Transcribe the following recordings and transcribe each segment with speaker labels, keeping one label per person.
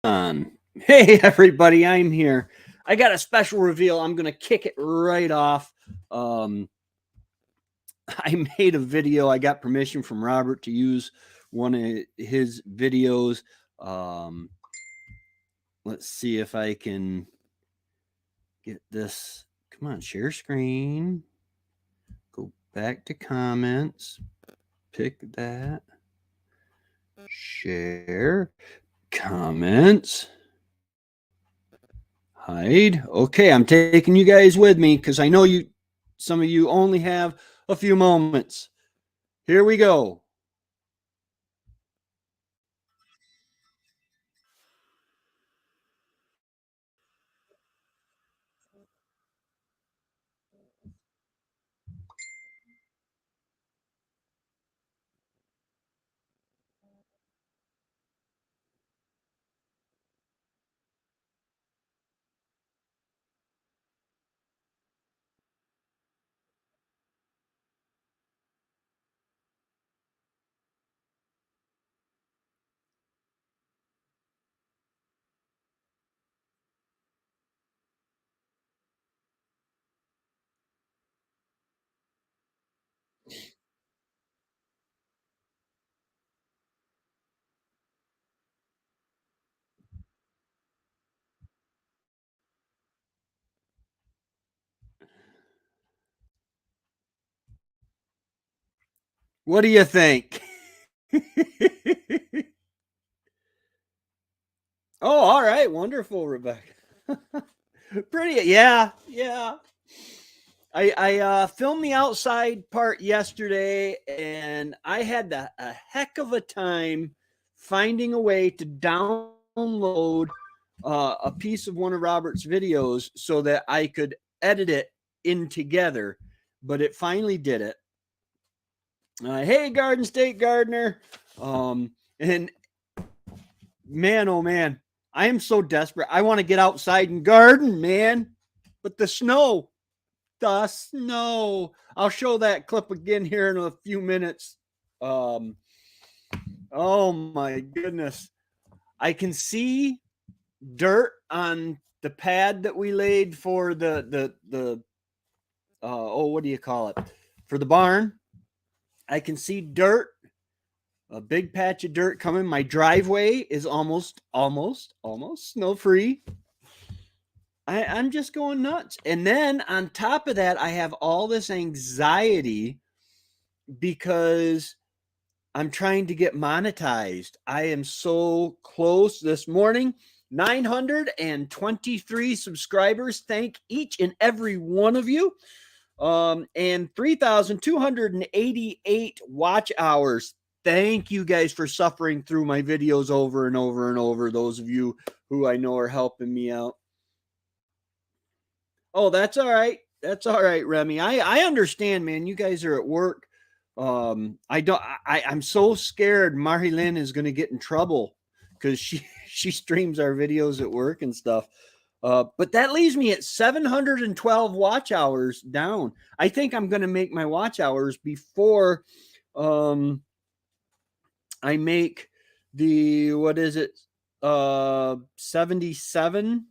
Speaker 1: on. Hey, everybody, I'm here. I got a special reveal. I'm going to kick it right off. I made a video. I got permission from Robert to use one of his videos. Let's see if I can get this. Come on, share screen. Go back to comments. Pick that. Share. Comments. Hide. Okay, I'm taking you guys with me because I know some of you only have a few moments. Here we go. What do you think? Oh, all right. Wonderful, Rebecca. Pretty. Yeah. I filmed the outside part yesterday, and I had a heck of a time finding a way to download a piece of one of Robert's videos so that I could edit it in together. But it finally did it. Hey, Garden State Gardener. And man, oh man, I am so desperate. I want to get outside and garden, man. But the snow. I'll show that clip again here in a few minutes. Oh my goodness. I can see dirt on the pad that we laid for the what do you call it? For the barn. I can see dirt, a big patch of dirt coming. My driveway is almost snow free. I'm just going nuts. And then on top of that, I have all this anxiety because I'm trying to get monetized. I am so close. This morning, 923 subscribers. Thank each and every one of you. And 3,288 watch hours. Thank you guys for suffering through my videos over and over and over. Those of you who I know are helping me out. Oh, that's all right. That's all right, Remy. I understand, man. You guys are at work. I'm so scared Marilyn is going to get in trouble because she streams our videos at work and stuff. But that leaves me at 712 watch hours down. I think I'm going to make my watch hours before I make the, what is it? 77,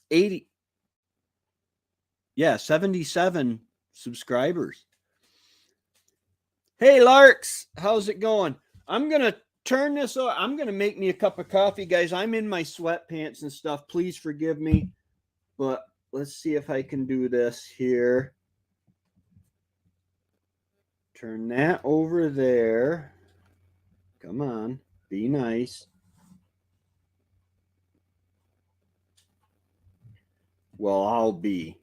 Speaker 1: 80. Yeah, 77 subscribers. Hey, Larks, how's it going? I'm going to turn this on. I'm going to make me a cup of coffee, guys. I'm in my sweatpants and stuff. Please forgive me. But let's see if I can do this here. Turn that over there. Come on, be nice. Well, I'll be.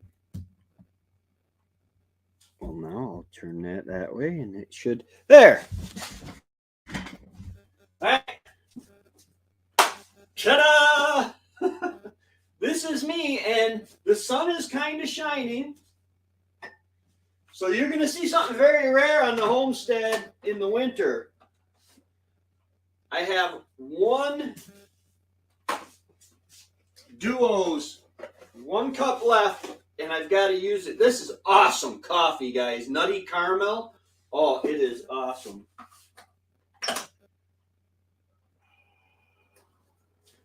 Speaker 1: Well, now I'll turn that way, and it should. There. All right. Ta-da! This is me, and the sun is kind of shining. So you're going to see something very rare on the homestead in the winter. I have one Duos, 1 cup left, and I've got to use it. This is awesome coffee, guys. Nutty caramel. Oh, it is awesome.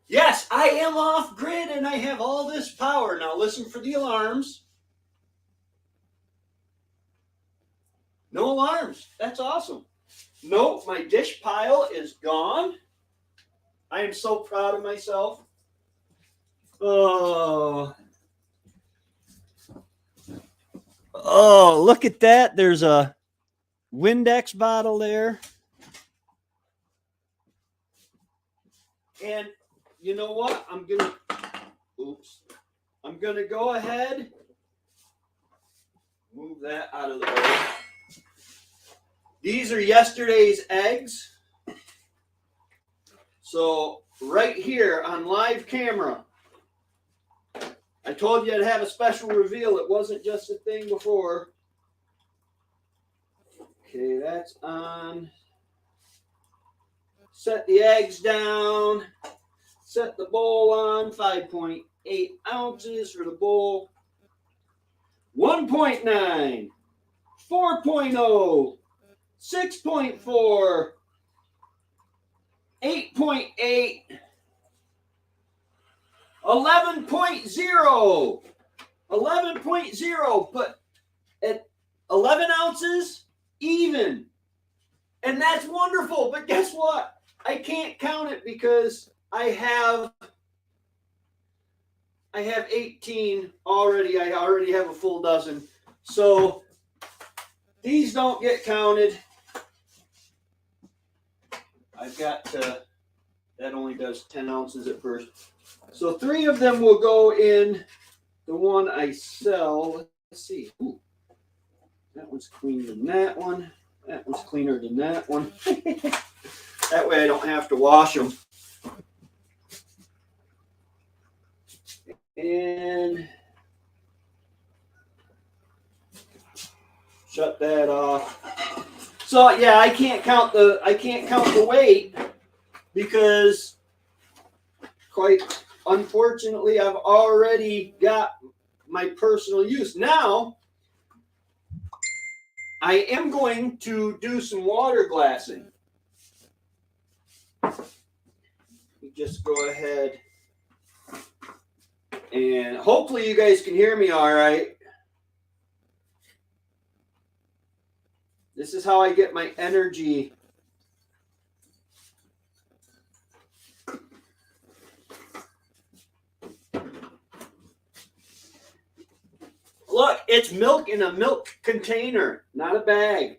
Speaker 1: Yes, I am off grid and I have all this power. Now listen for the alarms. No alarms. That's awesome. No, my dish pile is gone. I am so proud of myself. Oh. Oh, look at that. There's a Windex bottle there. And you know what? I'm going to go ahead, move that out of the way. These are yesterday's eggs. So right here on live camera, I told you I'd have a special reveal. It wasn't just a thing before. Okay, that's on. Set the eggs down. Set the bowl on. 5.8 ounces for the bowl. 1.9, 4.0, 6.4, 8.8, 11.0. 11.0, but at 11 ounces, even. And that's wonderful. But guess what? I can't count it because I have 18 already. I already have a full dozen. So these don't get counted. I've got that only does 10 ounces at first. So 3 of them will go in the one I sell. Let's see. Ooh, that one's cleaner than that one. That one's cleaner than that one. That way I don't have to wash them. And shut that off. So yeah, I can't count the weight because quite unfortunately I've already got my personal use. Now I am going to do some water glassing. Just go ahead and hopefully you guys can hear me all right. This is how I get my energy. Look, it's milk in a milk container, not a bag.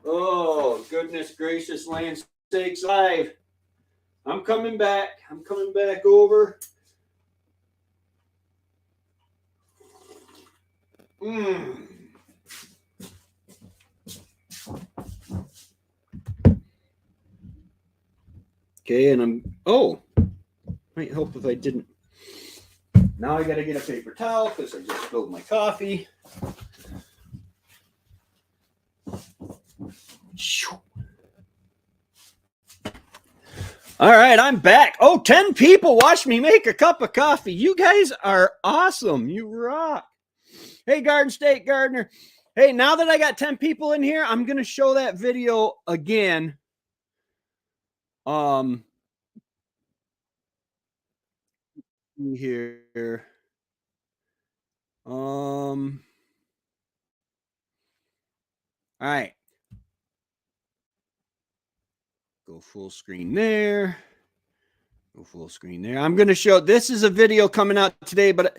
Speaker 1: Oh, goodness gracious, land sakes alive. I'm coming back. I'm coming back over. Okay, and might help if I didn't. Now I got to get a paper towel because I just spilled my coffee. All right, I'm back. Oh, 10 people watch me make a cup of coffee. You guys are awesome. You rock. Hey, Garden State Gardener. Hey, now that I got 10 people in here, I'm going to show that video again. Here. All right. Go full screen there. Go full screen there. I'm going to show, this is a video coming out today, but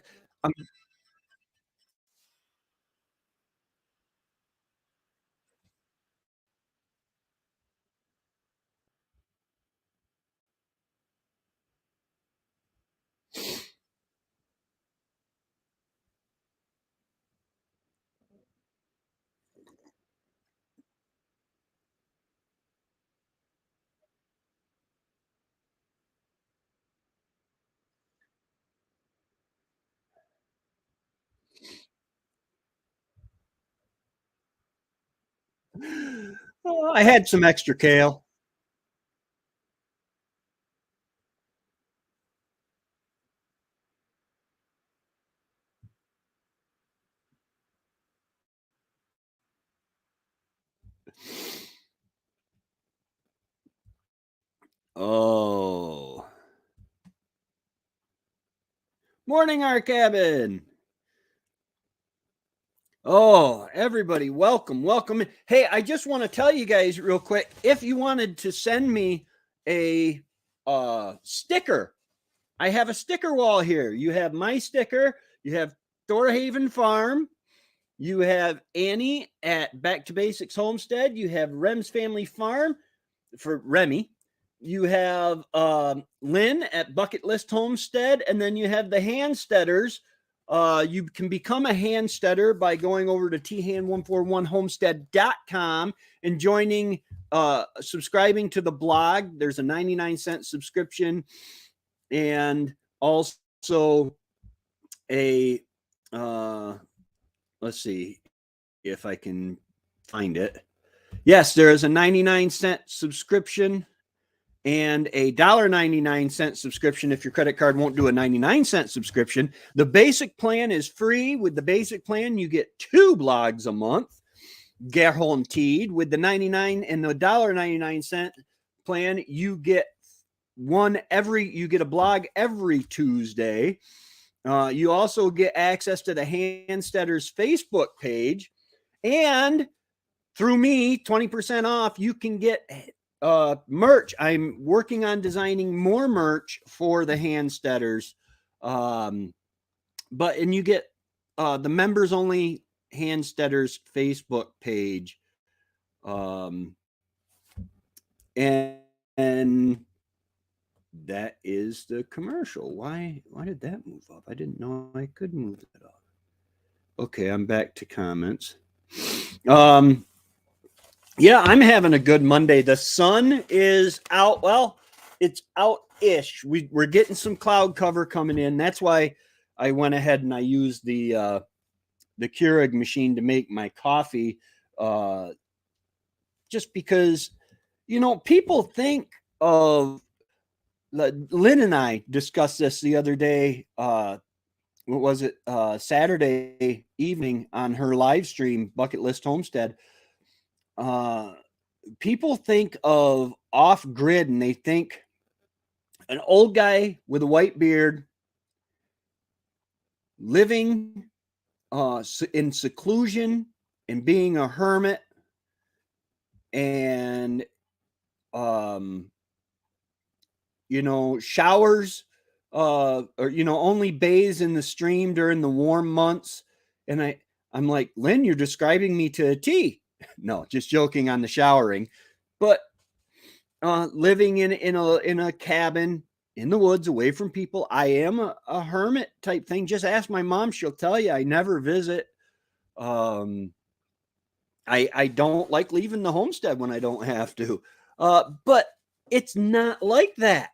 Speaker 1: I had some extra kale. Oh. Morning, our cabin. Oh, everybody, welcome. Hey, I just want to tell you guys real quick, if you wanted to send me a sticker, I have a sticker wall here. You have my sticker, you have Thorhaven Farm, you have Annie at Back to Basics Homestead, you have Rem's Family Farm for Remy, you have Lynn at Bucket List Homestead, and then you have the Handsteaders. You can become a Handsteader by going over to thand141homestead.com and joining, subscribing to the blog. There's a 99-cent subscription, and also a, let's see if I can find it. Yes, there is a 99-cent subscription and a $1.99 subscription if your credit card won't do a 99-cent subscription. The basic plan is free. With the basic plan, you get 2 blogs a month, guaranteed. With the 99 and the $1.99 plan, you get you get a blog every Tuesday. You also get access to the Handsteaders Facebook page, and through me, 20% off. You can get merch. I'm working on designing more merch for the Handsteaders. And you get the members only Handsteaders Facebook page. And that is the commercial. Why did that move up? I didn't know I could move it up. Okay, I'm back to comments. Yeah, I'm having a good Monday. The sun is out. Well, it's out-ish. We're getting some cloud cover coming in. That's why I went ahead and I used the Keurig machine to make my coffee. Just because, people think of, Lynn and I discussed this the other day. What was it? Saturday evening on her live stream, Bucket List Homestead. People think of off grid and they think an old guy with a white beard living in seclusion and being a hermit, and showers or only bathes in the stream during the warm months. And I'm like, Lynn, you're describing me to a T. No, just joking on the showering, but living in a cabin in the woods away from people. I am a hermit type thing. Just ask my mom, she'll tell you. I never visit. I don't like leaving the homestead when I don't have to. But it's not like that.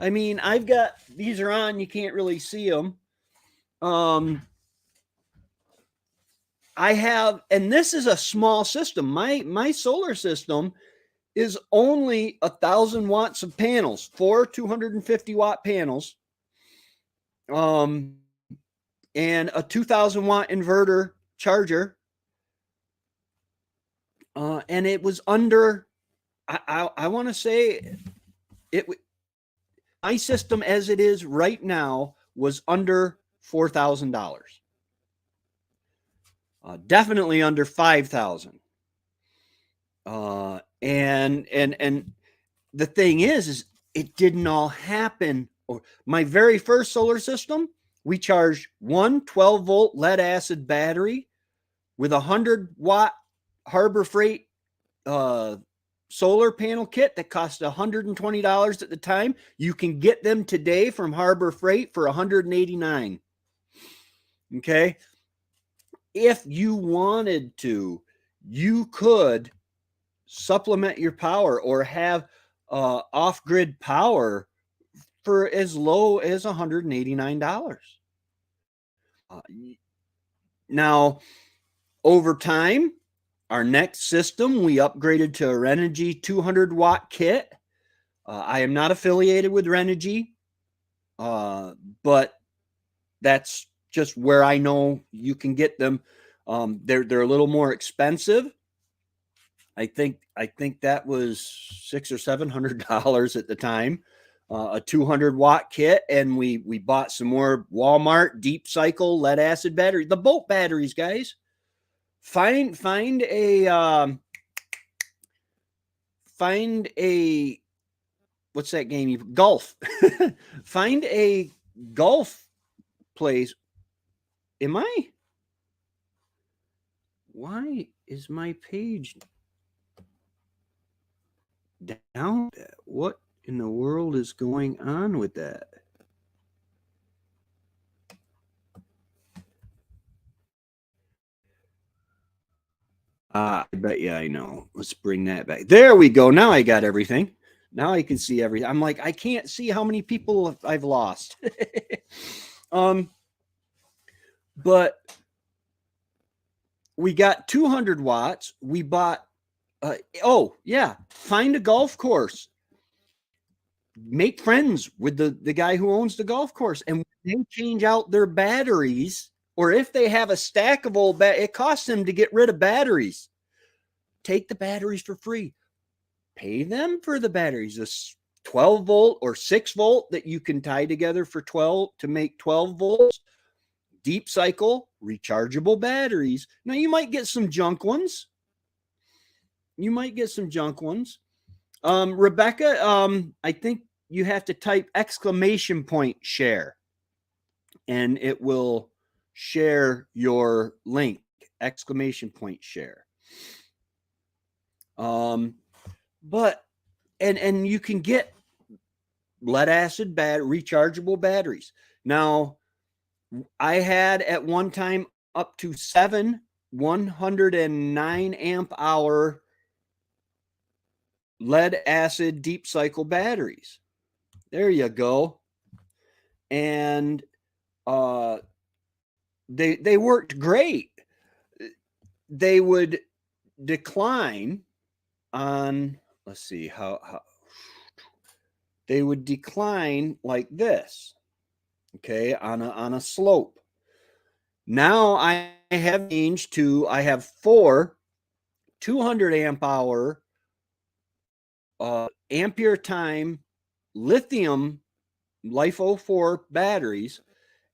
Speaker 1: I mean, I've got, these are on, you can't really see them. I have, and this is a small system. My solar system is only 1,000 watts of panels, 4 250-watt panels, and a 2,000 watt inverter charger. And it was under, I want to say my system as it is right now was under $4,000. Definitely under 5,000. And the thing is it didn't all happen. My very first solar system, we charged one 12-volt lead acid battery with a 100-watt Harbor Freight solar panel kit that cost $120 at the time. You can get them today from Harbor Freight for $189. Okay. If you wanted to, you could supplement your power or have off-grid power for as low as $189. Now, over time, our next system, we upgraded to a Renogy 200-watt kit. I am not affiliated with Renogy, but that's just where I know you can get them. They're a little more expensive, I think that was $600 or $700 at the time. A 200-watt kit, and we bought some more Walmart deep cycle lead acid battery, the boat batteries, guys. Find a what's that game? Golf. Find a golf place. Why is my page down? What in the world is going on with that? I bet you I know. Let's bring that back. There we go. Now I got everything. Now I can see everything. I'm like, I can't see how many people I've lost. But we got 200 watts. We bought, find a golf course. Make friends with the guy who owns the golf course, and when they change out their batteries, or if they have a stack of old it costs them to get rid of batteries. Take the batteries for free. Pay them for the batteries. This 12 volt or 6 volt that you can tie together for 12 to make 12 volts. Deep cycle rechargeable batteries. Now you might get some junk ones. Rebecca, I think you have to type !share, and it will share your link, !share. But and you can get lead acid rechargeable batteries. Now, I had at one time up to 7 109 amp hour lead acid deep cycle batteries. There you go. And they worked great. They would decline on, let's see how they would decline like this, okay, on a slope. Now I have changed to, I have 4 200 amp hour ampere time lithium LiFeO4 batteries,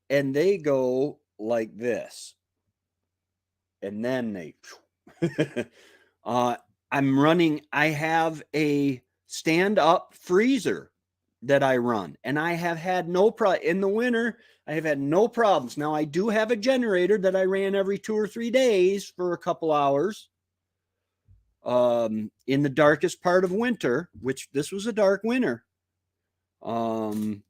Speaker 1: and they go like this. And then they I'm running, I have a stand-up freezer that I run, and I have had no problem in the winter. I have had no problems. Now I do have a generator that I ran every 2 or 3 days for a couple hours in the darkest part of winter, which this was a dark winter. And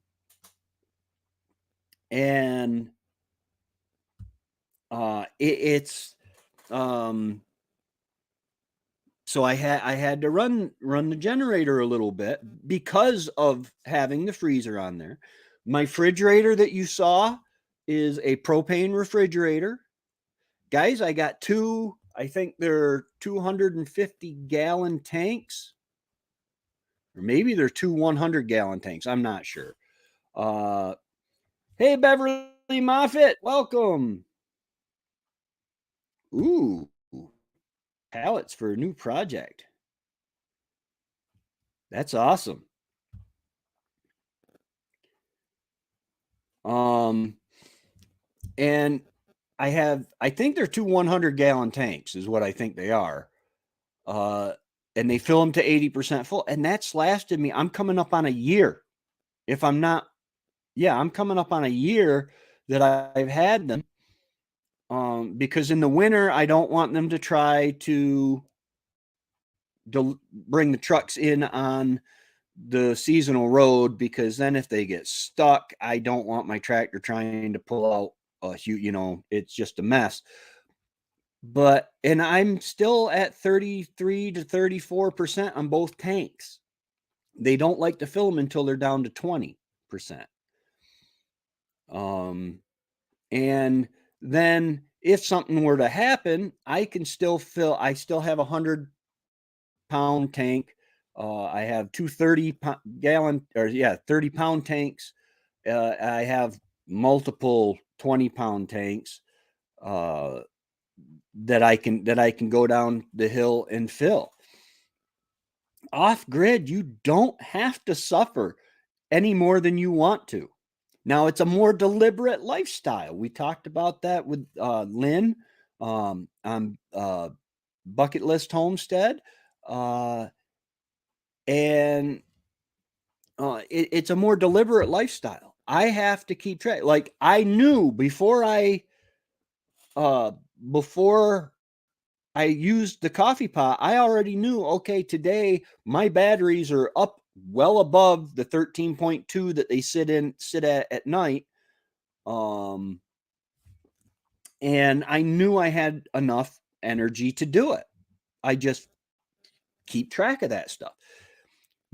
Speaker 1: so I had to run the generator a little bit because of having the freezer on there. My refrigerator that you saw is a propane refrigerator. Guys, I got 2, I think they're 250-gallon tanks. Or maybe they're 2 100-gallon tanks. I'm not sure. Hey, Beverly Moffitt, welcome. Ooh, pallets for a new project. That's awesome. And I think they're 2 100-gallon tanks is what I think they are. And they fill them to 80% full. And that's lasted me. I'm coming up on a year. If I'm not, I'm coming up on a year that I've had them. Because in the winter, I don't want them to try to bring the trucks in on the seasonal road, because then if they get stuck, I don't want my tractor trying to pull out a huge, it's just a mess. And I'm still at 33 to 34% on both tanks. They don't like to fill them until they're down to 20%. And then if something were to happen, I can still fill. I still have a 100-pound tank. I have 2 30-gallon 30-pound tanks. I have multiple 20-pound tanks that I can go down the hill and fill. off grid, you don't have to suffer any more than you want to. Now, it's a more deliberate lifestyle. We talked about that with Lynn on Bucket List Homestead. And it's a more deliberate lifestyle. I have to keep track. Like I knew before I used the coffee pot, I already knew, okay, today my batteries are up well above the 13.2 that they sit at night. And I knew I had enough energy to do it. I just keep track of that stuff.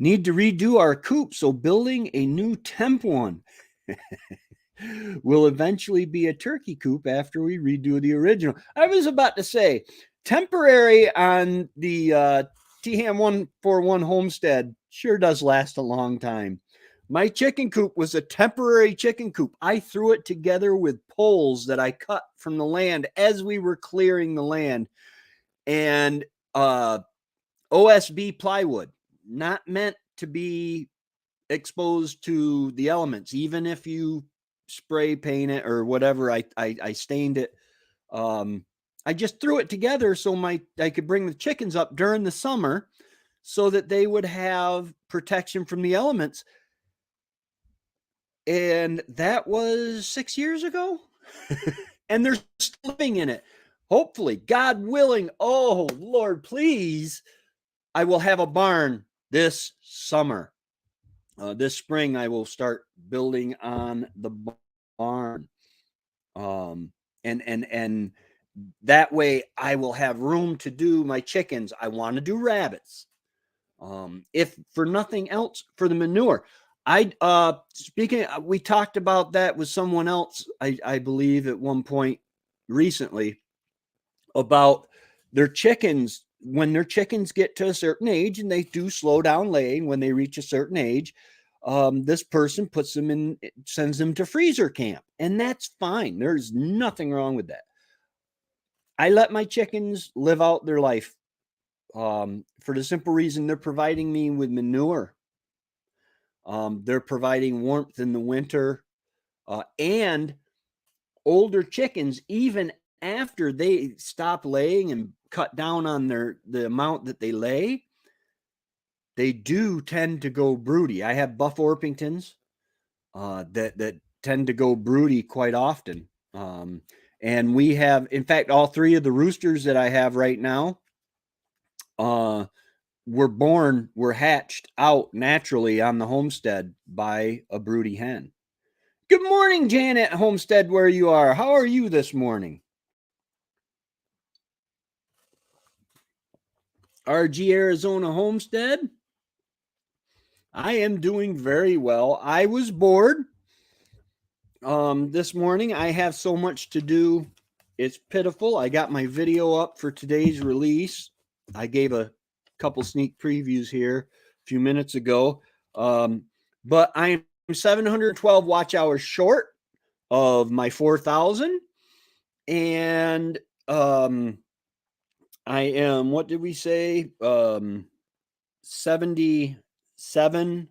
Speaker 1: Need to redo our coop, so building a new temp one will eventually be a turkey coop after we redo the original. I was about to say, temporary on the THAM 141 homestead sure does last a long time. My chicken coop was a temporary chicken coop. I threw it together with poles that I cut from the land as we were clearing the land, and OSB plywood, not meant to be exposed to the elements. Even if you spray paint it or whatever, I stained it. I just threw it together so I could bring the chickens up during the summer so that they would have protection from the elements. And that was 6 years ago. And they're still living in it. Hopefully, God willing, oh Lord, please, I will have a barn this summer. This spring, I will start building on the barn. And that way I will have room to do my chickens. I want to do rabbits. If for nothing else, for the manure. We talked about that with someone else, I believe at one point recently, about their chickens. When their chickens get to a certain age, and they do slow down laying when they reach a certain age, this person sends them to freezer camp, and that's fine. There's nothing wrong with that. I let my chickens live out their life, for the simple reason they're providing me with manure. They're providing warmth in the winter, and older chickens, even after they stop laying and cut down on the amount that they lay, they do tend to go broody. I have Buff Orpingtons that tend to go broody quite often. And we have, in fact, all three of the roosters that I have right now were hatched out naturally on the homestead by a broody hen. Good morning, Janet Homestead, where you are. How are you this morning? RG Arizona Homestead. I am doing very well. I was bored this morning. I have so much to do. It's pitiful. I got my video up for today's release. I gave a couple sneak previews here a few minutes ago. But I am 712 watch hours short of my 4,000. And I am, what did we say? 77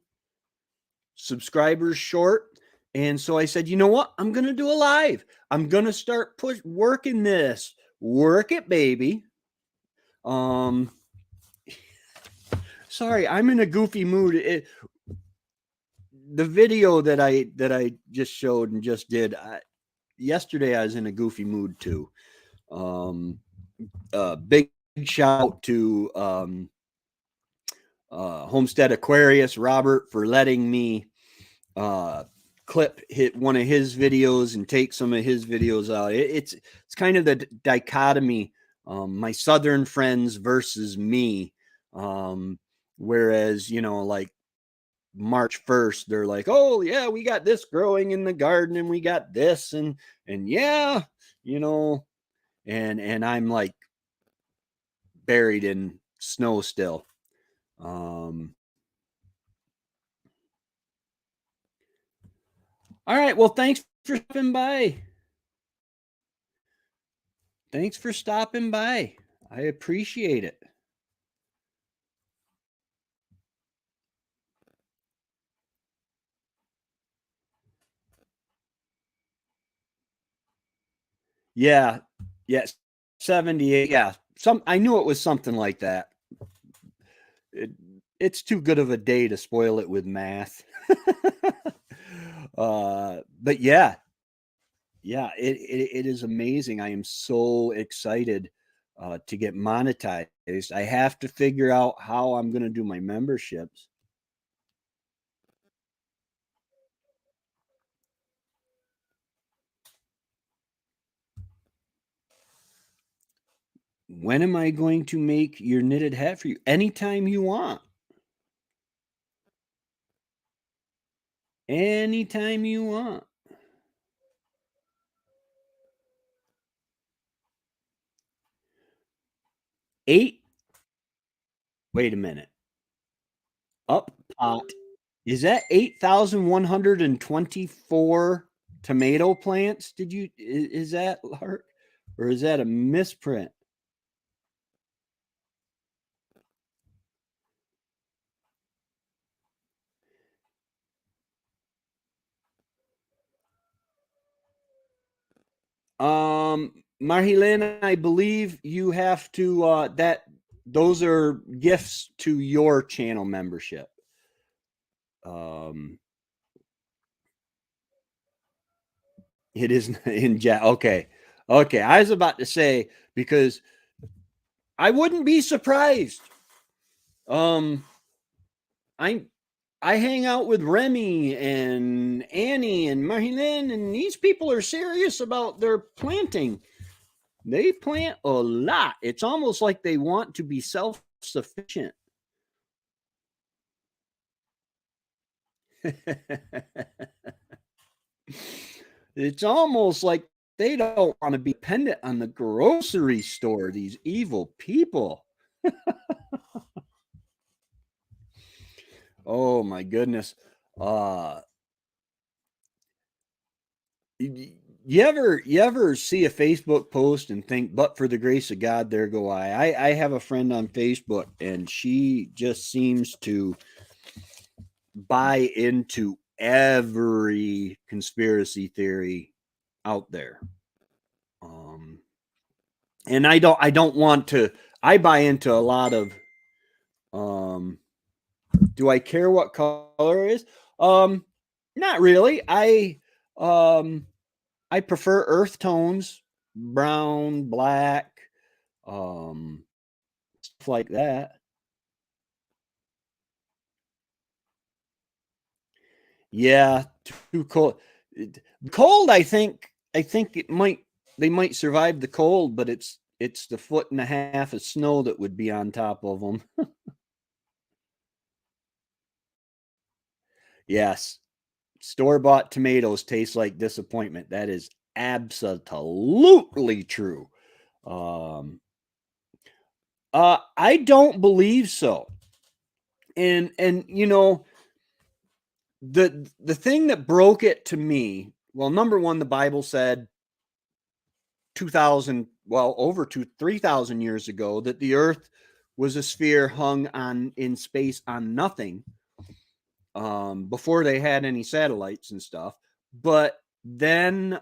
Speaker 1: subscribers short. And so I said, you know what? I'm going to do a live. I'm going to start working this. Work it, baby. Sorry, I'm in a goofy mood. The video that I just showed and just did, yesterday I was in a goofy mood too. Big shout to Homestead Aquarius Robert for letting me hit one of his videos and take some of his videos out. It's kind of the dichotomy, my southern friends versus me. Whereas, like March 1st, they're like, oh yeah, we got this growing in the garden and we got this and yeah, and I'm like buried in snow still. All right. Well, thanks for stopping by. I appreciate it. Yeah. Yes. 78. Yeah. I knew it was something like that. It, it's too good of a day to spoil it with math. But yeah, it is amazing. I am so excited to get monetized. I have to figure out how I'm going to do my memberships. When am I going to make your knitted hat for you? Anytime you want. Anytime you want. Eight. Wait a minute. Up pot. Is that 8,124 tomato plants? Is that large? Or is that a misprint? Marjolaine, I believe you have to that those are gifts to your channel membership. Um it is in okay. Okay, I was about to say because I wouldn't be surprised. Um I I hang out with Remy and Annie and Marjolaine, and these people are serious about their planting. They plant a lot. It's almost like they want to be self sufficient. It's almost like they don't want to be dependent on the grocery store, these evil people. Oh my goodness. Uh you ever see a Facebook post and think, but for the grace of God, there go I. I have a friend on Facebook and she just seems to buy into every conspiracy theory out there. Um and I don't want to I buy into a lot of um do I care what color it is? Um Not really. Um I prefer earth tones, brown, black, um stuff like that. Yeah, too cold. Cold, I think they might survive the cold, but it's the foot and a half of snow that would be on top of them. Yes, store-bought tomatoes taste like disappointment. That is absolutely true. Um, I don't believe so. And the thing that broke it to me, well, number one, the Bible said 2,000, well, over 3,000 years ago that the earth was a sphere hung on in space on nothing, before they had any satellites and stuff. But then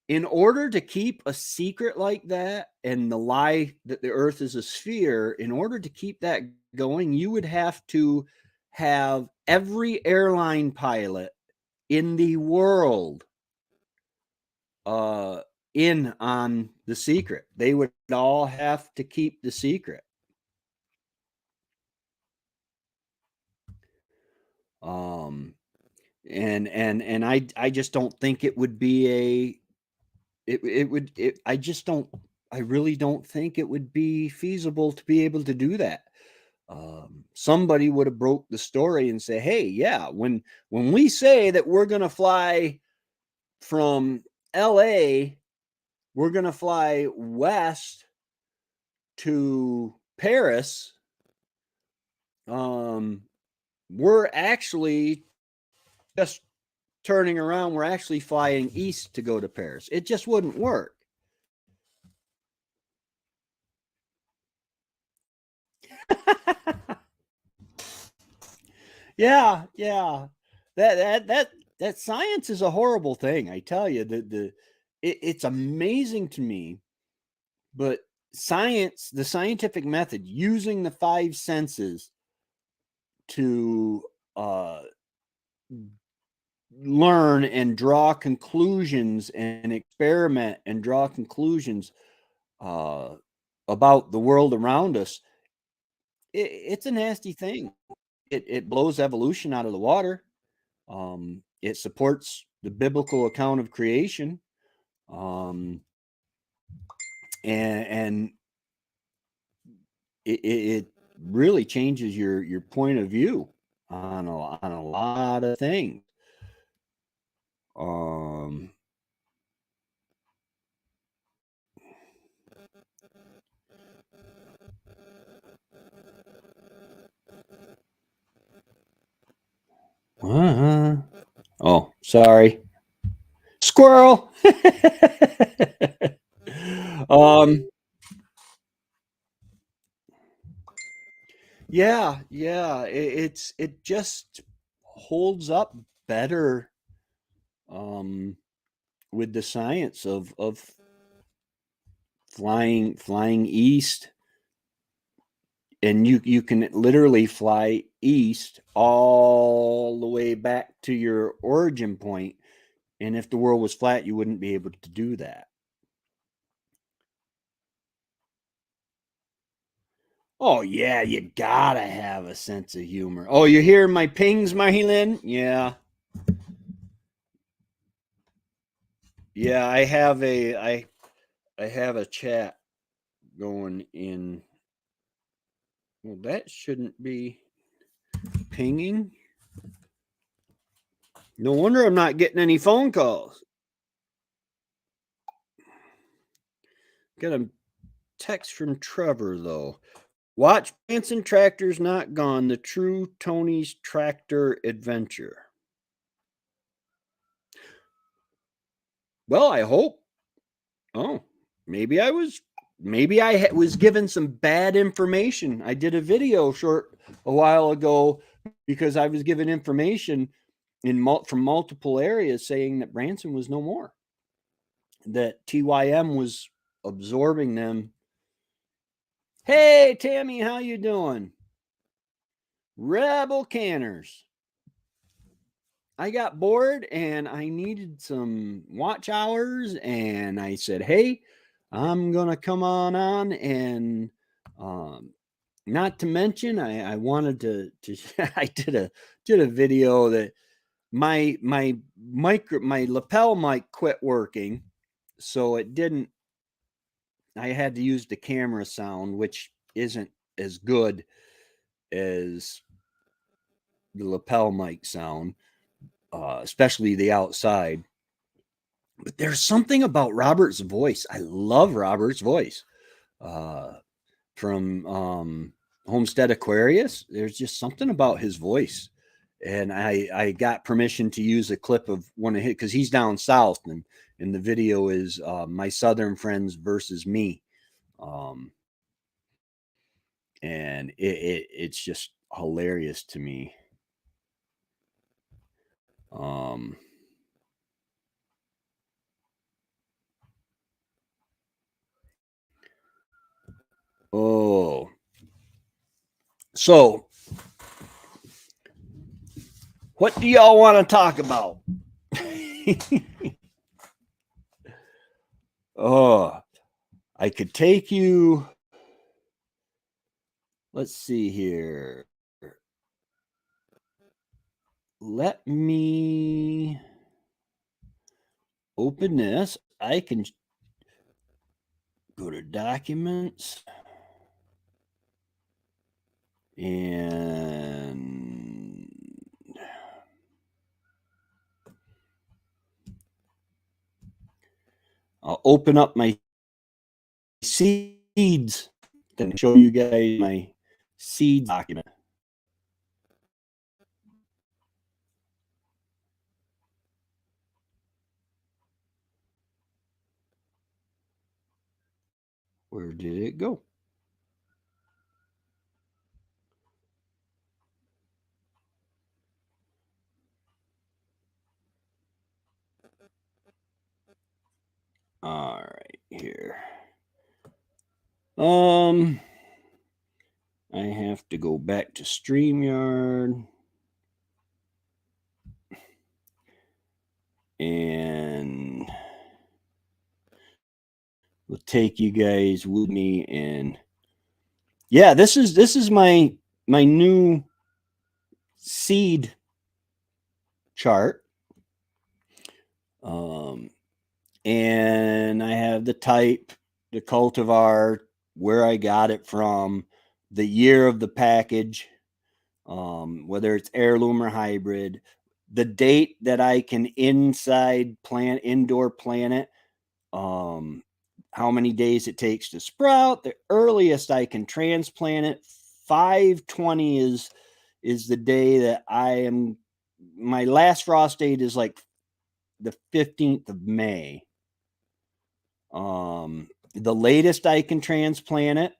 Speaker 1: in order to keep a secret like that and the lie that the earth is a sphere, in order to keep that going, you would have to have every airline pilot in the world uh in on the secret. They would all have to keep the secret. Um and I just don't think it would be it would I just don't I really don't think it would be feasible to be able to do that. Somebody would have broke the story and say, "Hey, yeah, when we say that we're going to fly from LA, we're going to fly west to Paris, um we're actually just turning around, we're actually flying east to go to Paris." It just wouldn't work. Yeah, yeah. That science is a horrible thing. I tell you, it's amazing to me, but science, the scientific method, using the five senses to learn and draw conclusions and experiment and draw conclusions uh, about the world around us, it's a nasty thing. It blows evolution out of the water. It supports the biblical account of creation, um, and it really changes your point of view on a lot of things. Um, uh-huh. Oh, sorry, squirrel. um, yeah, it just holds up better um with the science of flying east, and you can literally fly east all the way back to your origin point, and if the world was flat you wouldn't be able to do that. Oh yeah, you gotta have a sense of humor. Oh, you hear my pings, Marlin? Yeah, I have a chat going in. Well, that shouldn't be pinging. No wonder I'm not getting any phone calls. Got a text from Trevor though. Watch Branson Tractor's Not Gone, the true Tony's Tractor Adventure. Well, I hope. Oh, maybe I was given some bad information. I did a video short a while ago because I was given information from multiple areas saying that Branson was no more, that TYM was absorbing them. Hey, Tammy, how you doing? Rebel Canners. I got bored and I needed some watch hours, and I said, "Hey, I'm gonna come on and um, not to mention, I wanted to I did a video that my lapel mic quit working, so it didn't. I had to use the camera sound, which isn't as good as the lapel mic sound, especially the outside. But there's something about Robert's voice. I love Robert's voice. Uh, from Homestead Aquarius, there's just something about his voice. And I got permission to use a clip of one of his, because he's down south, and the video is my southern friends versus me. Um, and it's just hilarious to me. Um, oh, so what do y'all want to talk about? Oh, I could take you. Let's see here. Let me open this. I can go to documents and I'll open up my seeds and show you guys my seed document. Where did it go? All right, here. I have to go back to StreamYard. And we'll take you guys with me. And yeah, this is my new seed chart. And I have the type, the cultivar, where I got it from, the year of the package, whether it's heirloom or hybrid, the date that I can indoor plant it, how many days it takes to sprout, the earliest I can transplant it. 5/20 is the day that my last frost date is like the 15th of May. The latest I can transplant it.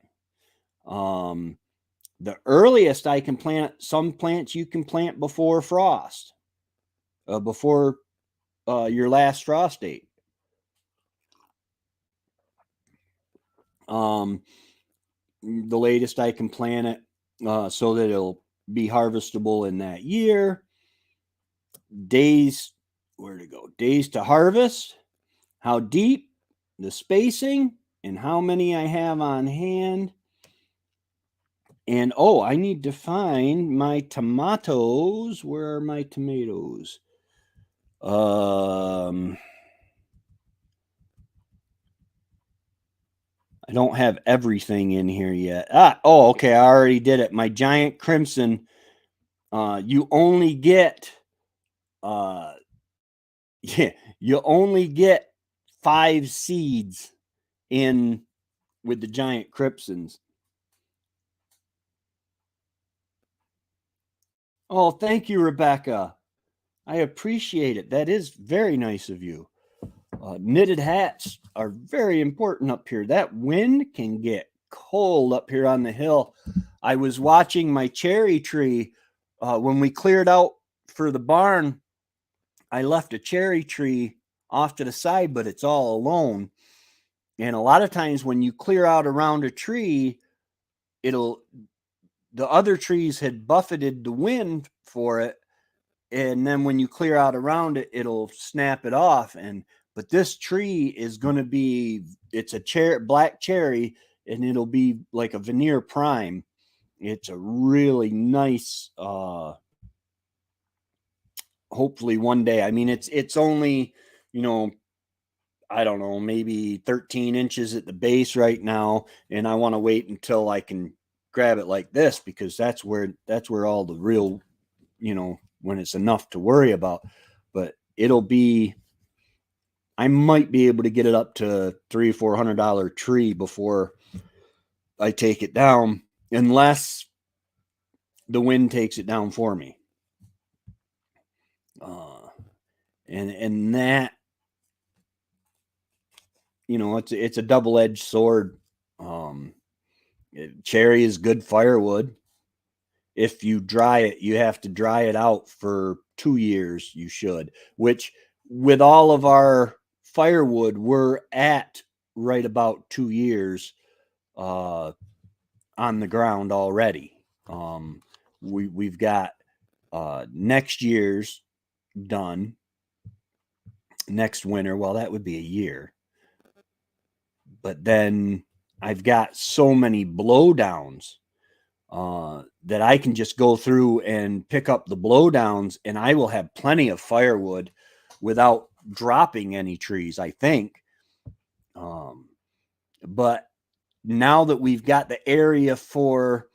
Speaker 1: The earliest I can plant some plants you can plant before frost, before your last frost date. The latest I can plant it so that it'll be harvestable in that year. Days, where to go? Days to harvest, how deep, the spacing, and how many I have on hand. And oh, I need to find my tomatoes. Where are my tomatoes? I don't have everything in here yet. Oh, okay. I already did it. My giant crimson. You only get, yeah, you only get 5 seeds in with the giant crimsons. Oh, thank you, Rebecca. I appreciate it. That is very nice of you. Knitted hats are very important up here. That wind can get cold up here on the hill. I was watching my cherry tree when we cleared out for the barn. I left a cherry tree off to the side, but it's all alone. And a lot of times when you clear out around a tree, the other trees had buffeted the wind for it. And then when you clear out around it, it'll snap it off. But this tree is going to be, it's a black cherry, and it'll be like a veneer prime. It's a really nice, hopefully one day. I mean, it's only, I don't know, maybe 13 inches at the base right now. And I want to wait until I can grab it like this, because that's where all the real, when it's enough to worry about. But I might be able to get it up to $300-400 tree before I take it down, unless the wind takes it down for me. And that, it's a double-edged sword. Cherry is good firewood. If you dry it, you have to dry it out for 2 years. You should, which with all of our firewood, we're at right about 2 years on the ground already. We've got next year's done next winter. Well, that would be a year. But then I've got so many blowdowns that I can just go through and pick up the blowdowns, and I will have plenty of firewood without dropping any trees, I think. But now that we've got the area for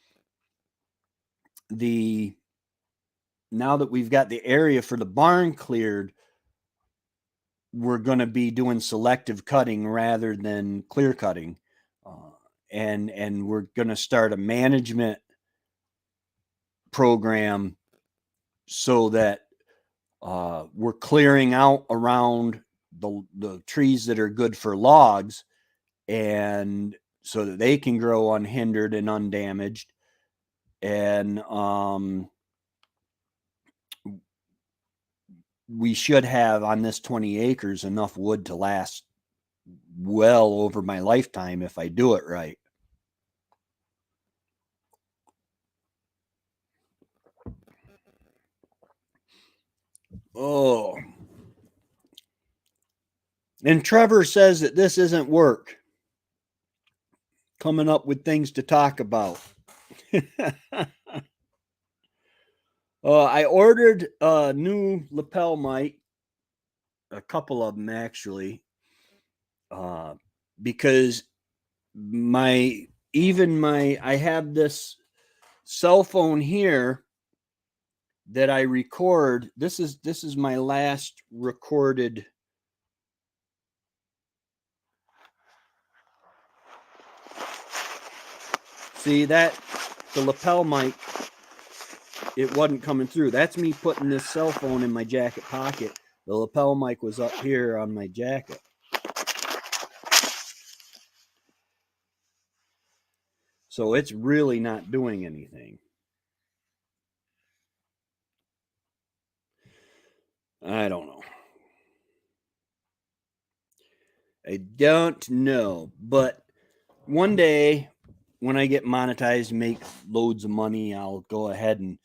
Speaker 1: the barn cleared, we're going to be doing selective cutting rather than clear cutting. And we're going to start a management program so that we're clearing out around the trees that are good for logs, and so that they can grow unhindered and undamaged. And we should have on this 20 acres enough wood to last well over my lifetime if I do it right. Oh. And Trevor says that this isn't work. Coming up with things to talk about. I ordered a new lapel mic, a couple of them actually, because I have this cell phone here that I record. This is my last recorded. See that the lapel mic, it wasn't coming through. That's me putting this cell phone in my jacket pocket. The lapel mic was up here on my jacket. So it's really not doing anything. I don't know. I don't know. But one day when I get monetized, make loads of money, I'll go ahead and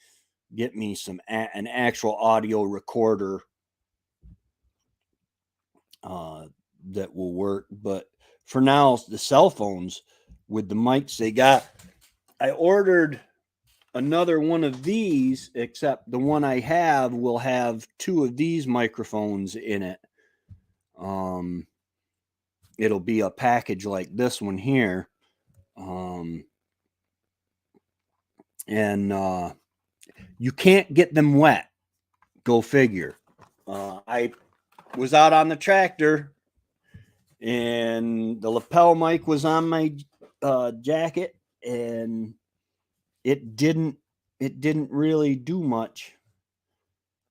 Speaker 1: get me an actual audio recorder that will work. But for now, the cell phones with the mics they got, I ordered another one of these, except the one I have will have two of these microphones in it. It'll be a package like this one here. And you can't get them wet. Go figure. I was out on the tractor and the lapel mic was on my jacket, and it didn't really do much.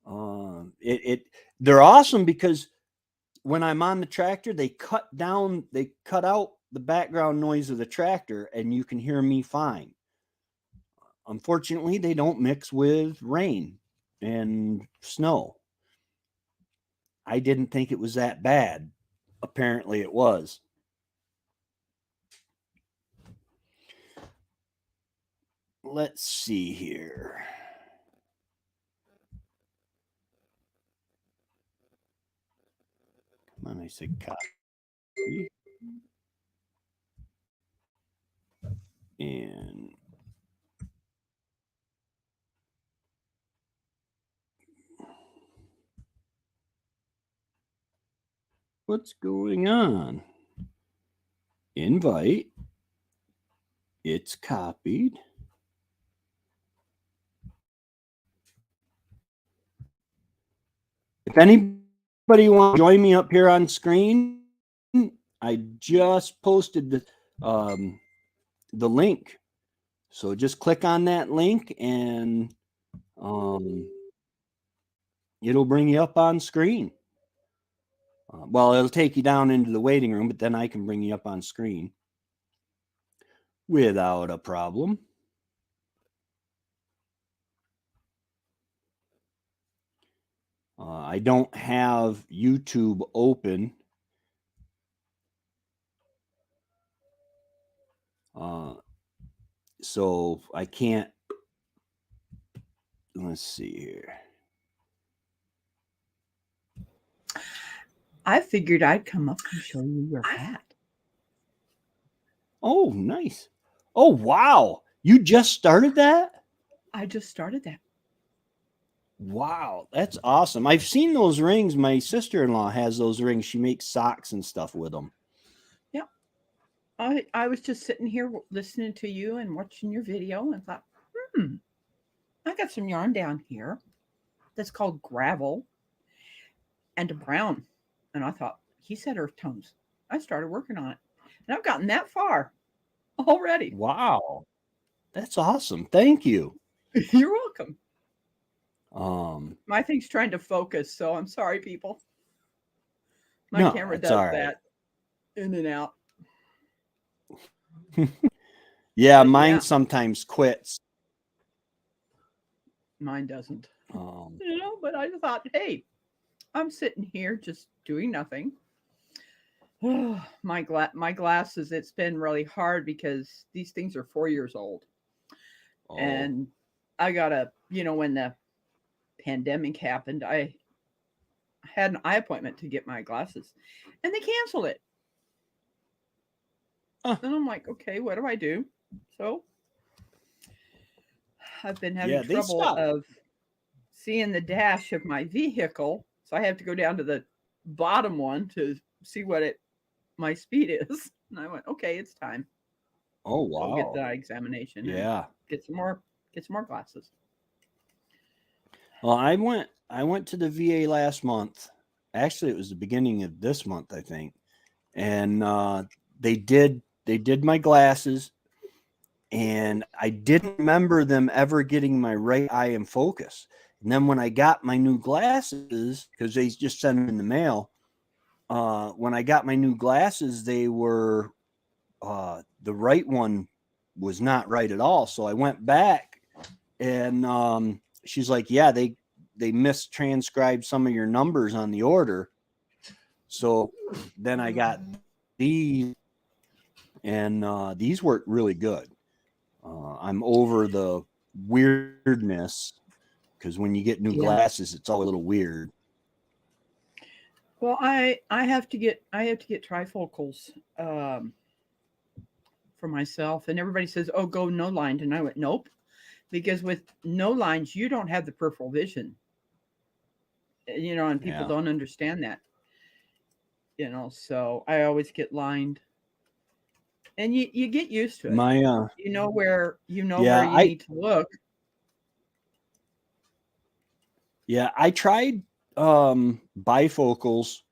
Speaker 1: They're awesome because when I'm on the tractor, they cut out the background noise of the tractor and you can hear me fine. Unfortunately, they don't mix with rain and snow. I didn't think it was that bad. Apparently it was. Let's see here. Come on, I said copy. And what's going on? Invite. It's copied. If anybody wants to join me up here on screen, I just posted the link. So just click on that link and it'll bring you up on screen. Well, it'll take you down into the waiting room, but then I can bring you up on screen without a problem. I don't have YouTube open. So I can't. Let's see here.
Speaker 2: I figured I'd come up and show you your hat.
Speaker 1: Oh, nice. Oh, wow. You just started that?
Speaker 2: I just started that.
Speaker 1: Wow, that's awesome. I've seen those rings. My sister-in-law has those rings. She makes socks and stuff with them.
Speaker 2: Yeah. I was just sitting here listening to you and watching your video and thought, I got some yarn down here that's called gravel and a brown. And I thought, he said earth tones. I started working on it. And I've gotten that far already.
Speaker 1: Wow. That's awesome. Thank you.
Speaker 2: You're welcome. My thing's trying to focus, so I'm sorry, people. My camera does that in and out.
Speaker 1: Yeah, mine sometimes quits.
Speaker 2: Mine doesn't. But I thought, hey, I'm sitting here just doing nothing. My glasses, it's been really hard because these things are 4 years old.
Speaker 1: Oh,
Speaker 2: And I got when the pandemic happened, I had an eye appointment to get my glasses and they canceled it.
Speaker 1: Huh.
Speaker 2: And I'm like, okay, what do I do? So I've been having
Speaker 1: yeah, they
Speaker 2: trouble
Speaker 1: stopped.
Speaker 2: of seeing the dash of my vehicle. So I have to go down to the bottom one to see what my speed is. And I went, okay, it's time.
Speaker 1: Oh,
Speaker 2: Go get
Speaker 1: wow.
Speaker 2: the examination and
Speaker 1: Yeah.
Speaker 2: get some more glasses.
Speaker 1: Well, I went to the VA last month. Actually, it was the beginning of this month, I think. And they did my glasses, and I didn't remember them ever getting my right eye in focus. And then when I got my new glasses, because they just sent them in the mail, when I got my new glasses, they were the right one was not right at all. So I went back, and she's like, "Yeah, they mistranscribed some of your numbers on the order." So then I got these, and these work really good. I'm over the weirdness because when you get new
Speaker 2: Yeah.
Speaker 1: glasses, it's all a little weird.
Speaker 2: Well, I have to get trifocals for myself, and everybody says, "Oh, go no lined," and I went, "Nope," because with no lines, you don't have the peripheral vision, and people
Speaker 1: Yeah.
Speaker 2: don't understand that, So I always get lined, and you get used to it.
Speaker 1: My
Speaker 2: You know where
Speaker 1: yeah,
Speaker 2: you need to look.
Speaker 1: I tried bifocals,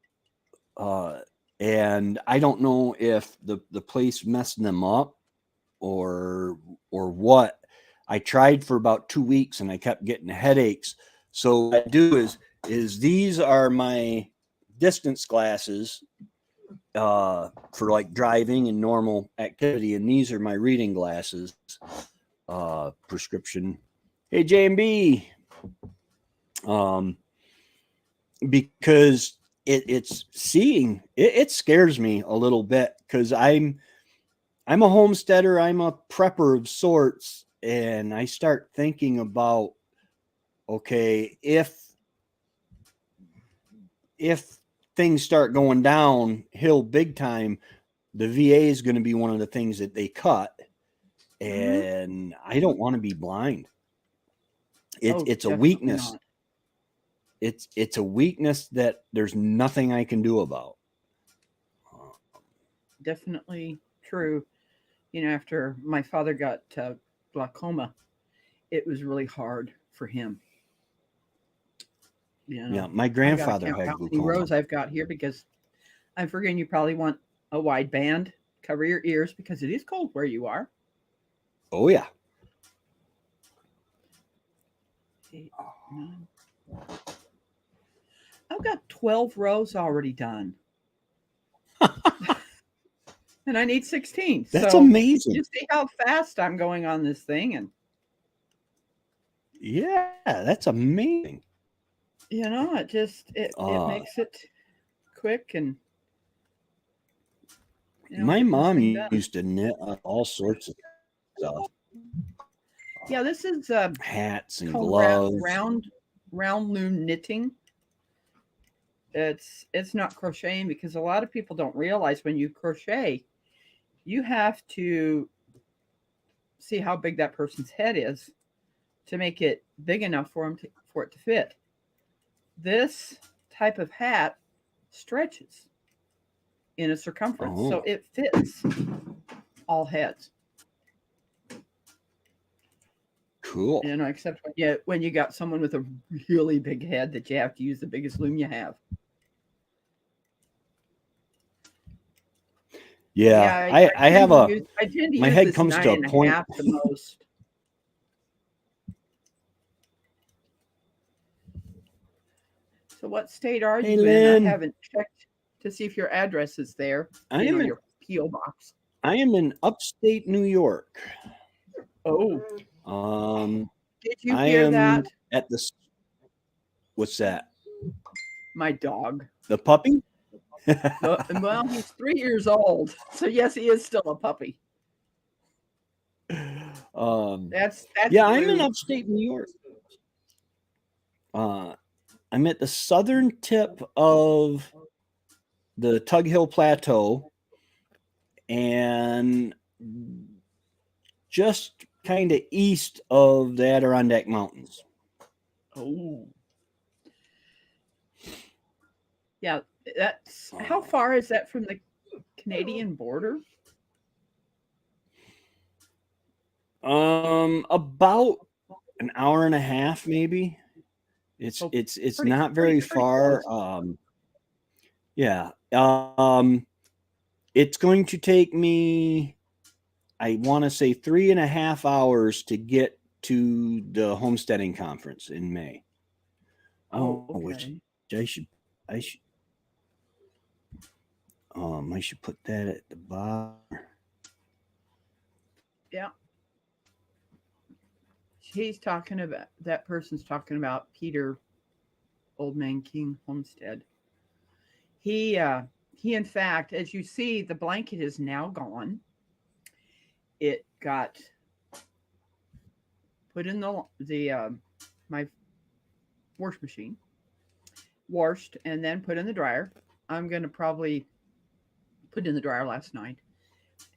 Speaker 1: and I don't know if the place messed them up or what. I tried for about 2 weeks and I kept getting headaches. So what I do is these are my distance glasses for like driving and normal activity, and these are my reading glasses, prescription. Hey, JMB. Because it's seeing it scares me a little bit because I'm a homesteader, I'm a prepper of sorts, and I start thinking about, okay, if things start going downhill big time, the VA is going to be one of the things that they cut, and I don't want to be blind. It's a weakness.
Speaker 2: Not.
Speaker 1: It's a weakness that there's nothing I can do about.
Speaker 2: Definitely true. After my father got glaucoma, it was really hard for him.
Speaker 1: Yeah, my
Speaker 2: I
Speaker 1: grandfather
Speaker 2: gotta count
Speaker 1: had
Speaker 2: how many
Speaker 1: glaucoma.
Speaker 2: rows I've got here because I'm forgetting you probably want a wide band. Cover your ears because it is cold where you are.
Speaker 1: Oh yeah.
Speaker 2: 8, 9. I've got 12 rows already done. And I need 16.
Speaker 1: That's
Speaker 2: so
Speaker 1: amazing.
Speaker 2: You see how fast I'm going on this thing, and
Speaker 1: yeah, that's amazing.
Speaker 2: It makes it quick, and
Speaker 1: my mom used to knit all sorts of stuff.
Speaker 2: Yeah, this is
Speaker 1: hats and
Speaker 2: called
Speaker 1: gloves.
Speaker 2: round loom knitting. It's not crocheting because a lot of people don't realize when you crochet, you have to see how big that person's head is to make it big enough for it to fit. This type of hat stretches in a circumference, so it fits all heads.
Speaker 1: Cool.
Speaker 2: Except when you got someone with a really big head that you have to use the biggest loom you have.
Speaker 1: Yeah, I have I tend to my head comes to a point.
Speaker 2: The most. So what state are you in? I haven't checked to see if your address is there. Your P.O. box.
Speaker 1: I am in upstate New York.
Speaker 2: Oh. Did you
Speaker 1: hear
Speaker 2: that?
Speaker 1: What's that?
Speaker 2: My dog.
Speaker 1: The puppy?
Speaker 2: Well, he's 3 years old, so yes, he is still a puppy.
Speaker 1: um,
Speaker 2: That's
Speaker 1: yeah, I'm in
Speaker 2: Blue.
Speaker 1: upstate New York. Uh, I'm at the southern tip of the Tug Hill Plateau and just kind of east of the Adirondack Mountains.
Speaker 2: Oh, yeah. That's how
Speaker 1: Um,
Speaker 2: far is that from the Canadian border?
Speaker 1: about an hour and a half, maybe. It's
Speaker 2: Oh,
Speaker 1: it's it's
Speaker 2: pretty,
Speaker 1: not
Speaker 2: pretty,
Speaker 1: very
Speaker 2: pretty
Speaker 1: far.
Speaker 2: close.
Speaker 1: Yeah. It's going to take me, I want to say 3.5 hours to get to the homesteading conference in May.
Speaker 2: Oh,
Speaker 1: Oh, which
Speaker 2: okay.
Speaker 1: I should I should put that at the bottom.
Speaker 2: Yeah, he's talking about that person's talking about Peter Old Man King Homestead. He uh he in fact, as you see, the blanket is now gone. It got put in the my wash machine, washed, and then put in the dryer. I'm gonna probably put in the dryer last night,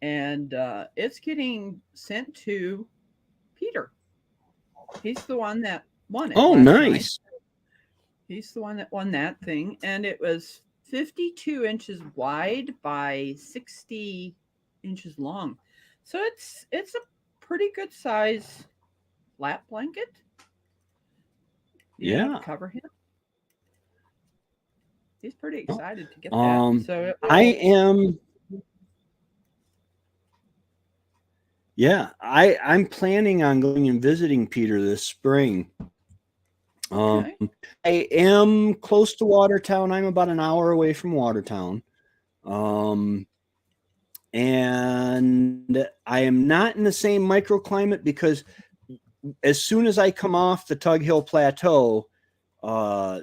Speaker 2: and it's getting sent to Peter. He's the one that won it
Speaker 1: Oh,
Speaker 2: last night.
Speaker 1: nice.
Speaker 2: He's the one that won that thing, and it was 52 inches wide by 60 inches long. So it's a pretty good size lap blanket, to
Speaker 1: Yeah.
Speaker 2: cover him. He's pretty
Speaker 1: Well,
Speaker 2: excited to get that. So it
Speaker 1: I
Speaker 2: will.
Speaker 1: am, yeah, I'm planning on going and visiting Peter this spring.
Speaker 2: Okay.
Speaker 1: I am close to Watertown. I'm about an hour away from Watertown. Um, and I am not in the same microclimate because as soon as I come off the Tug Hill Plateau, uh,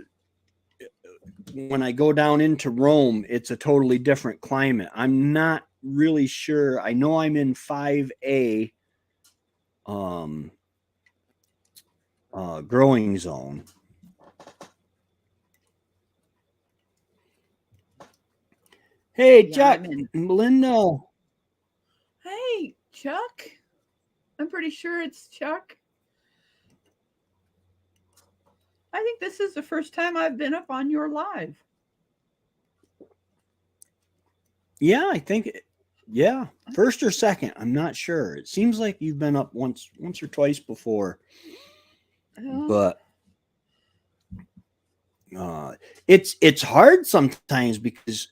Speaker 1: when I go down into Rome, it's a totally different climate. I'm not really sure. I know I'm in 5A um, growing zone. Hey,
Speaker 2: Yeah, I'm
Speaker 1: Chuck,
Speaker 2: in.
Speaker 1: Melinda.
Speaker 2: Hey, Chuck. I'm pretty sure it's Chuck. I think this is the first time I've been up on your live.
Speaker 1: Yeah, I think, yeah, first or second. I'm not sure. It seems like you've been up once or twice before,
Speaker 2: Oh,
Speaker 1: but uh, it's hard sometimes because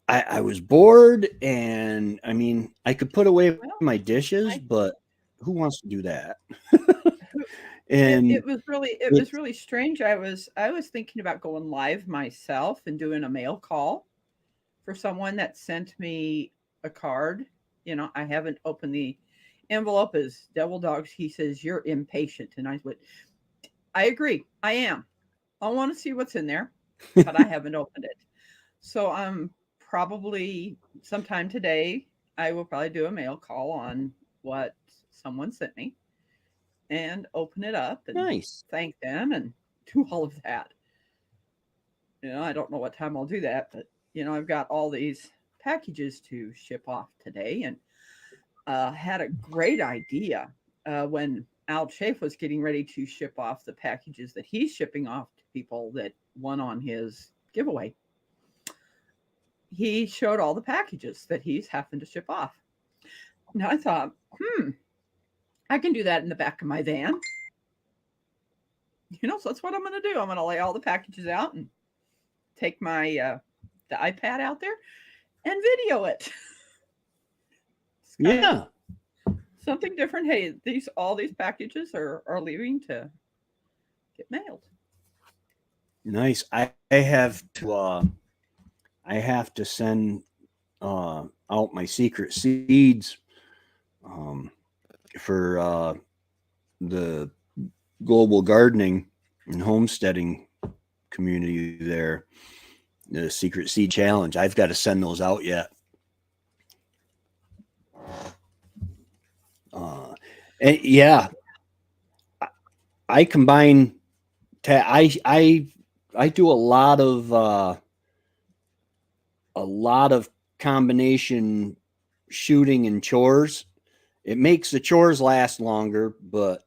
Speaker 1: I was bored, and I mean I could put away
Speaker 2: well,
Speaker 1: my dishes,
Speaker 2: I
Speaker 1: but who wants to do that?
Speaker 2: who-
Speaker 1: And
Speaker 2: it was
Speaker 1: it's
Speaker 2: really strange. I was thinking about going live myself and doing a mail call for someone that sent me a card. I haven't opened the envelope as Devil Dogs. He says you're impatient, and I went. I agree. I am. I want to see what's in there, but I haven't opened it. So I'm probably sometime today. I will probably do a mail call on what someone sent me and open it up and
Speaker 1: nice.
Speaker 2: thank them and do all of that. I don't know what time I'll do that, but I've got all these packages to ship off today, and had a great idea when Al Chafe was getting ready to ship off the packages that he's shipping off to people that won on his giveaway. He showed all the packages that he's having to ship off. Now I thought, I can do that in the back of my van. So that's what I'm going to do. I'm going to lay all the packages out and take my the iPad out there and video it. It's kind of
Speaker 1: Yeah,
Speaker 2: something different. Hey, all these packages are leaving to get mailed.
Speaker 1: nice. I have to send out my secret seeds um, for the global gardening and homesteading community there. the Secret Seed Challenge. I've got to send those out yet. And yeah, I combine. I do a lot of combination shooting and chores. It makes the chores last longer, but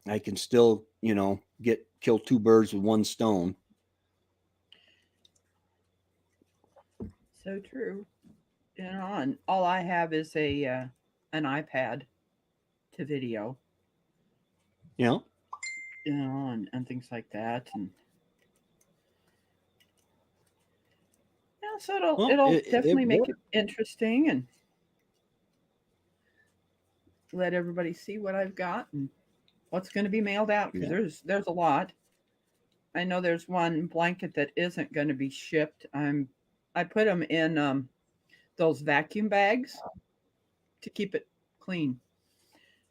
Speaker 1: I can still, kill two birds with one stone.
Speaker 2: So true. And all I have is an iPad to video,
Speaker 1: Yeah.
Speaker 2: and things like that. And yeah, so it'll definitely make it interesting and let everybody see what I've got and what's going to be mailed out, because there's a lot. I know there's one blanket that isn't going to be shipped. I put them in those vacuum bags to keep it clean.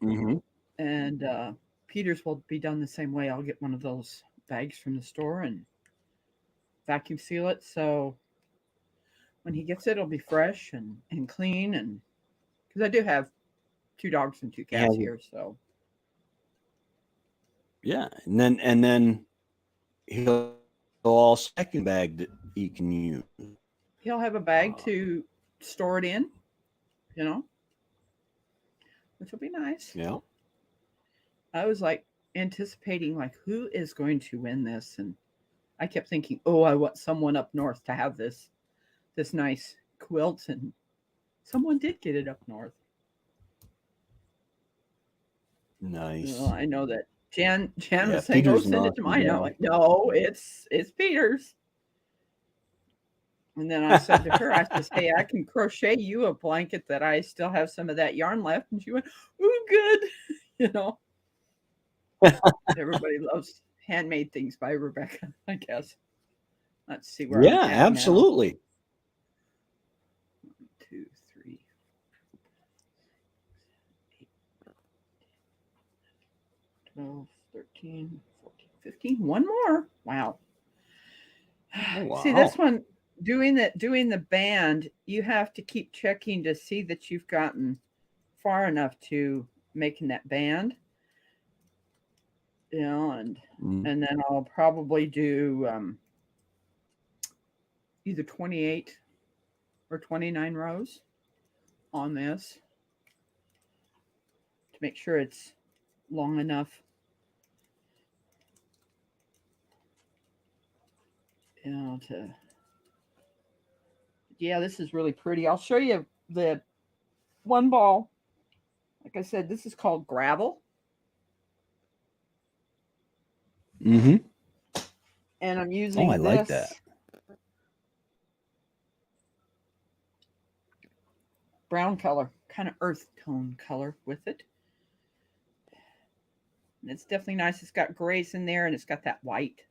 Speaker 1: Mm-hmm.
Speaker 2: And Peter's will be done the same way. I'll get one of those bags from the store and vacuum seal it, so when he gets it, it'll be fresh and clean. And because I do have 2 dogs and 2 cats here, so
Speaker 1: yeah, and then he'll all second bag that he can use.
Speaker 2: He'll have a bag to store it in, which will be nice.
Speaker 1: Yeah.
Speaker 2: I was like anticipating like who is going to win this, and I kept thinking, oh, I want someone up north to have this nice quilt, and someone did get it up north.
Speaker 1: Nice.
Speaker 2: Well, I know that Jan was saying,
Speaker 1: Peter's
Speaker 2: "Oh, send it to mine." I'm like, "No, it's Peter's." And then I said to her, "I said, hey, I can crochet you a blanket that I still have some of that yarn left." And she went, "Ooh, good." Everybody loves handmade things by Rebecca, I guess. Let's see where.
Speaker 1: Yeah, absolutely.
Speaker 2: Now. 1, 2, 3, 8, 12, 13, 14, 15. One more. Wow.
Speaker 1: Oh, wow.
Speaker 2: See, this one, doing the band, you have to keep checking to see that you've gotten far enough to making that band. And then I'll probably do either 28 or 29 rows on this to make sure it's long enough. This is really pretty. I'll show you the one ball. Like I said, this is called Gravel.
Speaker 1: Mm-hmm.
Speaker 2: And I'm using
Speaker 1: I like that.
Speaker 2: Brown color, kind of earth tone color with it. And it's definitely nice. It's got grays in there and it's got that white.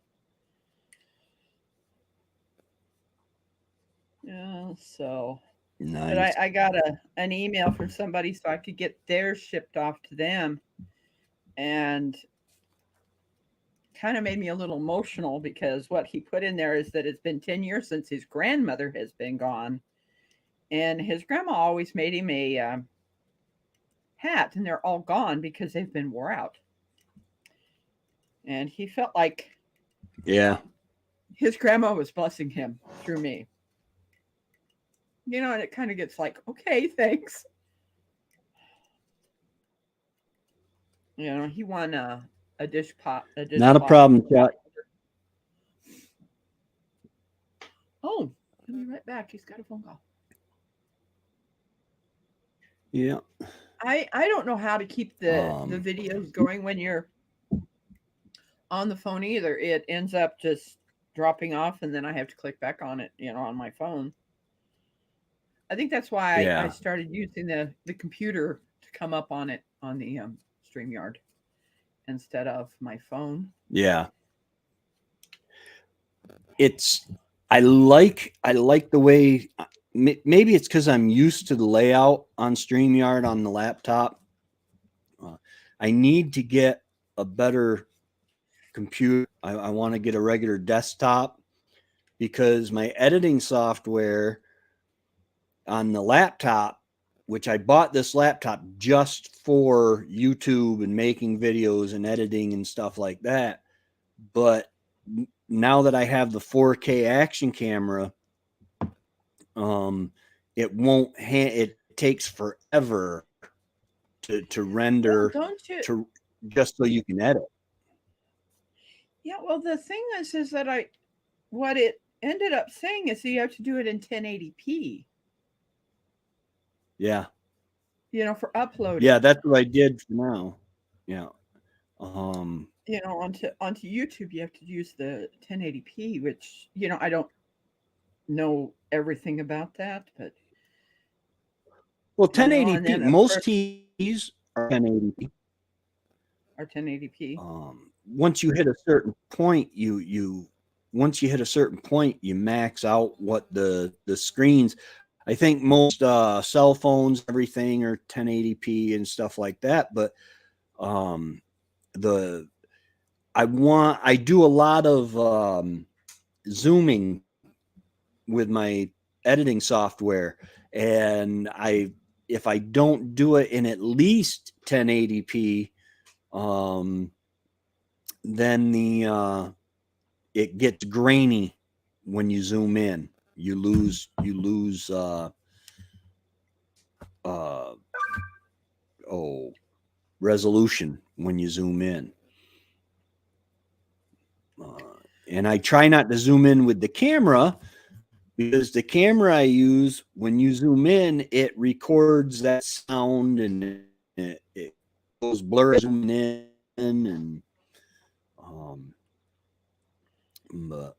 Speaker 2: Yeah, so
Speaker 1: nice.
Speaker 2: But I got an email from somebody so I could get theirs shipped off to them, and kind of made me a little emotional because what he put in there is that it's been 10 years since his grandmother has been gone, and his grandma always made him a hat, and they're all gone because they've been wore out. And he felt like his grandma was blessing him through me. And it kind of gets like, okay, thanks. He won a dish pot.
Speaker 1: Not a problem, Chuck.
Speaker 2: Oh, he'll be right back. He's got a phone call.
Speaker 1: Yeah.
Speaker 2: I don't know how to keep the videos going when you're on the phone either. It ends up just dropping off, and then I have to click back on it, on my phone. I think that's why I started using the computer to come up on it on the StreamYard instead of my phone.
Speaker 1: Yeah. I like the way, maybe it's because I'm used to the layout on StreamYard on the laptop. I need to get a better computer. I want to get a regular desktop because my editing software on the laptop, which I bought this laptop just for YouTube and making videos and editing and stuff like that. But now that I have the 4K action camera, it won't it takes forever to render
Speaker 2: don't you?
Speaker 1: to just so you can edit.
Speaker 2: Yeah, well, the thing is that what it ended up saying is that you have to do it in 1080p,
Speaker 1: Yeah.
Speaker 2: for uploading.
Speaker 1: Yeah, that's what I did for now. Yeah. Um
Speaker 2: Onto YouTube, you have to use the 1080p, which I don't know everything about that, but
Speaker 1: well,
Speaker 2: and
Speaker 1: 1080p,
Speaker 2: then of
Speaker 1: most
Speaker 2: course
Speaker 1: TVs are 1080p.
Speaker 2: our 1080p.
Speaker 1: Once you hit a certain point, once you hit a certain point, you max out what the screens. I think most cell phones, everything are 1080p and stuff like that. But the I do a lot of zooming with my editing software, and if I don't do it in at least 1080p, then it gets grainy when you zoom in. You lose resolution when you zoom in. And I try not to zoom in with the camera, because the camera I use, when you zoom in, it records that sound, and it goes blurry zooming in, and but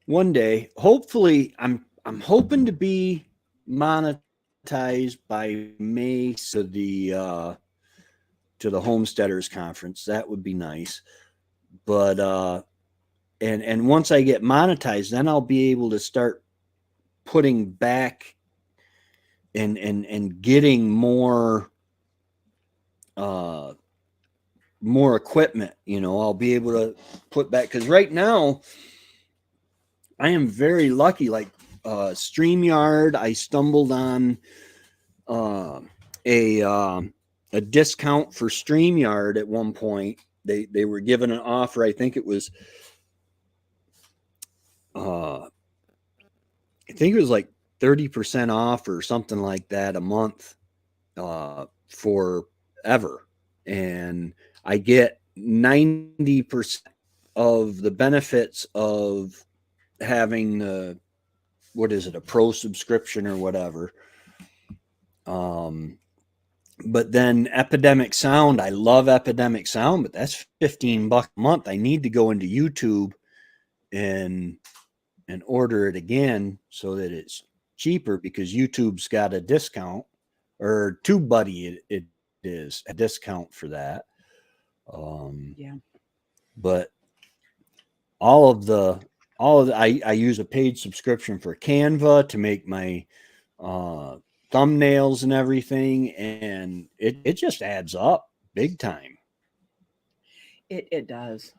Speaker 1: one day, hopefully, I'm hoping to be monetized by May to the Homesteaders Conference. That would be nice. But and once I get monetized, then I'll be able to start putting back and getting more more equipment. I'll be able to put back, because right now I am very lucky. Like StreamYard, I stumbled on a discount for StreamYard at one point. They were given an offer. I think it was like 30% off or something like that a month forever, and I get 90% of the benefits of having the, what is it, a pro subscription or whatever. But then Epidemic Sound, I love Epidemic Sound, but that's $15 a month. I need to go into YouTube and order it again so that it's cheaper, because YouTube's got a discount, or TubeBuddy it is a discount for that.
Speaker 2: Yeah.
Speaker 1: But all of the I use a paid subscription for Canva to make my thumbnails and everything, and it just adds up big time.
Speaker 2: It does.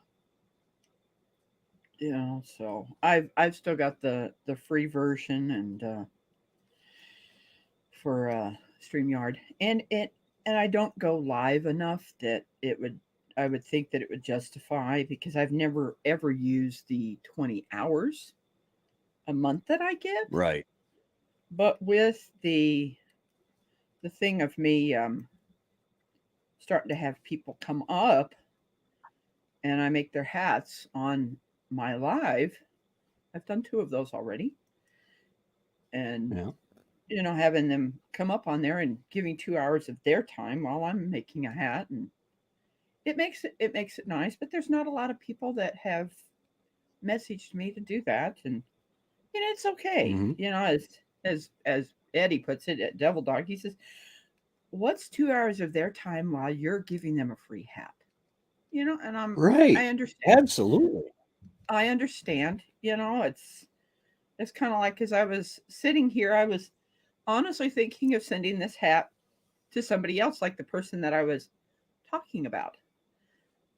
Speaker 2: So I've still got the free version, and for StreamYard, and I don't go live enough that I would think that it would justify, because I've never ever used the 20 hours a month that I get.
Speaker 1: Right.
Speaker 2: But with the thing of me starting to have people come up and I make their hats on my live, I've done 2 of those already. And
Speaker 1: Yeah.
Speaker 2: having them come up on there and giving 2 hours of their time while I'm making a hat, and it makes it nice, but there's not a lot of people that have messaged me to do that, and it's okay.
Speaker 1: Mm-hmm.
Speaker 2: As Eddie puts it at Devil Dog, he says, "What's 2 hours of their time while you're giving them a free hat?" And
Speaker 1: Right.
Speaker 2: I understand.
Speaker 1: Absolutely.
Speaker 2: I understand. It's kind of like, as I was sitting here, I was honestly thinking of sending this hat to somebody else, like the person that I was talking about,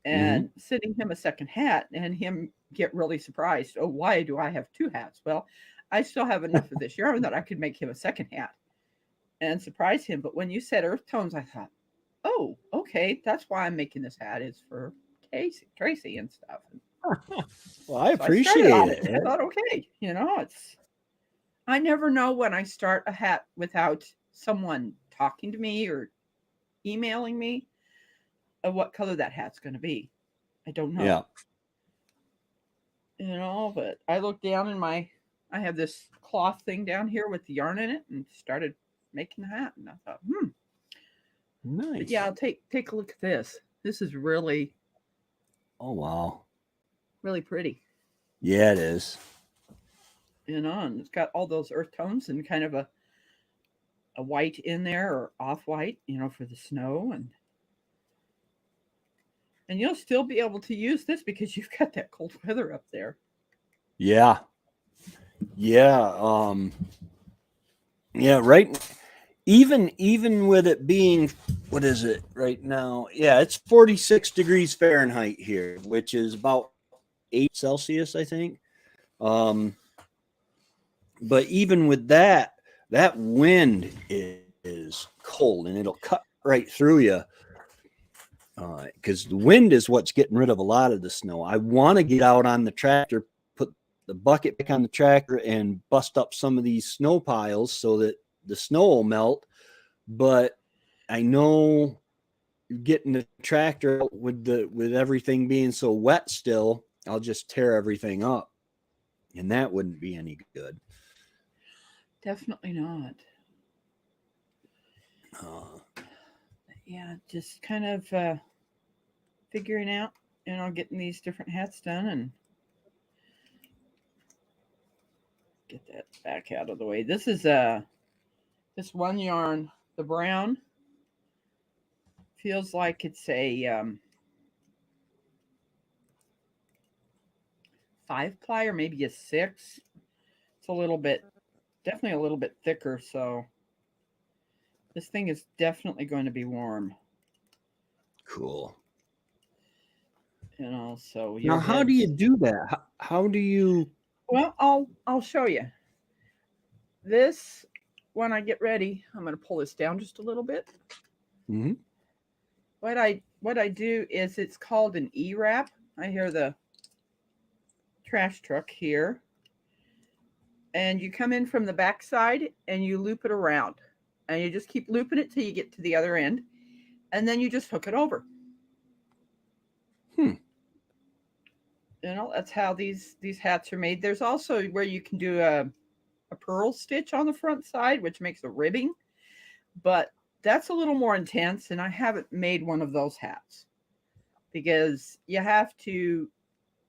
Speaker 1: Mm-hmm.
Speaker 2: and sending him a second hat, and him get really surprised. Oh, why do I have 2 hats? Well, I still have enough of this yarn that I could make him a second hat and surprise him. But when you said earth tones, I thought, oh, okay, that's why I'm making this hat. It's for Tracy and stuff.
Speaker 1: Well, I
Speaker 2: So I started on
Speaker 1: appreciate
Speaker 2: it. I
Speaker 1: it.
Speaker 2: thought, okay, I never know when I start a hat without someone talking to me or emailing me of what color that hat's going to be. I don't know.
Speaker 1: Yeah.
Speaker 2: But I looked down in I have this cloth thing down here with the yarn in it and started making the hat. And I thought,
Speaker 1: Nice.
Speaker 2: But yeah, I'll take a look at this. This is really,
Speaker 1: Oh, wow.
Speaker 2: really pretty.
Speaker 1: Yeah, it is.
Speaker 2: And it's got all those earth tones and kind of a white in there or off white, for the snow. And you'll still be able to use this because you've got that cold weather up there.
Speaker 1: Yeah. Yeah. Yeah, right. Even with it being, what is it right now? Yeah, it's 46 degrees Fahrenheit here, which is about 8 Celsius, I think. But even with that wind is cold and it'll cut right through you. Because the wind is what's getting rid of a lot of the snow. I want to get out on the tractor, put the bucket back on the tractor and bust up some of these snow piles so that the snow will melt. But I know getting the tractor out with everything being so wet still, I'll just tear everything up. And that wouldn't be any good.
Speaker 2: Definitely not. Yeah, just kind of figuring out, getting these different hats done and get that back out of the way. This is this one yarn, the brown, feels like it's a 5-ply or maybe a 6. It's definitely a little bit thicker, so this thing is definitely going to be warm.
Speaker 1: Cool.
Speaker 2: So
Speaker 1: now how do you do that? How do you?
Speaker 2: Well, I'll show you. This, when I get ready, I'm going to pull this down just a little bit.
Speaker 1: Mm-hmm.
Speaker 2: What I do is, it's called an E-wrap. I hear the trash truck here. And you come in from the back side and you loop it around. And you just keep looping it till you get to the other end. And then you just hook it over. That's how these hats are made. There's also where you can do a purl stitch on the front side, which makes a ribbing. But that's a little more intense, and I haven't made one of those hats because you have to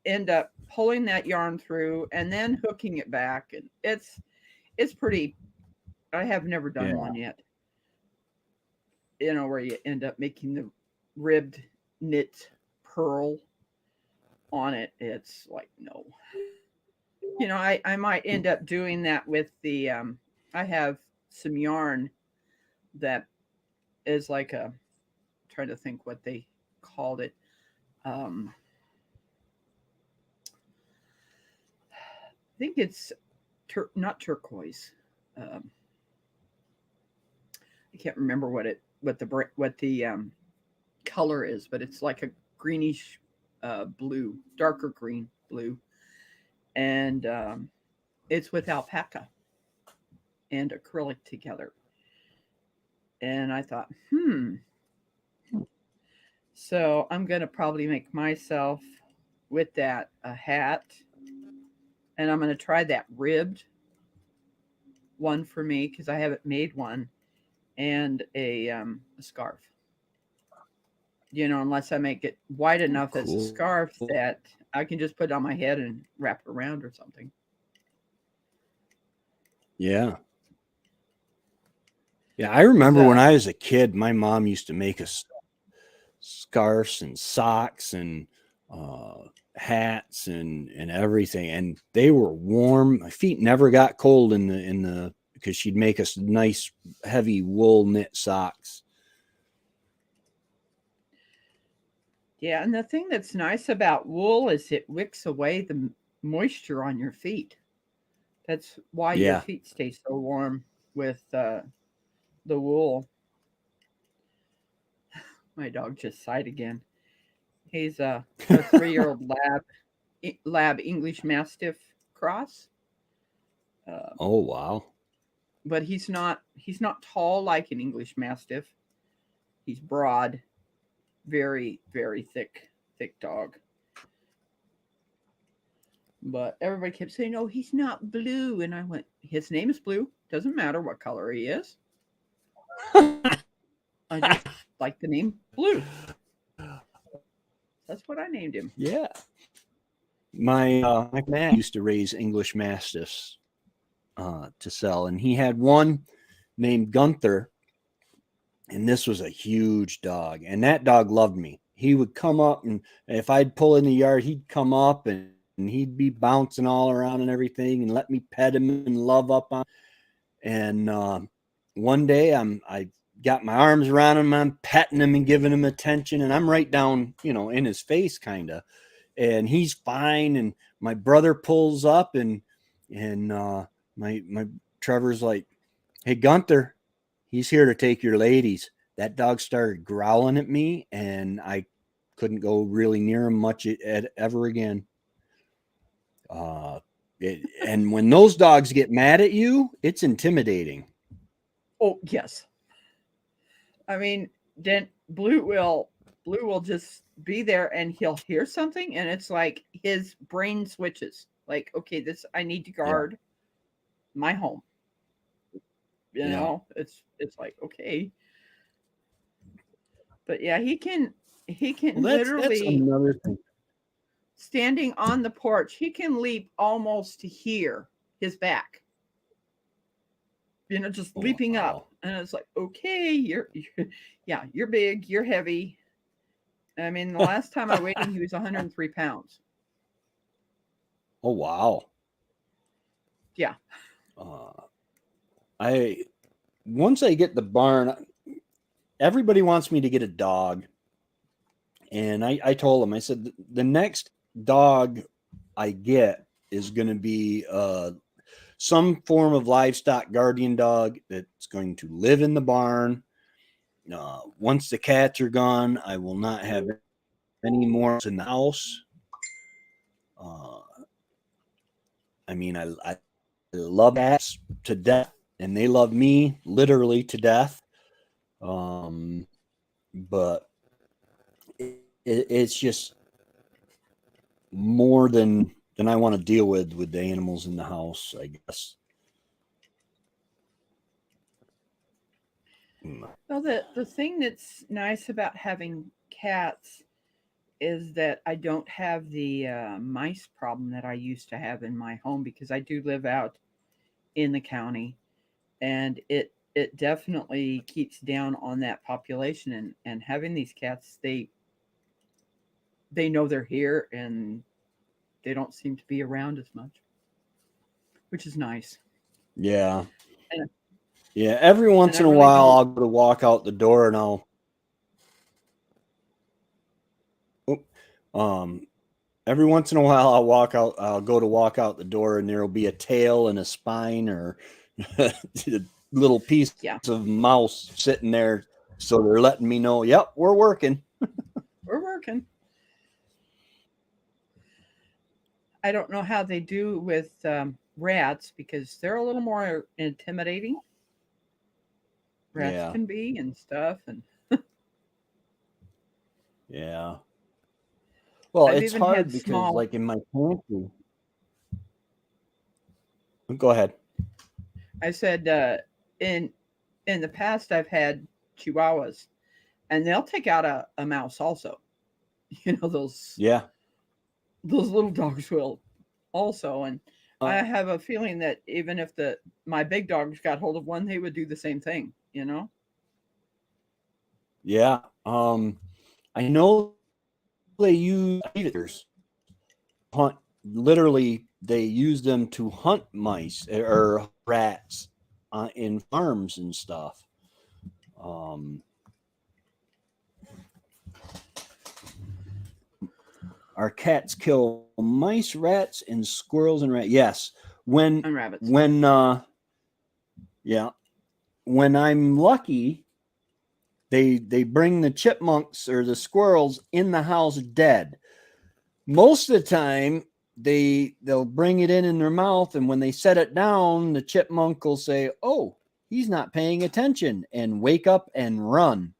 Speaker 2: end up pulling that yarn through and then hooking it back, and it's pretty. I have never done one yet. Where you end up making the ribbed knit purl on it. It's like, no. I might end up doing that with the I have some yarn that is like I'm trying to think what they called it. I think it's not turquoise. I can't remember what the color is, but it's like a greenish blue, darker green blue, and it's with alpaca and acrylic together. And I thought, so I'm going to probably make myself with that a hat, and I'm going to try that ribbed one for me because I haven't made one, and a scarf. Unless I make it wide enough as a scarf that I can just put it on my head and wrap it around or something.
Speaker 1: Yeah. Yeah, I remember when I was a kid, my mom used to make us scarves and socks and hats and everything, and they were warm. My feet never got cold in the because she'd make us nice heavy wool knit socks.
Speaker 2: Yeah, and the thing that's nice about wool is it wicks away the moisture on your feet. That's why your
Speaker 1: Yeah.
Speaker 2: feet stay so warm with the wool. My dog just sighed again. He's a 3-year-old lab English Mastiff cross, uh,
Speaker 1: Oh, wow.
Speaker 2: but he's not tall like an English Mastiff. He's broad, very very thick dog. But everybody kept saying, "Oh, he's not blue," and I went, "His name is Blue. Doesn't matter what color he is. I just like the name Blue. That's what I named him."
Speaker 1: Yeah. My man used to raise English Mastiffs to sell, and he had one named Gunther, and this was a huge dog, and that dog loved me. He would come up, and if I'd pull in the yard, he'd come up and he'd be bouncing all around and everything, and let me pet him and love up on. And one day I got my arms around him, I'm petting him and giving him attention, and I'm right down, in his face, kind of, and he's fine. And my brother pulls up, and my Trevor's like, "Hey, Gunther, he's here to take your ladies." That dog started growling at me, and I couldn't go really near him much ever again. Uh, and when those dogs get mad at you, it's intimidating.
Speaker 2: Oh yes, I mean, then Blue will just be there and he'll hear something and it's like his brain switches. Like, okay, this I need to
Speaker 1: Yeah,
Speaker 2: guard my home.
Speaker 1: yeah.
Speaker 2: It's like, okay. But yeah, he can
Speaker 1: Well, that's
Speaker 2: literally
Speaker 1: another thing.
Speaker 2: standing on the porch, he can leap almost to here, his back. Just leaping up.
Speaker 1: Wow.
Speaker 2: And it's like, okay, you're yeah, you're big, you're heavy. I mean, the last time I weighed him, he was 103 pounds.
Speaker 1: Oh, wow.
Speaker 2: Yeah.
Speaker 1: Uh, I Once I get the barn, everybody wants me to get a dog, and I told them, I said the next dog I get is going to be some form of livestock guardian dog that's going to live in the barn. Once the cats are gone, I will not have any more in the house. Uh, I mean, I love cats to death, and they love me literally to death. But it's just more than I want to deal with the animals in the house, I guess. Mm.
Speaker 2: Well, the thing that's nice about having cats is that I don't have the mice problem that I used to have in my home because I do live out in the county, and it definitely keeps down on that population. And having these cats, they know they're here and they don't seem to be around as much, which is nice.
Speaker 1: Yeah,
Speaker 2: And
Speaker 1: yeah. Every
Speaker 2: and
Speaker 1: once
Speaker 2: I
Speaker 1: in a
Speaker 2: really
Speaker 1: while,
Speaker 2: don't.
Speaker 1: I'll go to walk out the door, and oop, um, every once in a while, I'll go to walk out the door, and there'll be a tail and a spine or a little piece
Speaker 2: Yeah,
Speaker 1: of mouse sitting there. So they're letting me know, yep, we're working.
Speaker 2: we're working. I don't know how they do with rats because they're a little more intimidating. Rats
Speaker 1: Yeah,
Speaker 2: can be and stuff, and
Speaker 1: yeah. Well,
Speaker 2: I've
Speaker 1: it's
Speaker 2: even had
Speaker 1: hard because,
Speaker 2: small.
Speaker 1: like in my pantry, go ahead.
Speaker 2: I said in in the past I've had Chihuahuas, and they'll take out a mouse also. Those
Speaker 1: Yeah.
Speaker 2: little dogs will also, and I
Speaker 1: Uh,
Speaker 2: have a feeling that even if the my big dogs got hold of one, they would do the same thing.
Speaker 1: yeah. I know they use predators hunt. Literally, they use them to hunt mice or rats in farms and stuff. Um, our cats kill mice, rats, and squirrels and rats. Yes. When
Speaker 2: And rabbits.
Speaker 1: when yeah, when I'm lucky, they bring the chipmunks or the squirrels in the house dead. Most of the time they'll bring it in their mouth, and when they set it down, the chipmunk will say, "Oh, he's not paying attention," and wake up and run.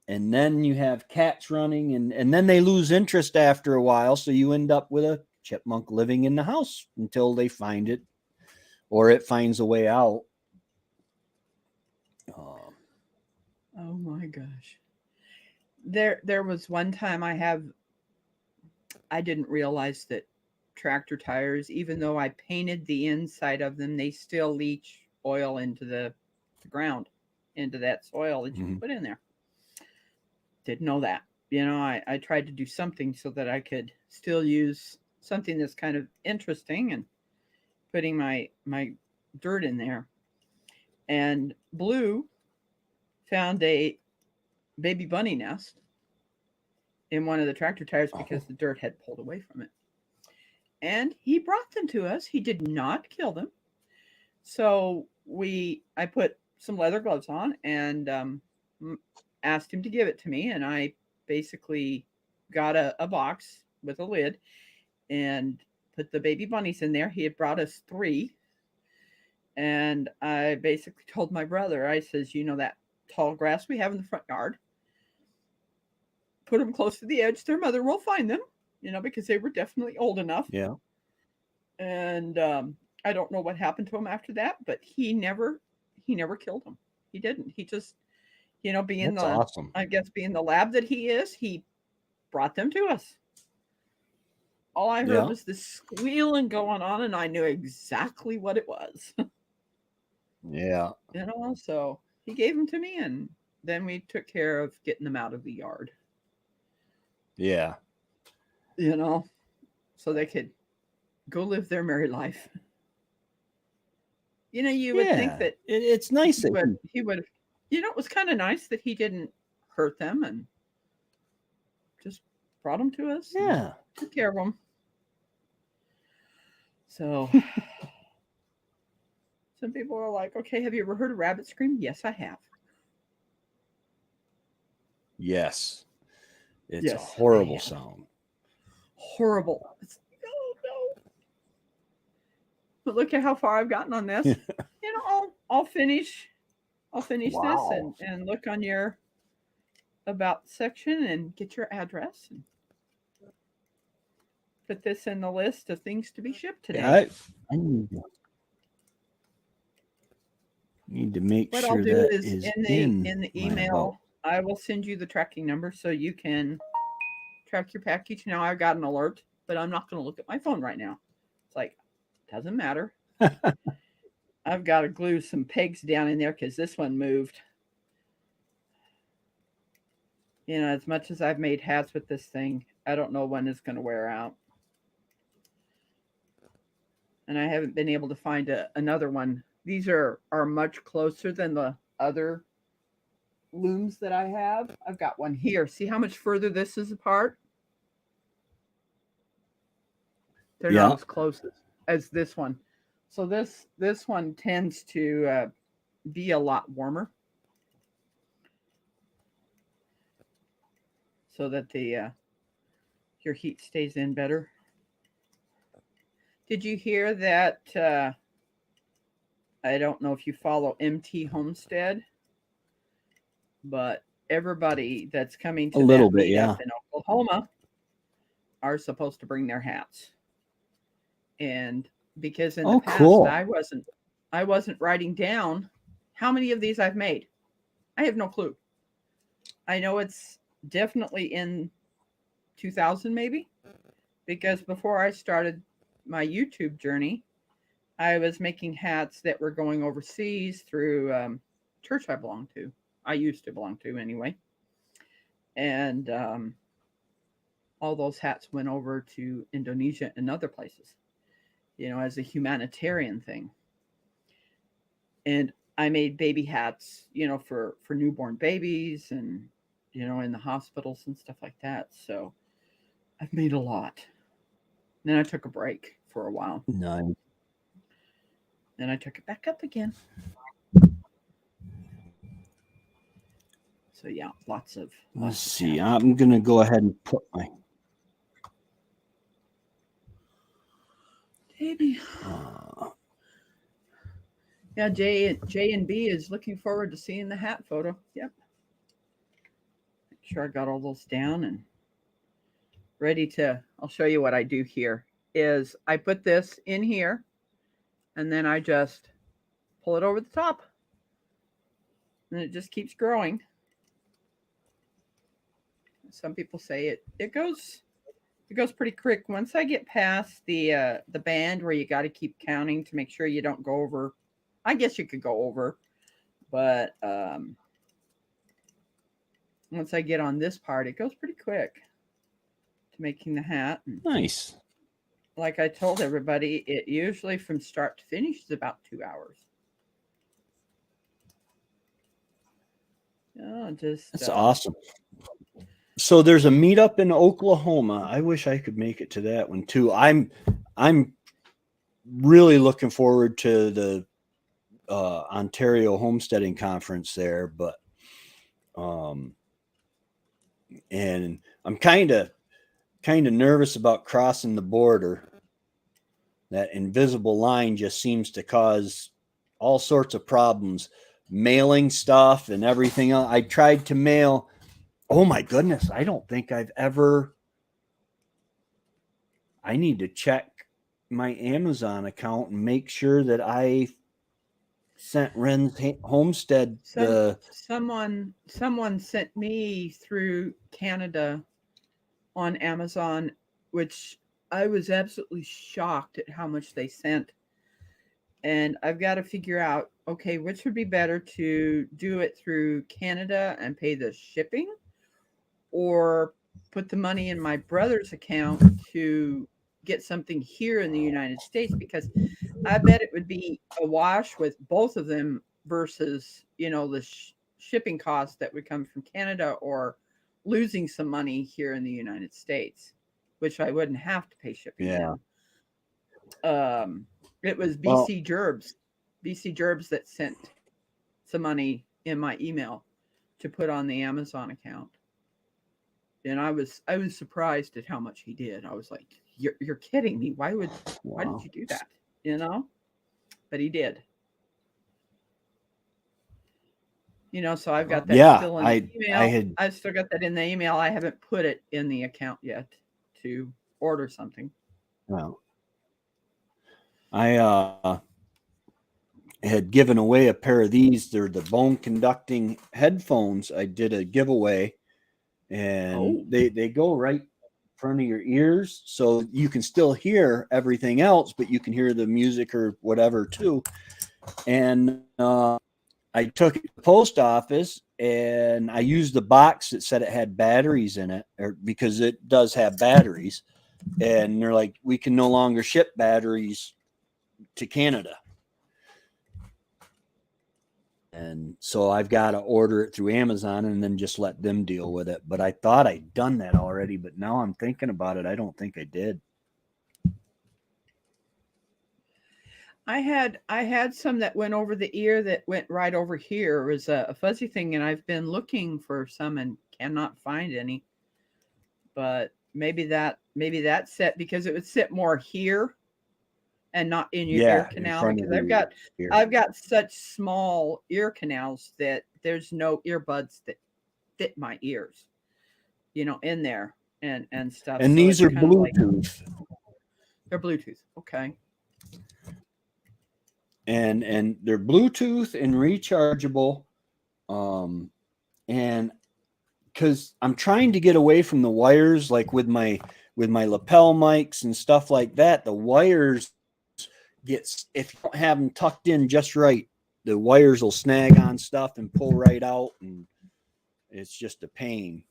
Speaker 1: And then you have cats running, and then they lose interest after a while, so you end up with a chipmunk living in the house until they find it or it finds a way out.
Speaker 2: Oh my gosh. There was one time I didn't realize that tractor tires, even though I painted the inside of them, they still leach oil into the ground, into that soil that you put in there. Didn't know that. I tried to do something so that I could still use something that's kind of interesting and putting my dirt in there. And Blue found a baby bunny nest in one of the tractor tires because the dirt had pulled away from it. And he brought them to us. He did not kill them. So I put some leather gloves on and asked him to give it to me. And I basically got a box with a lid and put the baby bunnies in there. He had brought us 3. And I basically told my brother, I says, that tall grass we have in the front yard, put them close to the edge. Their mother will find them, because they were definitely old enough.
Speaker 1: Yeah.
Speaker 2: And I don't know what happened to him after that, but he never killed them. He didn't. He just, being
Speaker 1: That's awesome.
Speaker 2: I guess being the lab that he is, he brought them to us. All I heard was this squealing going on, and I knew exactly what it was.
Speaker 1: Yeah.
Speaker 2: So he gave them to me, and then we took care of getting them out of the yard.
Speaker 1: Yeah.
Speaker 2: So they could go live their merry life. You would think that
Speaker 1: it's nice
Speaker 2: he would, it was kind of nice that he didn't hurt them and just brought them to us.
Speaker 1: Yeah.
Speaker 2: Took care of them. So some people are like, okay, have you ever heard a rabbit scream? Yes, I have.
Speaker 1: Yes. It's a horrible sound.
Speaker 2: Horrible. Oh no. But look at how far I've gotten on this. I'll finish this and look on your about section and get your address and put this in the list of things to be shipped today.
Speaker 1: I need to make
Speaker 2: what
Speaker 1: sure
Speaker 2: I'll do
Speaker 1: that
Speaker 2: is in the email,
Speaker 1: my
Speaker 2: I will send you the tracking number so you can track your package. Now I've got an alert, but I'm not going to look at my phone right now. It's like, doesn't matter. I've got to glue some pegs down in there because this one moved. As much as I've made hats with this thing, I don't know when it's going to wear out. And I haven't been able to find another one. These are much closer than the other looms that I have. I've got one here. See how much further this is apart? They're not as close as this one. So this one tends to be a lot warmer, so that your heat stays in better. Did you hear that? I don't know if you follow MT Homestead, but everybody that's coming to that meetup in Oklahoma are supposed to bring their hats. And because in the past I wasn't writing down how many of these I've made. I have no clue. I know it's definitely in 2000 maybe, because before I started my YouTube journey, I was making hats that were going overseas through church I belong to. I used to belong to anyway. And all those hats went over to Indonesia and other places, as a humanitarian thing. And I made baby hats, for newborn babies and, in the hospitals and stuff like that. So I've made a lot. Then I took a break for a while.
Speaker 1: Nice.
Speaker 2: Then I took it back up again. So yeah, lots of.
Speaker 1: Let's
Speaker 2: Lots of
Speaker 1: see.
Speaker 2: hats.
Speaker 1: I'm gonna go ahead and put my.
Speaker 2: Maybe.
Speaker 1: Uh,
Speaker 2: Yeah, J and B is looking forward to seeing the hat photo. Yep. Make sure I got all those down and ready to. I'll show you what I do here. Is I put this in here, and then I just pull it over the top, and it just keeps growing. Some people say it goes pretty quick. Once I get past the band where you got to keep counting to make sure you don't go over. I guess you could go over, but once I get on this part, it goes pretty quick to making the hat. And
Speaker 1: nice.
Speaker 2: like I told everybody, it usually from start to finish is about 2 hours. Yeah,
Speaker 1: That's awesome. So there's a meetup in Oklahoma. I wish I could make it to that one too. I'm really looking forward to the Ontario Homesteading Conference there, but and I'm kind of nervous about crossing the border. That invisible line just seems to cause all sorts of problems, mailing stuff and everything else. I tried to mail. Oh my goodness, I don't think I've ever. I need to check my Amazon account and make sure that I sent Ren's Homestead
Speaker 2: someone sent me through Canada on Amazon, which I was absolutely shocked at how much they sent. And I've got to figure out, okay, which would be better, to do it through Canada and pay the shipping, or put the money in my brother's account to get something here in the United States, because I bet it would be a wash with both of them versus, the shipping costs that would come from Canada, or losing some money here in the United States, which I wouldn't have to pay shipping.
Speaker 1: Yeah.
Speaker 2: It was BC Gerbs that sent some money in my email to put on the Amazon account. And I was surprised at how much he did. I was like, you're kidding me. Why did you do that? But he did. So I've got that still in the email. I've still got that in the email. I haven't put it in the account yet to order something.
Speaker 1: Well, I had given away a pair of these. They're the bone conducting headphones. I did a giveaway, and they go right in front of your ears, so you can still hear everything else, but you can hear the music or whatever too. And I took it to the post office, and I used the box that said it had batteries in it, because it does have batteries. And they're like, we can no longer ship batteries to Canada. And so I've got to order it through Amazon and then just let them deal with it. But I thought I'd done that already, but now I'm thinking about it. I don't think I did.
Speaker 2: I had some that went over the ear that went right over here. It was a fuzzy thing, and I've been looking for some and cannot find any. But maybe that set, because it would sit more here and not in your ear canal, because I've got such small ear canals that there's no earbuds that fit my ears, in there and stuff.
Speaker 1: And so these are Bluetooth.
Speaker 2: They're Bluetooth. Okay.
Speaker 1: And they're Bluetooth and rechargeable. And because I'm trying to get away from the wires, like with my lapel mics and stuff like that, the wires if you don't have them tucked in just right, the wires will snag on stuff and pull right out, and it's just a pain.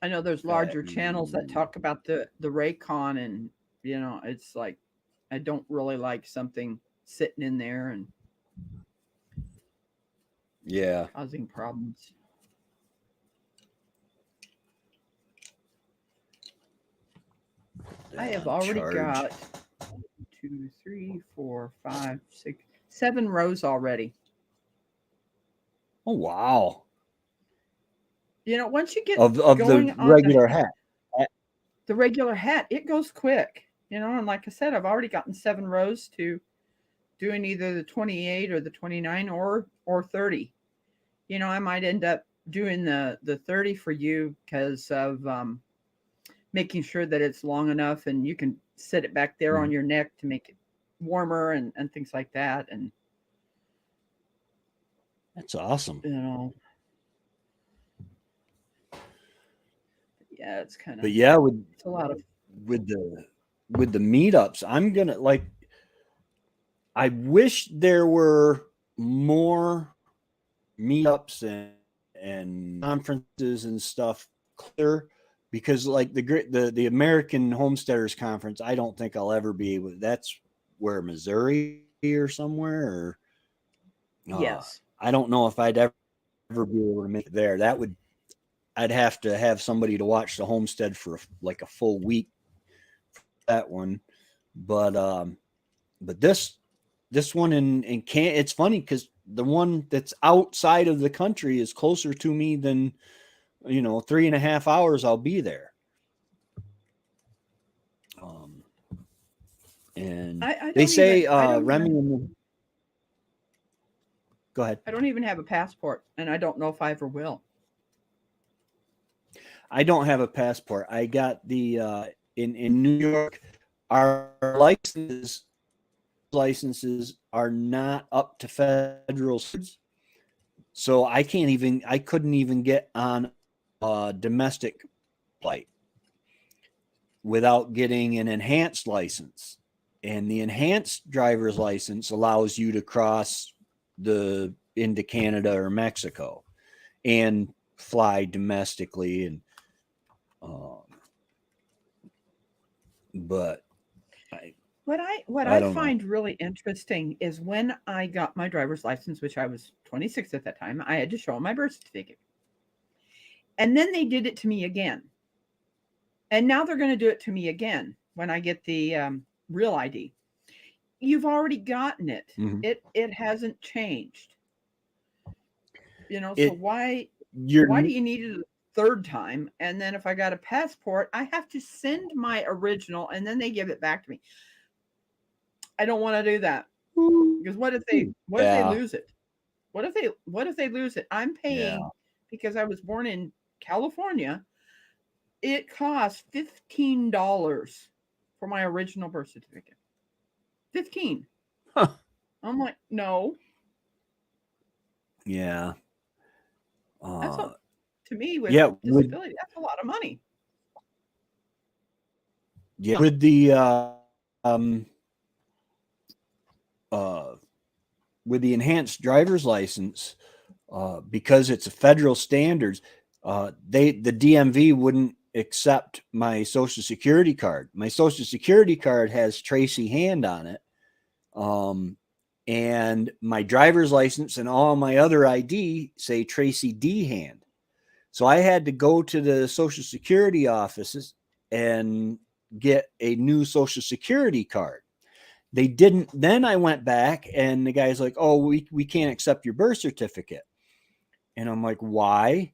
Speaker 2: I know there's larger channels that talk about the Raycon, and it's like, I don't really like something sitting in there and causing problems. I have already
Speaker 1: charge.
Speaker 2: got 2, 3, 4, 5, 6, 7 rows already.
Speaker 1: Oh wow!
Speaker 2: Once you get
Speaker 1: Of
Speaker 2: going
Speaker 1: the
Speaker 2: on
Speaker 1: regular hat.
Speaker 2: the regular hat, it goes quick. And like I said, I've already gotten 7 rows to doing either the 28 or the 29 or 30. I might end up doing the 30 for you because of making sure that it's long enough and you can sit it back there on your neck to make it warmer and things like that. And
Speaker 1: that's awesome.
Speaker 2: Yeah, it's kind of.
Speaker 1: But yeah,
Speaker 2: it's a lot of
Speaker 1: with the meetups, I'm gonna like. I wish there were more meetups and conferences and stuff clear, because like the American Homesteaders Conference, I don't think I'll ever be able. That's where, Missouri or somewhere, or
Speaker 2: yes.
Speaker 1: I don't know if I'd ever be able to make it there. I'd have to have somebody to watch the homestead for like a full week for that one. But this one in it's funny because the one that's outside of the country is closer to me than 3.5 hours I'll be there. And they say Remy. Go ahead.
Speaker 2: I don't even have a passport, and I don't know if I ever will.
Speaker 1: I don't have a passport. I got the in New York, our licenses are not up to federal standards, so I couldn't even get on a domestic flight without getting an enhanced license. And the enhanced driver's license allows you to cross into Canada or Mexico and fly domestically. And but
Speaker 2: what I find really interesting is when I got my driver's license, which I was 26 at that time, I had to show them my birth certificate. And then they did it to me again. And now they're going to do it to me again when I get the real ID. You've already gotten it.
Speaker 1: Mm-hmm.
Speaker 2: It hasn't changed. So why do you need it a third time? And then if I got a passport, I have to send my original and then they give it back to me. I don't want to do that. Because what if they lose it? What if they lose it? I'm paying because I was born in California. It costs $15 for my original birth certificate. 15.
Speaker 1: Huh.
Speaker 2: I'm like, no.
Speaker 1: Yeah.
Speaker 2: That's to me with disability, that's a lot of money.
Speaker 1: Yeah, with the enhanced driver's license, because it's a federal standards, the DMV wouldn't accept my Social Security card. My Social Security card has Tracy Hand on it, and my driver's license and all my other ID say Tracy D. Hand. So I had to go to the Social Security offices and get a new Social Security card. They didn't. Then I went back and the guy's like, "Oh, we can't accept your birth certificate." And I'm like, "Why?"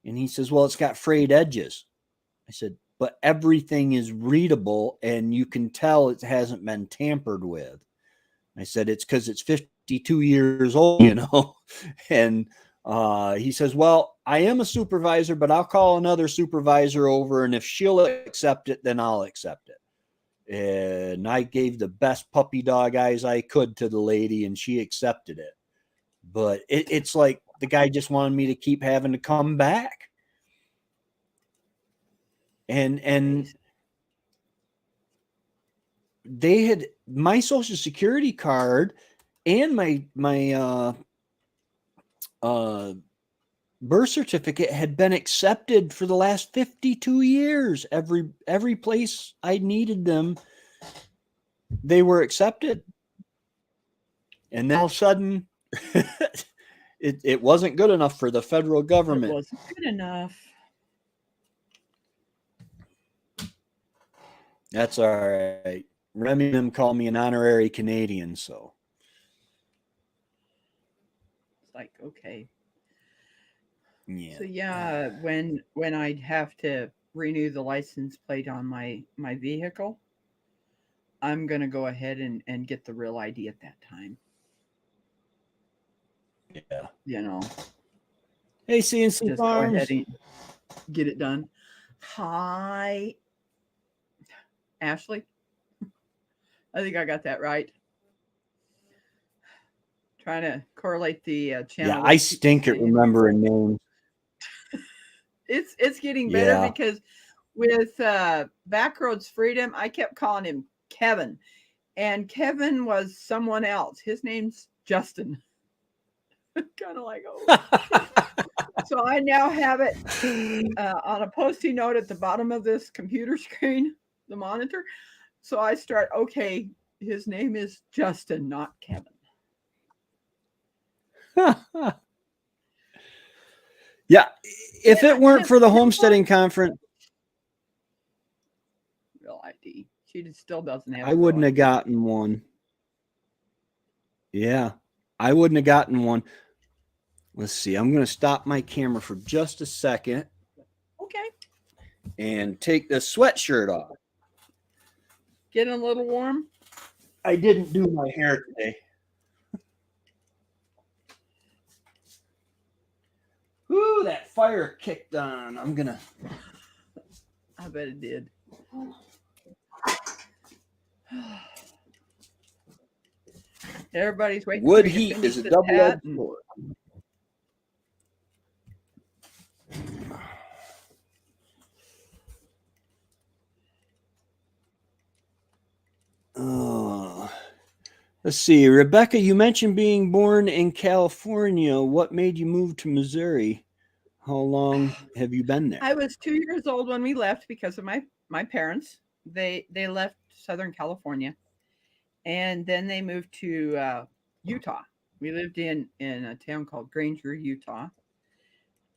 Speaker 1: And he says, "Well, it's got frayed edges." I said, "But everything is readable and you can tell it hasn't been tampered with." I said, "It's because it's 52 years old, And he says, "Well, I am a supervisor, but I'll call another supervisor over, and if she'll accept it, then I'll accept it." And I gave the best puppy dog eyes I could to the lady, and she accepted it. But it's like the guy just wanted me to keep having to come back. And they had my Social Security card and my birth certificate had been accepted for the last 52 years. Every place I needed them, they were accepted. And then all of a sudden, it wasn't good enough for the federal government.
Speaker 2: It wasn't good enough.
Speaker 1: That's all right. Remy and them call me an honorary Canadian, so
Speaker 2: It's like, okay.
Speaker 1: yeah.
Speaker 2: So yeah, when I'd have to renew the license plate on my vehicle, I'm gonna go ahead and get the real ID at that time.
Speaker 1: Yeah.
Speaker 2: You know,
Speaker 1: Hey, CNC
Speaker 2: just go ahead
Speaker 1: Farms.
Speaker 2: and get it done. Hi, Ashley. I think I got that right. Trying to correlate the
Speaker 1: Yeah,
Speaker 2: channel
Speaker 1: I
Speaker 2: with people
Speaker 1: stink at
Speaker 2: saying
Speaker 1: remembering names.
Speaker 2: it's getting better
Speaker 1: Yeah.
Speaker 2: because with Backroads Freedom, I kept calling him Kevin, and Kevin was someone else. His name's Justin. Kind of like, oh, okay. So I now have it on a post-it note at the bottom of this computer screen, the monitor. So I start, okay, his name is Justin, not Kevin.
Speaker 1: Yeah, if
Speaker 2: Yeah,
Speaker 1: it weren't for the
Speaker 2: Kim
Speaker 1: homesteading conference,
Speaker 2: real ID. She still doesn't have
Speaker 1: I
Speaker 2: a real
Speaker 1: wouldn't have
Speaker 2: ID.
Speaker 1: gotten one. Yeah, I wouldn't have gotten one. Let's see. I'm going to stop my camera for just a second
Speaker 2: Okay,
Speaker 1: and take the sweatshirt off.
Speaker 2: getting a little warm.
Speaker 1: I didn't do my hair today. Ooh, that fire kicked on. I'm going to.
Speaker 2: I bet it did. Everybody's waiting
Speaker 1: Wood
Speaker 2: for me to
Speaker 1: heat
Speaker 2: finish
Speaker 1: is a
Speaker 2: this
Speaker 1: double
Speaker 2: hat.
Speaker 1: edged sword. Oh, let's see. Rebecca, you mentioned being born in California. What made you move to Missouri? How long have you been there?
Speaker 2: I was 2 years old when we left because of my parents. They left Southern California, and then they moved to Utah. We lived in a town called Granger, Utah.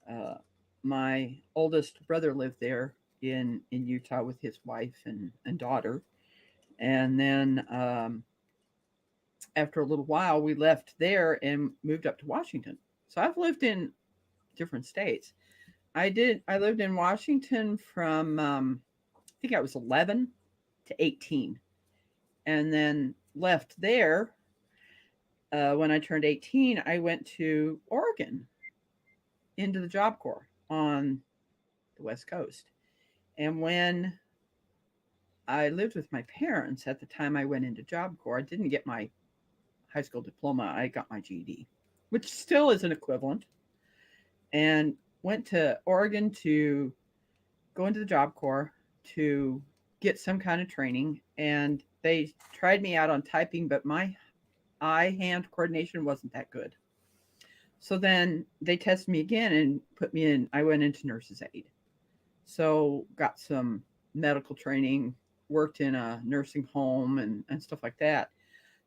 Speaker 2: Uh, my oldest brother lived there in Utah with his wife and daughter, and then after a little while, we left there and moved up to Washington. So I've lived in different states. I lived in Washington from I think I was 11 to 18, and then left there when I turned 18. I went to Oregon into the Job Corps on the West Coast, and when I lived with my parents at the time I went into Job Corps, I didn't get my high school diploma. I got my GED, which still is an equivalent, and went to Oregon to go into the Job Corps to get some kind of training. And they tried me out on typing, but my eye hand coordination wasn't that good. So then they tested me again and put me in. I went into nurse's aide. So got some medical training, worked in a nursing home and stuff like that.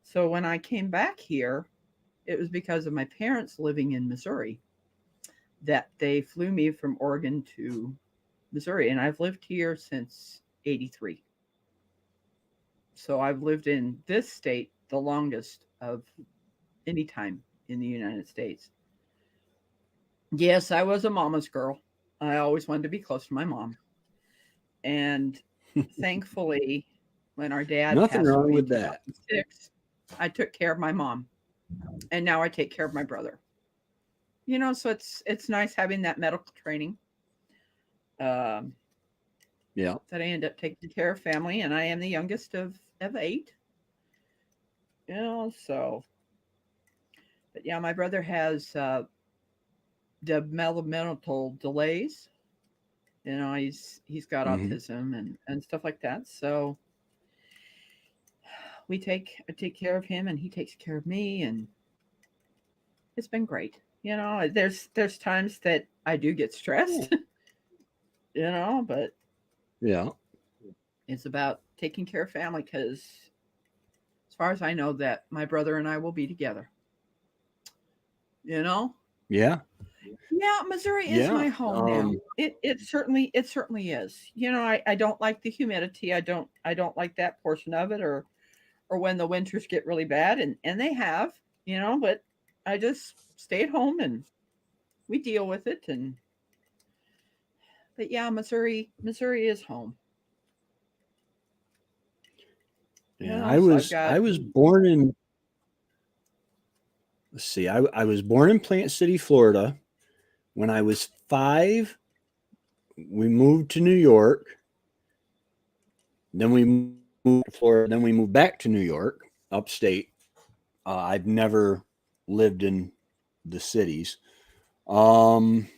Speaker 2: So when I came back here, it was because of my parents living in Missouri that they flew me from Oregon to Missouri. And I've lived here since 83. So I've lived in this state the longest of any time in the United States. Yes, I was a mama's girl. I always wanted to be close to my mom. And thankfully, when our dad
Speaker 1: Nothing
Speaker 2: passed
Speaker 1: wrong
Speaker 2: away in
Speaker 1: with that.
Speaker 2: 2006, I took care of my mom. And now I take care of my brother. You know, so it's nice having that medical training. Um,
Speaker 1: Yeah.
Speaker 2: that I end up taking care of family, and I am the youngest of eight. You know, so but yeah, my brother has developmental delays. You know, he's got
Speaker 1: Mm-hmm.
Speaker 2: autism and stuff like that. So I take care of him, and he takes care of me, and it's been great. You know, there's times that I do get stressed, you know, but
Speaker 1: Yeah.
Speaker 2: it's about taking care of family because, as far as I know, that my brother and I will be together. You know,
Speaker 1: Yeah.
Speaker 2: Yeah, Missouri is
Speaker 1: Yeah.
Speaker 2: my home now. It certainly is. I don't like the humidity. I don't like that portion of it, or when the winters get really bad, and they have, but I just stay at home and we deal with it. And but yeah, Missouri is home.
Speaker 1: Yeah.
Speaker 2: So I've
Speaker 1: I
Speaker 2: got.
Speaker 1: was born in, let's see, I was born in Plant City, Florida. When I was 5, we moved to New York. Then we moved to Florida. Then we moved back to New York, upstate. I've never lived in the cities. Um,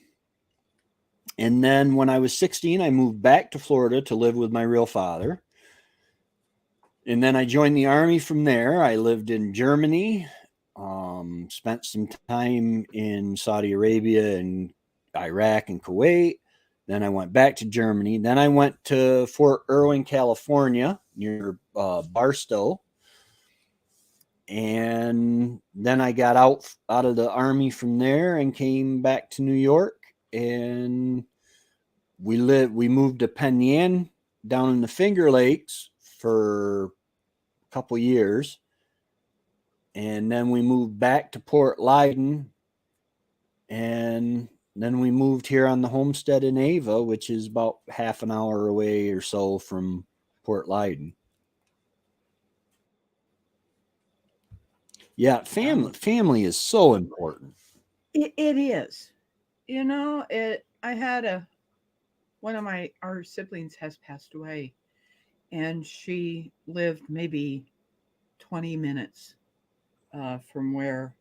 Speaker 1: and then when I was 16, I moved back to Florida to live with my real father. And then I joined the army from there. I lived in Germany, spent some time in Saudi Arabia and Iraq and Kuwait. Then I went back to Germany. Then I went to Fort Irwin, California, near Barstow. And then I got out of the army from there and came back to New York. And we moved to Penn Yan down in the Finger Lakes for a couple years. And then we moved back to Port Leyden. And then we moved here on the homestead in Ava, which is about half an hour away or so from Port Leyden. Yeah, family is so important.
Speaker 2: It is. I had one of our siblings has passed away, and she lived maybe 20 minutes from where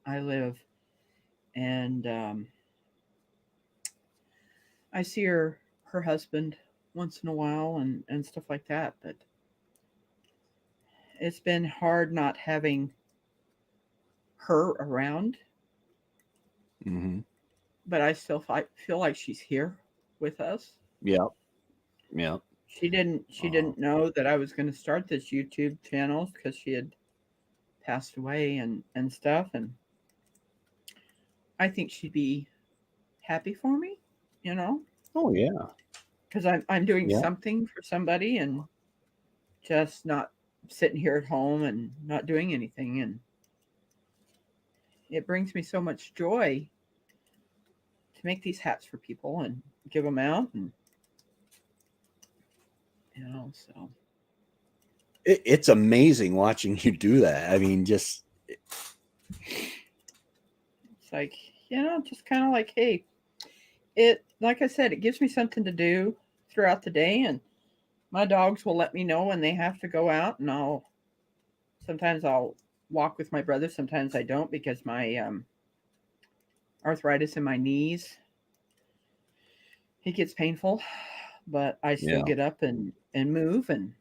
Speaker 2: I live. And I see her husband once in a while and stuff like that. But it's been hard not having her around.
Speaker 1: Mm-hmm.
Speaker 2: But I still feel like she's here with us.
Speaker 1: Yeah, yeah.
Speaker 2: She didn't know that I was going to start this YouTube channel because she had passed away and stuff. And I think she'd be happy for me, you know,
Speaker 1: Oh yeah,
Speaker 2: because I'm doing
Speaker 1: yeah,
Speaker 2: something for somebody and just not sitting here at home and not doing anything. And it brings me so much joy to make these hats for people and give them out. And so
Speaker 1: it's amazing watching you do that. I mean, just
Speaker 2: it's like, just kind of like, hey, it, like I said, it gives me something to do throughout the day. And my dogs will let me know when they have to go out, and sometimes I'll walk with my brother, sometimes I don't, because my arthritis in my knees, it gets painful, but I still
Speaker 1: yeah,
Speaker 2: get up and move and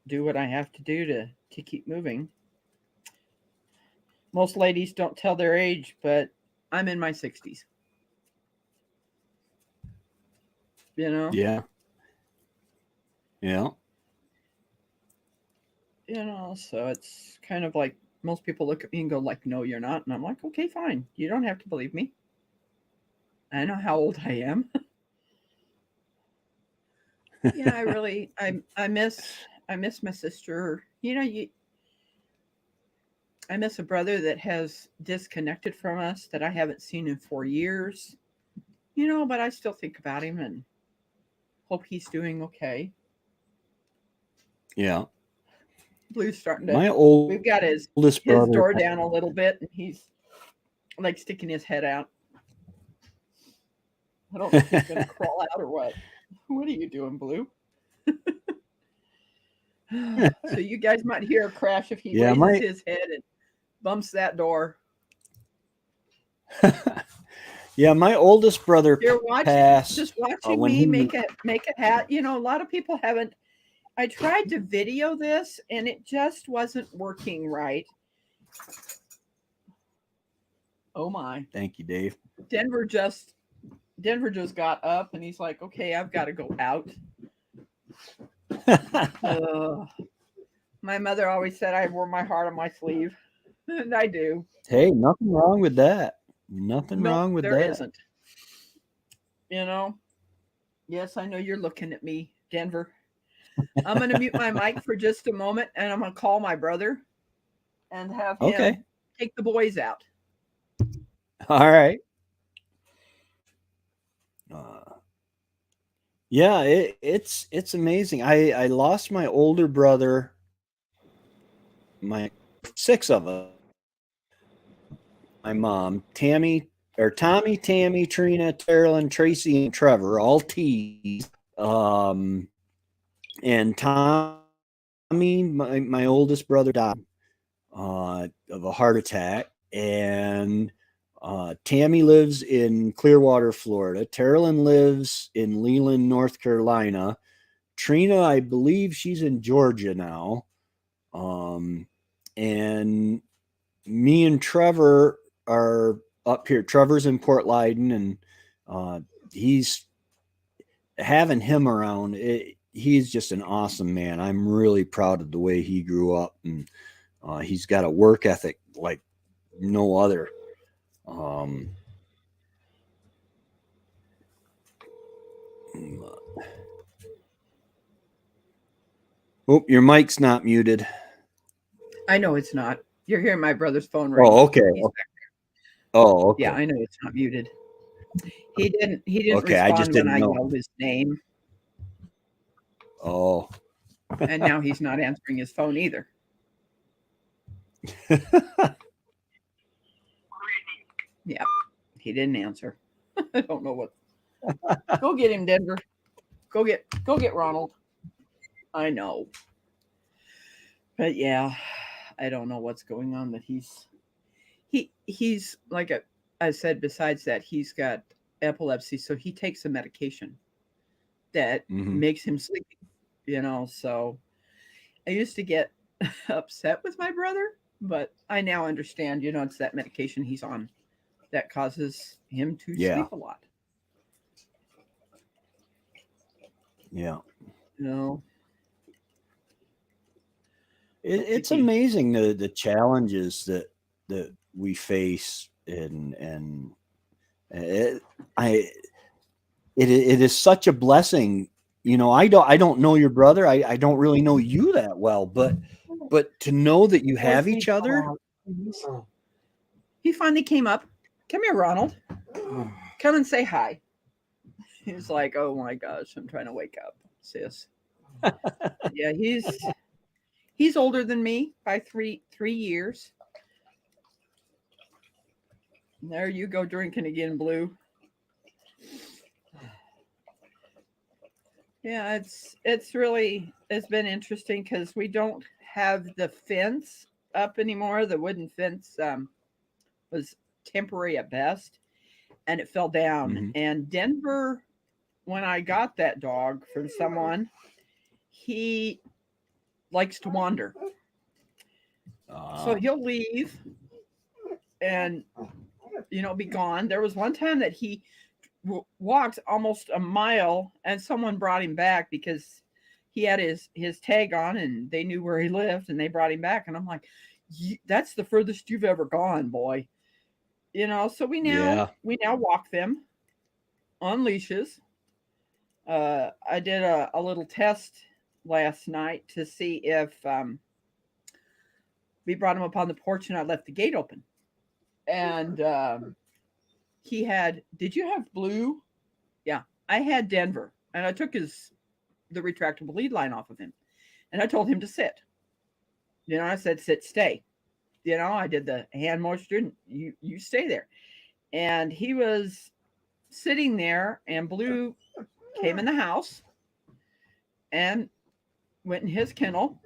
Speaker 2: do what I have to do to keep moving. Most ladies don't tell their age, but I'm in my 60s.
Speaker 1: yeah, yeah.
Speaker 2: So it's kind of like most people look at me and go like, no, you're not. And I'm like, okay, fine. You don't have to believe me. I know how old I am. Yeah, I miss my sister. I miss a brother that has disconnected from us that I haven't seen in 4 years. But I still think about him and hope he's doing okay.
Speaker 1: Yeah.
Speaker 2: Blue's starting to.
Speaker 1: My
Speaker 2: We've got his
Speaker 1: oldest brother.
Speaker 2: door down a little bit, and he's like sticking his head out. I don't know if he's going to crawl out or what. What are you doing, Blue? So you guys might hear a crash if he
Speaker 1: Yeah,
Speaker 2: raises his head and bumps that door.
Speaker 1: Yeah, my oldest brother
Speaker 2: You're
Speaker 1: passed
Speaker 2: just watching
Speaker 1: when
Speaker 2: me
Speaker 1: he
Speaker 2: make a hat. A lot of people haven't. I tried to video this and it just wasn't working right. Oh my!
Speaker 1: Thank you, Dave.
Speaker 2: Denver just got up and he's like, "Okay, I've got to go out." My mother always said I wore my heart on my sleeve, and I do.
Speaker 1: Hey, nothing wrong with that. Nothing
Speaker 2: Nope,
Speaker 1: wrong with
Speaker 2: there
Speaker 1: that.
Speaker 2: isn't. You know, yes, I know you're looking at me, Denver. I'm going to mute my mic for just a moment and I'm going to call my brother and have
Speaker 1: Okay.
Speaker 2: him take the boys out.
Speaker 1: All right. Yeah, it's amazing. I lost my older brother, my 6 of us. My mom, Tommy, Tammy, Trina, Carolyn, Tracy, and Trevor, all T's. And Tommy, my oldest brother, died of a heart attack, and Tammy lives in Clearwater, Florida. Carolyn lives in Leland, North Carolina. Trina, I believe she's in Georgia now. And me and Trevor are up here. Trevor's in Port Leyden, and he's having him around. He's just an awesome man. I'm really proud of the way he grew up, and he's got a work ethic like no other. Oh, your mic's not muted.
Speaker 2: I know it's not. You're hearing my brother's phone ring.
Speaker 1: Oh, okay. Oh, okay.
Speaker 2: Yeah, I know it's not muted. He didn't
Speaker 1: Okay, I just
Speaker 2: respond when
Speaker 1: didn't
Speaker 2: I
Speaker 1: know.
Speaker 2: yelled his name.
Speaker 1: Oh.
Speaker 2: And now he's not answering his phone either. Yeah, he didn't answer. I don't know what. Go get him, Denver. Go get Ronald. I know. But yeah, I don't know what's going on, but he's like I said, besides that, he's got epilepsy, so he takes a medication that makes him sleepy, so I used to get upset with my brother, but I now understand, it's that medication he's on that causes him to sleep a lot.
Speaker 1: Yeah. It's amazing the challenges that we face, and it is such a blessing. I don't know your brother. I don't really know you that well, but to know that you have each other.
Speaker 2: He finally came up. Come here, Ronald. Come and say hi. He's like, oh my gosh, I'm trying to wake up, sis. Yeah, he's older than me by three years. There you go, drinking again, Blue. Yeah, it's been interesting because we don't have the fence up anymore. The wooden fence was temporary at best, and it fell down. And Denver, when I got that dog from someone, he likes to wander. So he'll leave and be gone. There was one time that he walked almost a mile and someone brought him back because he had his tag on and they knew where he lived and they brought him back. And I'm like, that's the furthest you've ever gone, boy. So we now walk them on leashes. I did a little test last night to see if we brought him up on the porch and I left the gate open. And he had, did you have Blue? Yeah, I had Denver. And I took the retractable lead line off of him. And I told him to sit. I said, sit, stay. I did the hand motion. You stay there. And he was sitting there and Blue came in the house and went in his kennel,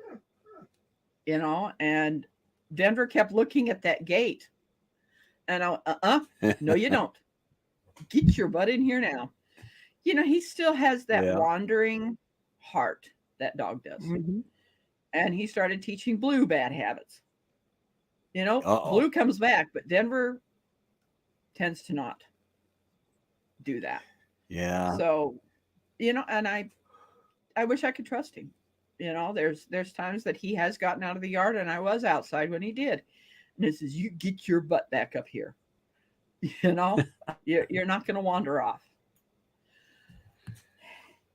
Speaker 2: and Denver kept looking at that gate. And no, you don't. Get your butt in here now. He still has that wandering heart, that dog does. And he started teaching Blue bad habits. Blue comes back, but Denver tends to not do that.
Speaker 1: Yeah.
Speaker 2: So, and I wish I could trust him. There's times that he has gotten out of the yard and I was outside when he did. And it says, you get your butt back up here. You know, you're not going to wander off.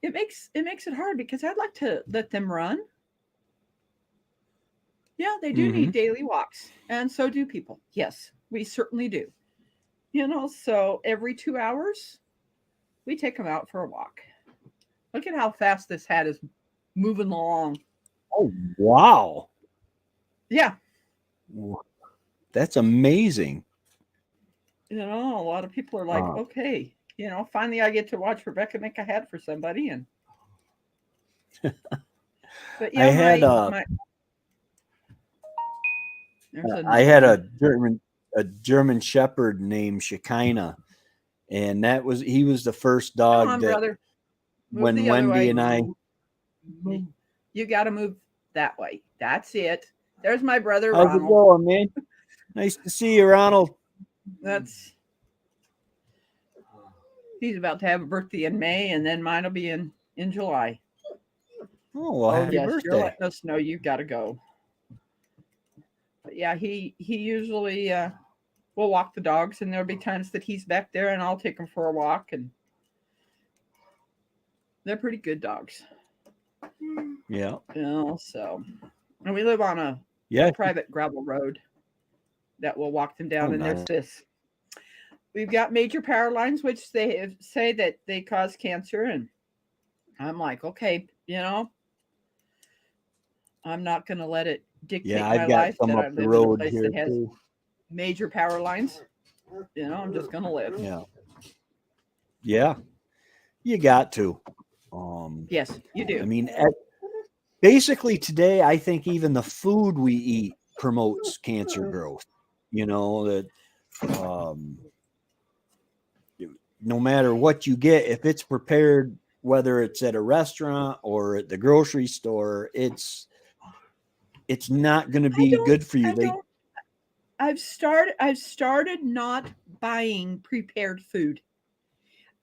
Speaker 2: It makes it hard because I'd like to let them run. Yeah, they do
Speaker 1: Hmm.
Speaker 2: need daily walks, and so do people. Yes, we certainly do. You know, so every 2 hours we take them out for a walk. Look at how fast this hat is moving along.
Speaker 1: Oh, wow.
Speaker 2: Yeah,
Speaker 1: That's amazing.
Speaker 2: you know, a lot of people are like,
Speaker 1: Uh,
Speaker 2: okay, finally I get to watch Rebecca make a hat for somebody, and but
Speaker 1: I
Speaker 2: yeah,
Speaker 1: had a
Speaker 2: my there's
Speaker 1: I
Speaker 2: another
Speaker 1: had
Speaker 2: one.
Speaker 1: A German Shepherd named Shekinah, and he was the first
Speaker 2: Come
Speaker 1: dog
Speaker 2: on,
Speaker 1: that
Speaker 2: brother, move
Speaker 1: when
Speaker 2: the other
Speaker 1: Wendy
Speaker 2: way.
Speaker 1: and I
Speaker 2: You got to move that way. That's it. There's my brother
Speaker 1: how's it
Speaker 2: Ronald.
Speaker 1: going, man? Nice to see you, Ronald.
Speaker 2: That's He's about to have a birthday in May, and then mine will be in July.
Speaker 1: Oh well,
Speaker 2: Oh
Speaker 1: happy
Speaker 2: yes, you're
Speaker 1: birthday.
Speaker 2: letting us know you've got to go. But yeah, he usually will walk the dogs, and there'll be times that he's back there, and I'll take him for a walk, and they're pretty good dogs.
Speaker 1: Yeah,
Speaker 2: So and we live on a
Speaker 1: yeah.
Speaker 2: private gravel road that will walk them
Speaker 1: Oh,
Speaker 2: down, and there's
Speaker 1: nice.
Speaker 2: this. We've got major power lines, which say that they cause cancer, and I'm like, okay, I'm not going to let it
Speaker 1: Yeah,
Speaker 2: dictate my
Speaker 1: I've got
Speaker 2: life
Speaker 1: some
Speaker 2: that
Speaker 1: up
Speaker 2: I
Speaker 1: the
Speaker 2: live in a
Speaker 1: road
Speaker 2: place
Speaker 1: here
Speaker 2: that has
Speaker 1: too.
Speaker 2: major power lines. I'm just going to live.
Speaker 1: Yeah, yeah. You got to. Um,
Speaker 2: Yes, you
Speaker 1: I
Speaker 2: do.
Speaker 1: mean, basically today, I think even the food we eat promotes cancer growth. You know that um, no matter what you get, if it's prepared, whether it's at a restaurant or at the grocery store, it's not going to
Speaker 2: I
Speaker 1: be
Speaker 2: don't,
Speaker 1: good for you.
Speaker 2: I
Speaker 1: They
Speaker 2: don't, I've started not buying prepared food.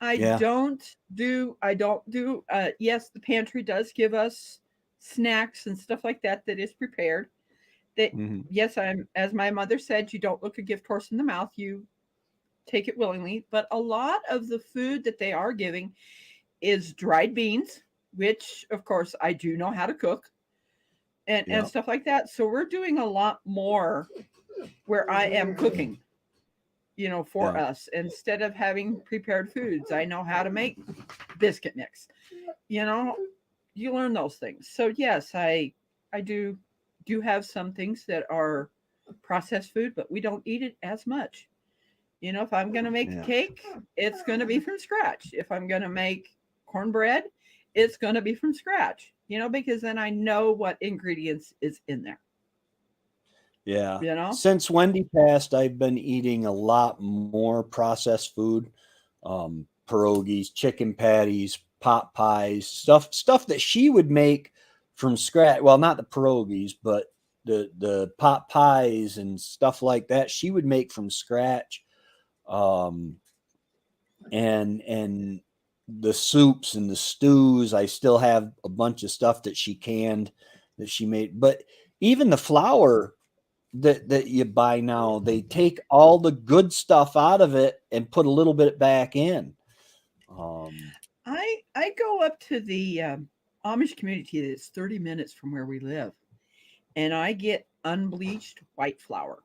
Speaker 1: yeah.
Speaker 2: I don't do, yes, the pantry does give us snacks and stuff like that that is prepared. That,
Speaker 1: Hmm.
Speaker 2: yes, as my mother said, you don't look a gift horse in the mouth. You take it willingly. But a lot of the food that they are giving is dried beans, which of course I do know how to cook and
Speaker 1: Yeah.
Speaker 2: stuff like that. So we're doing a lot more where I am cooking, for
Speaker 1: Yeah.
Speaker 2: us instead of having prepared foods. I know how to make biscuit mix. You know, you learn those things. So yes, I do have some things that are processed food, but we don't eat it as much. If I'm going to make a
Speaker 1: Yeah.
Speaker 2: cake, it's going to be from scratch. If I'm going to make cornbread, it's going to be from scratch, because then I know what ingredients is in there,
Speaker 1: Yeah.
Speaker 2: you know?
Speaker 1: Since Wendy passed, I've been eating a lot more processed food, pierogies, chicken patties, pot pies, stuff that she would make from scratch. Well, not the pierogies, but the pot pies and stuff like that. She would make from scratch, um, and the soups and the stews. I still have a bunch of stuff that she canned that she made, but even the flour that you buy now, they take all the good stuff out of it and put a little bit back in. Um,
Speaker 2: I go up to the Amish community that's 30 minutes from where we live, and I get unbleached white flour.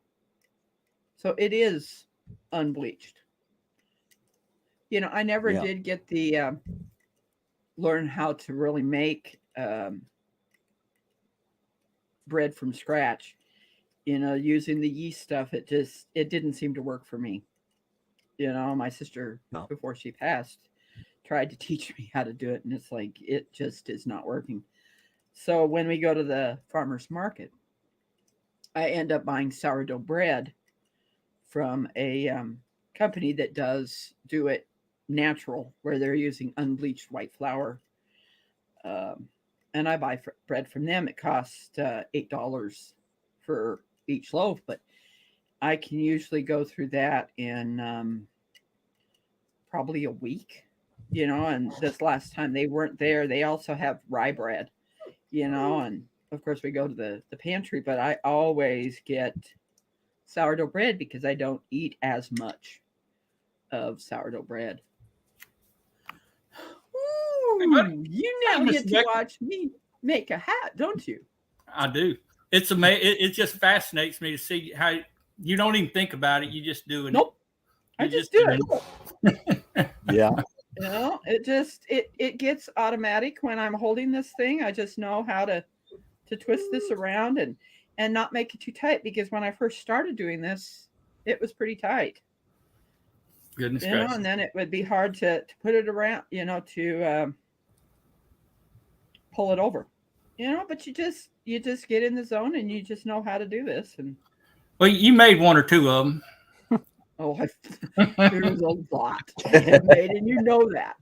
Speaker 2: So it is unbleached. I never
Speaker 1: yeah,
Speaker 2: did get the learn how to really make bread from scratch. Using the yeast stuff, it didn't seem to work for me. My sister,
Speaker 1: no,
Speaker 2: before she passed, tried to teach me how to do it, and it's like it just is not working. So when we go to the farmers market, I end up buying sourdough bread from a company that does do it natural, where they're using unbleached white flour. Um, and I buy bread from them. It costs $8 for each loaf, but I can usually go through that in probably a week. And this last time they weren't there, they also have rye bread. And of course we go to the pantry, but I always get sourdough bread because I don't eat as much. of sourdough bread.
Speaker 3: Hey,
Speaker 2: Ooh,
Speaker 3: buddy.
Speaker 2: you now
Speaker 3: Hey, Miss
Speaker 2: get to
Speaker 3: Becky.
Speaker 2: watch me make a hat, don't you?
Speaker 3: I do. It's amazing. It just fascinates me to see how you don't even think about it. You just doing
Speaker 2: Nope.
Speaker 3: it.
Speaker 2: I
Speaker 3: You
Speaker 2: just do it.
Speaker 1: Yeah.
Speaker 2: You know, it gets automatic when I'm holding this thing. I just know how to twist this around and not make it too tight, because when I first started doing this, it was pretty tight.
Speaker 3: Goodness
Speaker 2: You know,
Speaker 3: gracious.
Speaker 2: and then it would be hard to put it around, you know, to pull it over. You know, but you just get in the zone and you just know how to do this. And
Speaker 3: Well, you made one or two of them.
Speaker 2: oh, there's a lot I have made, and you know that.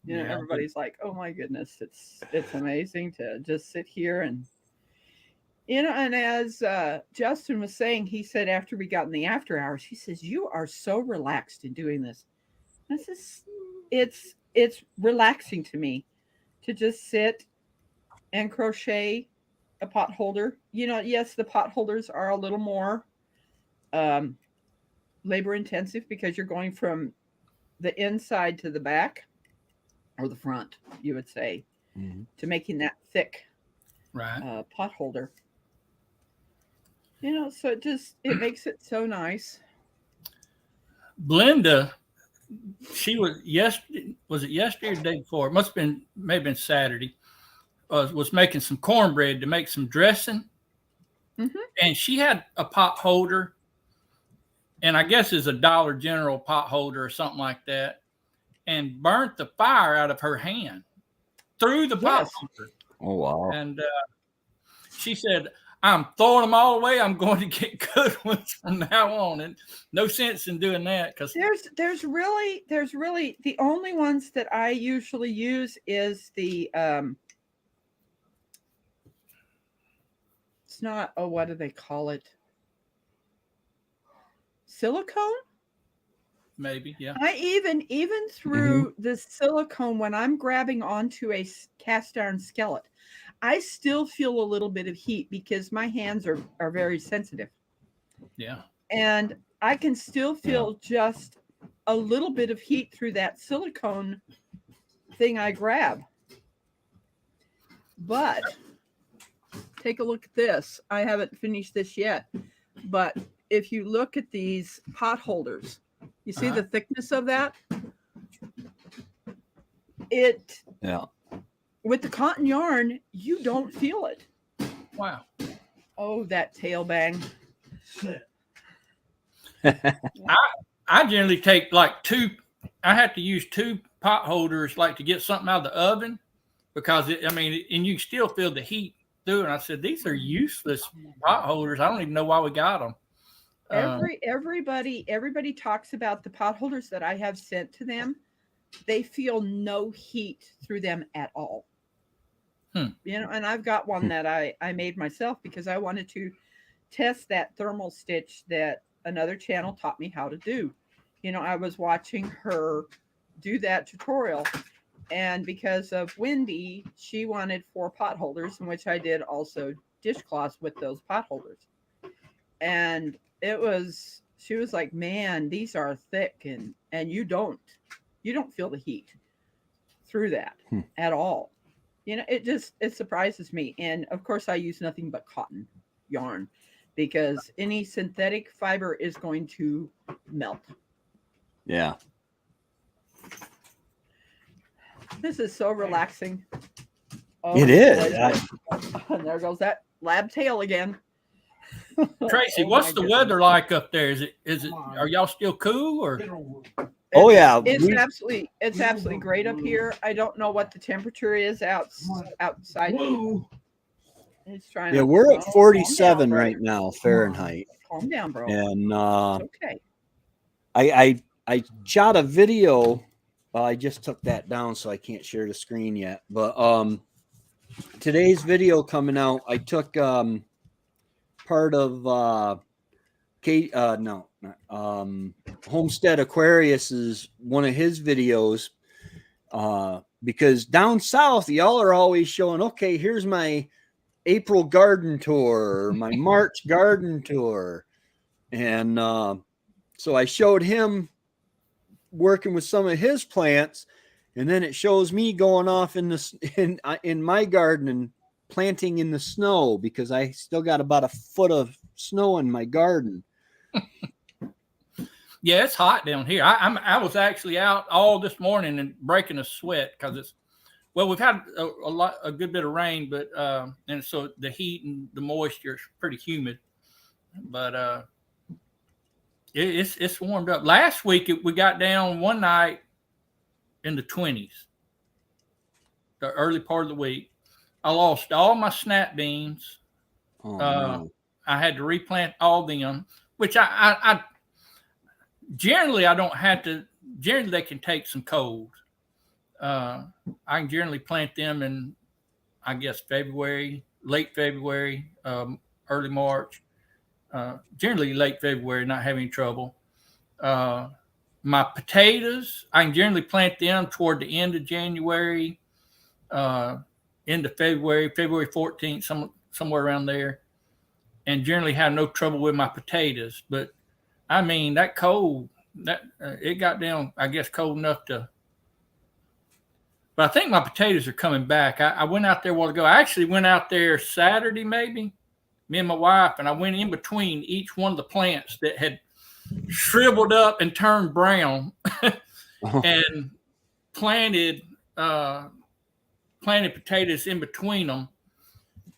Speaker 2: You know,
Speaker 3: Yeah.
Speaker 2: everybody's like, "Oh my goodness, it's amazing to just sit here and." You know, and as Justin was saying, he said after we got in the after hours, he says, "You are so relaxed in doing this." This is, it's relaxing to me to just sit and crochet a pot holder. You know, yes, the pot holders are a little more labor intensive because you're going from the inside to the back, or the front, you would say, to making that thick
Speaker 3: Right.
Speaker 2: pot holder. You know, so it makes it so nice.
Speaker 3: Belinda, she was was it yesterday or the day before? It must have been maybe Saturday. Was making some cornbread to make some dressing, and she had a pot holder, and I guess it's a Dollar General pot holder or something like that, and burnt the fire out of her hand through the pot
Speaker 2: Yes.
Speaker 3: holder.
Speaker 1: Oh wow.
Speaker 3: And she said, "I'm throwing them all away. I'm going to get good ones from now on." And no sense in doing that because
Speaker 2: There's really the only ones that I usually use is the it's not, oh, what do they call it? Silicone?
Speaker 3: maybe, yeah.
Speaker 2: I even through the silicone, when I'm grabbing onto a cast iron skillet, I still feel a little bit of heat because my hands are very sensitive.
Speaker 3: Yeah.
Speaker 2: And I can still feel just a little bit of heat through that silicone thing I grab. But take a look at this. I haven't finished this yet, but if you look at these pot holders, you see the thickness of that?
Speaker 1: Yeah.
Speaker 2: With the cotton yarn, you don't feel it.
Speaker 3: Wow.
Speaker 2: Oh, that tail bang.
Speaker 3: I generally take like two. I have to use two pot holders like to get something out of the oven because and you still feel the heat through. And I said, these are useless pot holders. I don't even know why we got them.
Speaker 2: Everybody talks about the pot holders that I have sent to them. They feel no heat through them at all. You know, and I've got one that I made myself because I wanted to test that thermal stitch that another channel taught me how to do. You know, I was watching her do that tutorial, and because of Wendy, she wanted 4 pot holders, in which I did also dishcloths with those pot holders. And she was like, "Man, these are thick, and you don't feel the heat through that at all." You know, it surprises me. And of course I use nothing but cotton yarn because any synthetic fiber is going to melt.
Speaker 1: Yeah.
Speaker 2: This is so relaxing.
Speaker 1: Oh, it is.
Speaker 2: And there goes that lab tail again.
Speaker 3: Tracy, what's the weather like up there? Is it are y'all still cool or?
Speaker 1: Oh yeah,
Speaker 2: it's absolutely great up here. I don't know what the temperature is outside. It's trying.
Speaker 1: Yeah, we're at 47 right now Fahrenheit.
Speaker 2: Calm down, bro.
Speaker 1: And
Speaker 2: okay.
Speaker 1: I shot a video. I just took that down, so I can't share the screen yet. But today's video coming out, I took part of Homestead Aquarius is one of his videos because down south y'all are always showing, okay, here's my April garden tour or my March garden tour, and so I showed him working with some of his plants, and then it shows me going off in my garden and planting in the snow because I still got about a foot of snow in my garden.
Speaker 3: Yeah, it's hot down here. I was actually out all this morning and breaking a sweat because we've had a good bit of rain, but and so the heat and the moisture is pretty humid. But it's warmed up. Last week we got down one night in the 20s. The early part of the week, I lost all my snap beans.
Speaker 1: Oh, no.
Speaker 3: I had to replant all them, which I generally I don't have to. Generally, they can take some cold. I can generally plant them in, I guess, February, late February, early March. Generally late February, not having trouble. My potatoes, I can generally plant them toward the end of January, end of February 14th, somewhere around there, and generally have no trouble with my potatoes. But I mean, that cold, it got down, I guess, cold enough to. But I think my potatoes are coming back. I went out there a while ago. I actually went out there Saturday, maybe, me and my wife, and I went in between each one of the plants that had shriveled up and turned brown and planted potatoes in between them.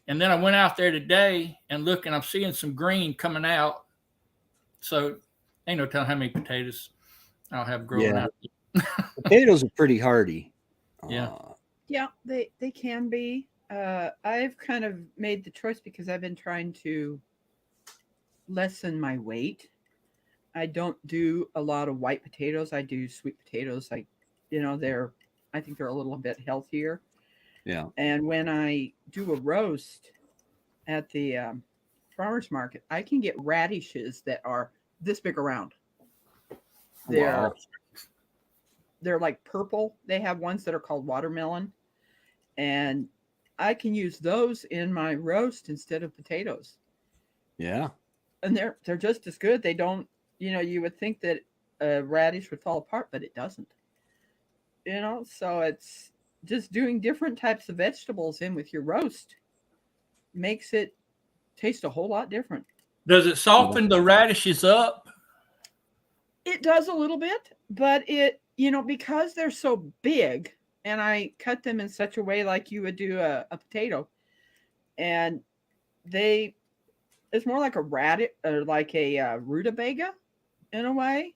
Speaker 3: And then I went out there today and look, and I'm seeing some green coming out. So ain't no telling how many potatoes I'll have growing out.
Speaker 1: Potatoes are pretty hardy.
Speaker 3: Yeah.
Speaker 2: Yeah, they can be. I've kind of made the choice because I've been trying to lessen my weight. I don't do a lot of white potatoes. I do sweet potatoes. I think they're a little bit healthier.
Speaker 1: Yeah.
Speaker 2: And when I do a roast at the farmer's market, I can get radishes that are this big around. They're like purple. They have ones that are called watermelon, and I can use those in my roast instead of potatoes.
Speaker 1: Yeah.
Speaker 2: And they're just as good. They don't, you would think that a radish would fall apart, but it doesn't. So it's just doing different types of vegetables in with your roast makes it taste a whole lot different.
Speaker 3: Does it soften the radishes up?
Speaker 2: It does a little bit, but it, because they're so big, and I cut them in such a way like you would do a potato, and it's more like a radish or like a rutabaga in a way,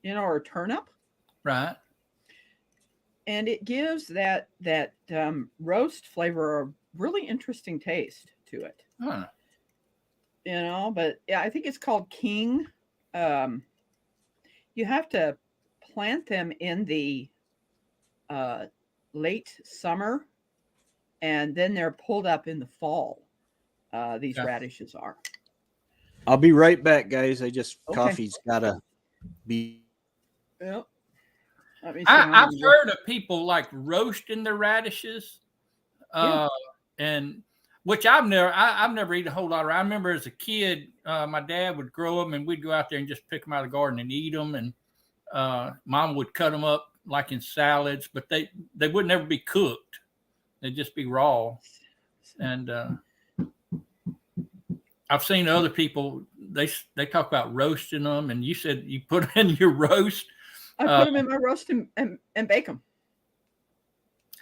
Speaker 2: or a turnip.
Speaker 3: Right.
Speaker 2: And it gives that roast flavor a really interesting taste to it.
Speaker 3: Huh.
Speaker 2: But yeah, I think it's called King. You have to plant them in the late summer, and then they're pulled up in the fall. These radishes are.
Speaker 1: I'll be right back, guys. Coffee's gotta be.
Speaker 2: Yep.
Speaker 3: I've heard of people like roasting their radishes, and which I've never eaten a whole lot of. I remember as a kid, my dad would grow them, and we'd go out there and just pick them out of the garden and eat them, and Mom would cut them up like in salads, but they would never be cooked; they'd just be raw. And I've seen other people they talk about roasting them, and you said you put them in your roast.
Speaker 2: I put them in my roast and bake them.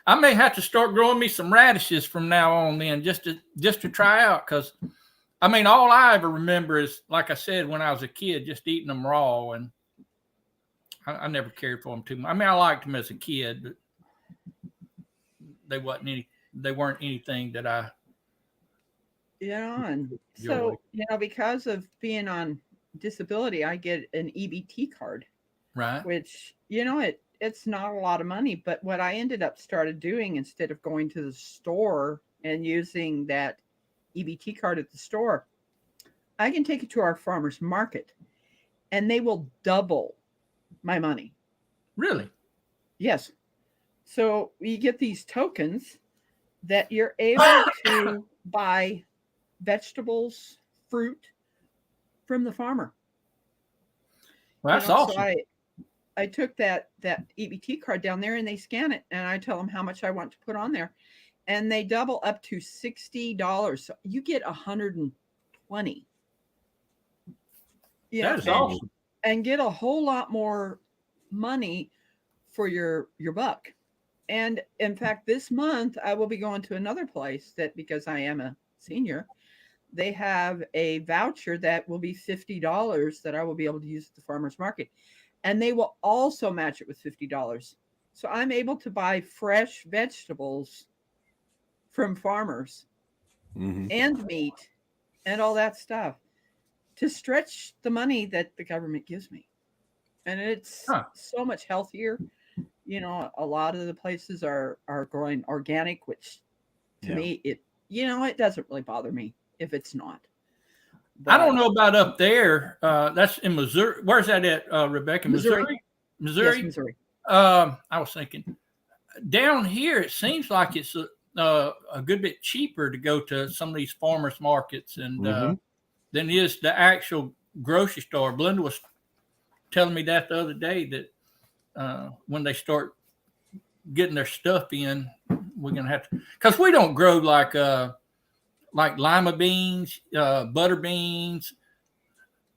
Speaker 3: I may have to start growing me some radishes from now on then just to try out, because I mean all I ever remember is, like I said, when I was a kid, just eating them raw, and I never cared for them too much. I mean, I liked them as a kid, but they weren't anything that I
Speaker 2: and so because of being on disability, I get an EBT card.
Speaker 3: Right.
Speaker 2: Which, it's not a lot of money, but what I ended up started doing, instead of going to the store and using that EBT card at the store, I can take it to our farmer's market and they will double my money.
Speaker 3: Really?
Speaker 2: Yes. So you get these tokens that you're able to buy vegetables, fruit from the farmer.
Speaker 3: Well, that's awesome.
Speaker 2: So I took that EBT card down there and they scan it and I tell them how much I want to put on there, and they double up to $60. So you get 120. Yeah,
Speaker 3: That is awesome.
Speaker 2: and get a whole lot more money for your buck. And in fact, this month I will be going to another place that, because I am a senior, they have a voucher that will be $50 that I will be able to use at the farmer's market. And they will also match it with $50. So I'm able to buy fresh vegetables from farmers and meat and all that stuff to stretch the money that the government gives me. And it's so much healthier. You know, a lot of the places are growing organic, which to me, it doesn't really bother me if it's not. But
Speaker 3: I don't know about up there. That's in Missouri. Where's that at, Rebecca?
Speaker 2: Missouri.
Speaker 3: Missouri.
Speaker 2: Yes, Missouri.
Speaker 3: I was thinking down here, it seems like it's a good bit cheaper to go to some of these farmers markets and than it is the actual grocery store. Belinda was telling me that the other day that when they start getting their stuff in, we're gonna have to, because we don't grow like lima beans, butter beans.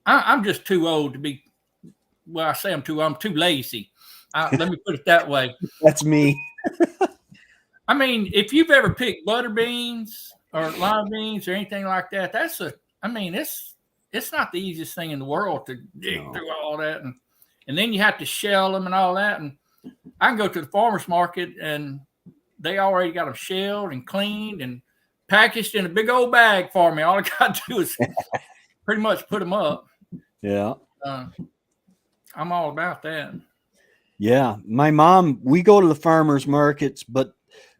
Speaker 3: I'm just too old to be. Well, I say I'm too lazy. Let me put it that way.
Speaker 1: That's me.
Speaker 3: I mean, if you've ever picked butter beans or lima beans or anything like that, it's not the easiest thing in the world to dig through all that, and then you have to shell them and all that. And I can go to the farmer's market and they already got them shelled and cleaned and packaged in a big old bag for me. All I got to do is pretty much put them up.
Speaker 1: Yeah.
Speaker 3: I'm all about that.
Speaker 1: Yeah. My mom, we go to the farmers markets, but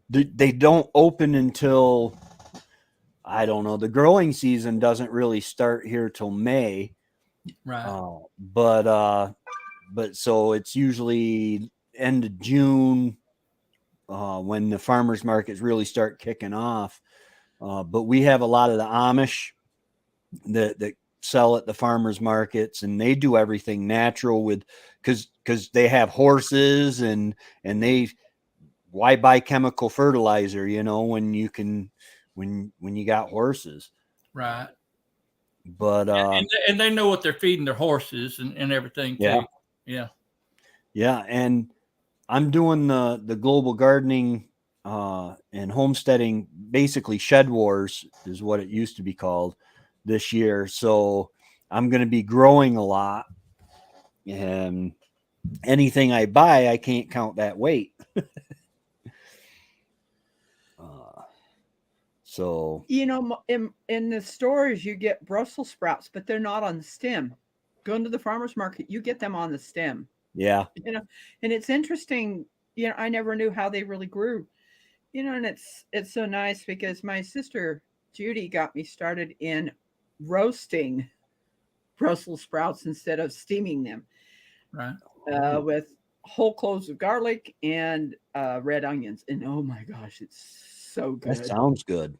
Speaker 1: they don't open until, I don't know, the growing season doesn't really start here till May.
Speaker 3: Right.
Speaker 1: But so it's usually end of June when the farmers markets really start kicking off. But we have a lot of the Amish that sell at the farmers markets, and they do everything natural with, because they have horses and why buy chemical fertilizer, when you can, when you got horses.
Speaker 3: Right.
Speaker 1: But
Speaker 3: and they know what they're feeding their horses and everything too.
Speaker 1: Yeah. And I'm doing the global gardening and homesteading, basically Shed Wars is what it used to be called, this year. So I'm going to be growing a lot, and anything I buy, I can't count that weight. So,
Speaker 2: in the stores, you get Brussels sprouts, but they're not on the stem. Going to the farmer's market, you get them on the stem.
Speaker 1: Yeah.
Speaker 2: And it's interesting. I never knew how they really grew, and it's so nice because my sister Judy got me started in roasting Brussels sprouts instead of steaming them.
Speaker 3: Right.
Speaker 2: With whole cloves of garlic and red onions. And oh my gosh, it's so good.
Speaker 1: That sounds good.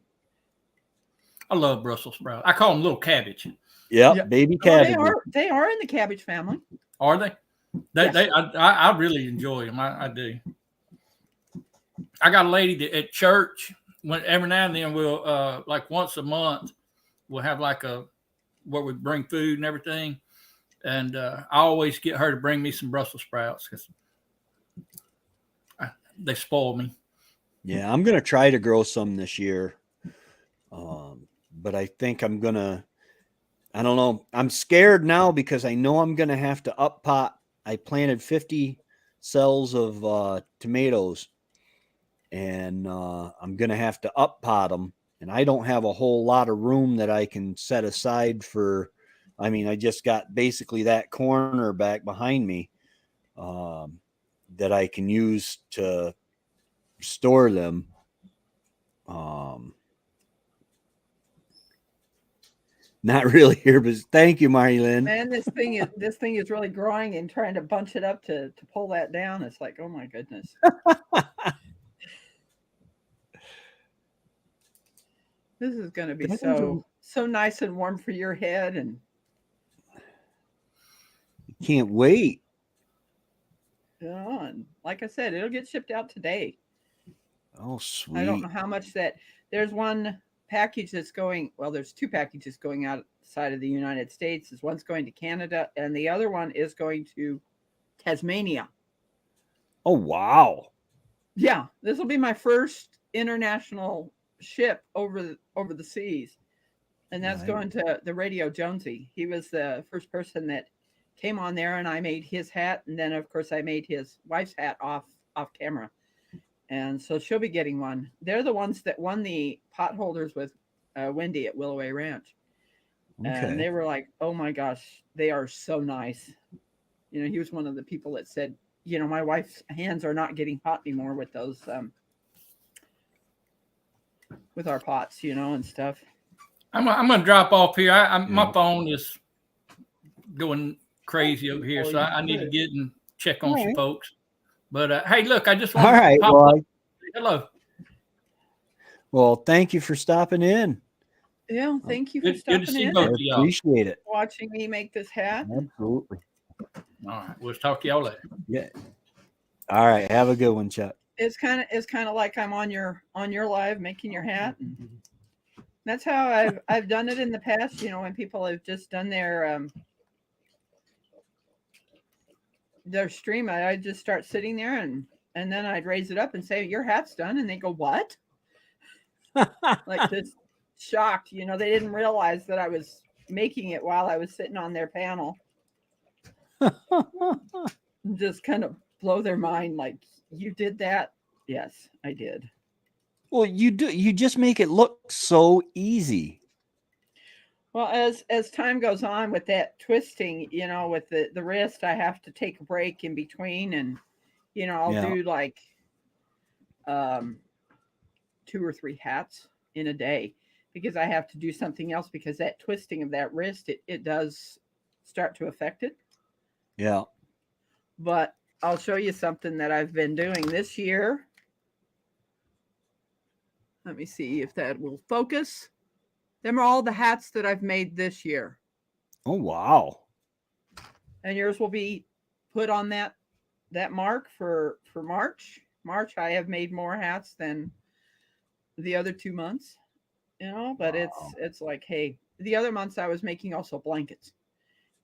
Speaker 3: I love Brussels sprouts. I call them little cabbage.
Speaker 1: Yep, baby cabbage.
Speaker 2: They are in the cabbage family.
Speaker 3: Are they?
Speaker 2: Yes.
Speaker 3: I really enjoy them. I do. I got a lady that at church, when every now and then we'll like once a month we'll have like where we bring food and everything, and I always get her to bring me some Brussels sprouts because they spoil me.
Speaker 1: Yeah, I'm gonna try to grow some this year, but I think I'm gonna. I don't know. I'm scared now because I know I'm gonna have to up pot. I planted 50 cells of tomatoes, and I'm gonna have to up pot them. And I don't have a whole lot of room that I can set aside for. I mean, I just got basically that corner back behind me that I can use to store them. Not really here, but thank you, Marilyn.
Speaker 2: Man, this thing is really growing, and trying to bunch it up to pull that down. It's like, oh my goodness. This is going to be so nice and warm for your head, and
Speaker 1: can't wait.
Speaker 2: And like I said, it'll get shipped out today.
Speaker 1: Oh,
Speaker 2: I don't
Speaker 1: sweet.
Speaker 2: know how much that. There's one package that's going. Well, there's two packages going outside of the United States. Is one's going to Canada, and the other one is going to Tasmania.
Speaker 1: Oh, wow.
Speaker 2: Yeah, this will be my first international ship over the seas, and that's
Speaker 1: Nice.
Speaker 2: going to the Radio Jonesy. He was the first person that came on there, and I made his hat, and then of course I made his wife's hat off camera, and so she'll be getting one. They're the ones that won the pot holders with Wendy at Willoway Ranch, and
Speaker 1: Okay.
Speaker 2: they were like, "Oh my gosh, they are so nice." You know, he was one of the people that said, "You know, my wife's hands are not getting hot anymore with those with our pots, you know, and stuff."
Speaker 3: I'm gonna drop off here. My
Speaker 1: Yeah.
Speaker 3: phone is going crazy over here, so I need to get and check on
Speaker 1: All
Speaker 3: some
Speaker 1: right.
Speaker 3: folks. But hey, look, I just
Speaker 1: All
Speaker 3: wanted to
Speaker 1: right.
Speaker 3: pop up. Hello.
Speaker 1: Well, thank you for stopping in.
Speaker 2: Yeah, thank you for
Speaker 3: Good to
Speaker 2: stopping
Speaker 3: see
Speaker 2: in
Speaker 3: both
Speaker 1: I
Speaker 2: and
Speaker 3: of y'all.
Speaker 1: appreciate it.
Speaker 2: watching me make this hat.
Speaker 1: Absolutely.
Speaker 3: All right, we'll talk to y'all later.
Speaker 1: Yeah. All right. Have a good one, Chuck.
Speaker 2: It's kind of like I'm on your live making your hat. And that's how I've done it in the past. You know, when people have just done their stream, I'd just start sitting there and then I'd raise it up and say, "Your hat's done," and they go, "What?" Like just shocked. You know, they didn't realize that I was making it while I was sitting on their panel. Just kind of blow their mind, like, "You did that?" Yes, I did.
Speaker 1: Well, you do. You just make it look so easy.
Speaker 2: Well, as time goes on with that twisting, you know, with the wrist, I have to take a break in between, and you know, I'll
Speaker 1: Yeah.
Speaker 2: do like 2 or 3 hats in a day because I have to do something else because that twisting of that wrist, it does start to affect it.
Speaker 1: Yeah.
Speaker 2: But I'll show you something that I've been doing this year. Let me see if that will focus. Them are all the hats that I've made this year.
Speaker 1: Oh, wow.
Speaker 2: And yours will be put on that mark for March. March, I have made more hats than the other 2 months, you know, but
Speaker 1: Wow.
Speaker 2: it's like, hey, the other months I was making also blankets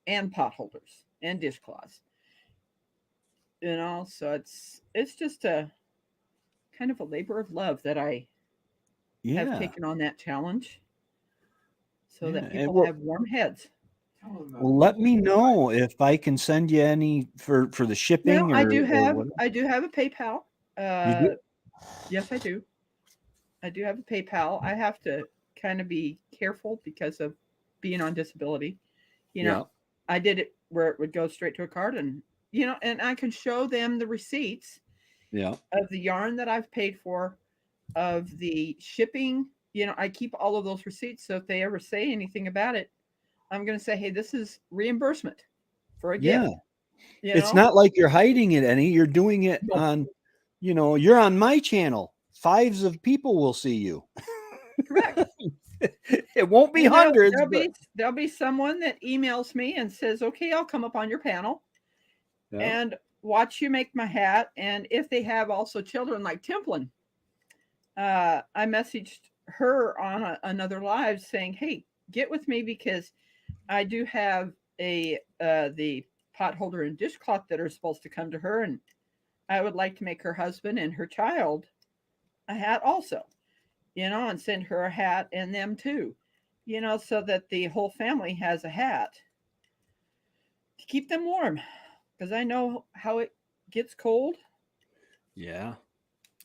Speaker 2: and pot holders and dishcloths, you know, so it's just a kind of a labor of love that I have
Speaker 1: Yeah.
Speaker 2: taken on that challenge so
Speaker 1: Yeah.
Speaker 2: that
Speaker 1: And
Speaker 2: people have warm heads.
Speaker 1: well, let me know if I can send you any for the
Speaker 2: Well,
Speaker 1: shipping
Speaker 2: I
Speaker 1: or
Speaker 2: do have
Speaker 1: what.
Speaker 2: a PayPal.
Speaker 1: You
Speaker 2: Uh,
Speaker 1: do?
Speaker 2: yes, I do. I do have a PayPal. I have to kind of be careful because of being on disability. You
Speaker 1: Yeah.
Speaker 2: know, I did it where it would go straight to a card, and you know, and I can show them the receipts
Speaker 1: Yeah.
Speaker 2: of the yarn that I've paid for, of the shipping. You know, I keep all of those receipts, so if they ever say anything about it, I'm going to say, "Hey, this is reimbursement for a
Speaker 1: Yeah.
Speaker 2: gift." You
Speaker 1: It's
Speaker 2: know,
Speaker 1: not like you're hiding it any. You're doing it
Speaker 2: no,
Speaker 1: on, you're on my channel. Fives of people will see you.
Speaker 2: correct.
Speaker 1: It won't be
Speaker 2: And
Speaker 1: hundreds, but
Speaker 2: there'll be someone that emails me and says, "Okay, I'll come up on your panel
Speaker 1: yeah.
Speaker 2: and watch you make my hat." And if they have also children like Templin, I messaged her on another live saying, "Hey, get with me because I do have the pot holder and dishcloth that are supposed to come to her, and I would like to make her husband and her child a hat also, you know, and send her a hat and them too, you know, so that the whole family has a hat to keep them warm because I know how it gets cold
Speaker 1: Yeah.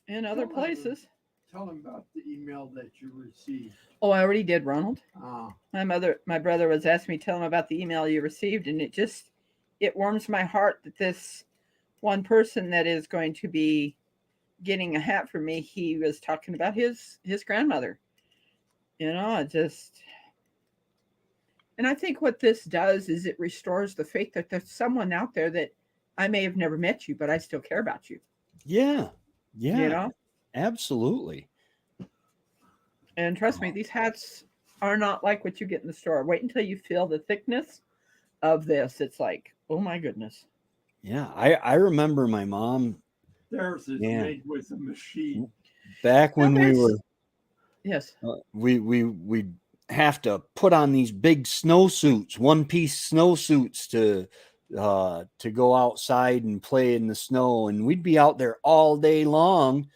Speaker 2: in other places."
Speaker 4: Tell them about the email that you received.
Speaker 2: Oh, I already did, Ronald.
Speaker 4: Ah,
Speaker 2: My brother was asking me, tell him about the email you received, and it warms my heart that this one person that is going to be getting a hat for me, he was talking about his grandmother. You know, and I think what this does is it restores the faith that there's someone out there that I may have never met you, but I still care about you.
Speaker 1: Yeah. Yeah.
Speaker 2: You know,
Speaker 1: Absolutely.
Speaker 2: and trust me, these hats are not like what you get in the store. Wait until you feel the thickness of this. It's like, oh my goodness.
Speaker 1: Yeah, I remember my mom
Speaker 4: Theirs is
Speaker 1: Yeah.
Speaker 4: made with a machine.
Speaker 1: back when we were
Speaker 2: Yes.
Speaker 1: we'd have to put on these big snowsuits, one piece snowsuits to go outside and play in the snow, and we'd be out there all day long,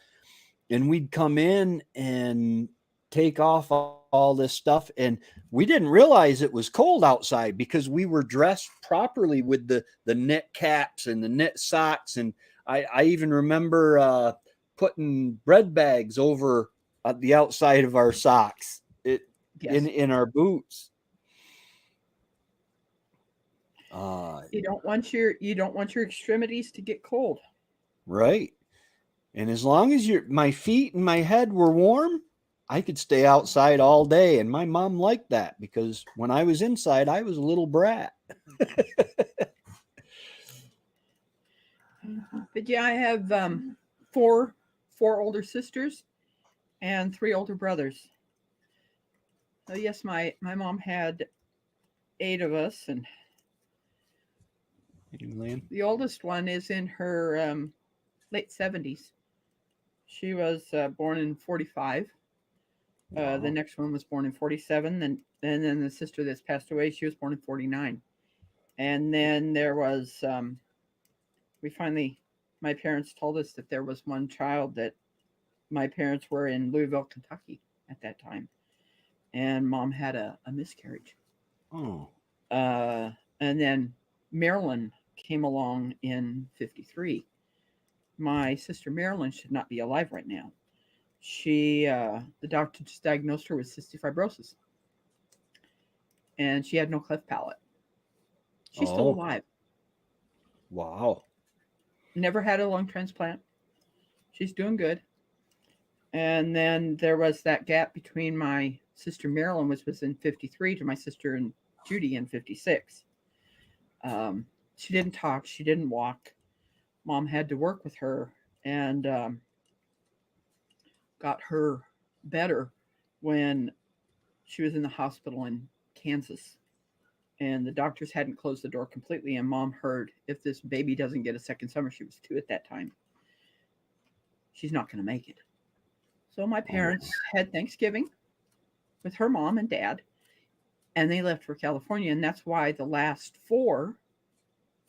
Speaker 1: and we'd come in and take off all this stuff, and we didn't realize it was cold outside because we were dressed properly with the knit caps and the knit socks, and I even remember putting bread bags over the outside of our socks
Speaker 2: Yes.
Speaker 1: in our boots.
Speaker 2: You don't want your extremities to get cold.
Speaker 1: Right. And as long as my feet and my head were warm, I could stay outside all day. And my mom liked that because when I was inside, I was a little brat.
Speaker 2: But yeah, I have four older sisters and 3 older brothers. So yes, my mom had 8 of us, and the oldest one is in her late 70s. She was born in 45.
Speaker 1: Wow.
Speaker 2: The next one was born in 47. And then the sister that's passed away, she was born in 49. And then there was, my parents told us that there was one child that my parents were in Louisville, Kentucky at that time. And mom had a miscarriage.
Speaker 1: Oh.
Speaker 2: And then Marilyn came along in 53. My sister Marilyn should not be alive right now. She, the doctor just diagnosed her with cystic fibrosis, and she had no cleft palate. She's still
Speaker 1: Oh.
Speaker 2: alive.
Speaker 1: Wow.
Speaker 2: Never had a lung transplant. She's doing good. And then there was that gap between my sister Marilyn, which was in 53, to my sister and Judy in 56. She didn't talk. She didn't walk. Mom had to work with her and got her better when she was in the hospital in Kansas. And the doctors hadn't closed the door completely. And mom heard, if this baby doesn't get a second summer, she was 2 at that time, she's not going to make it. So my parents had Thanksgiving with her mom and dad, and they left for California. And that's why the last 4,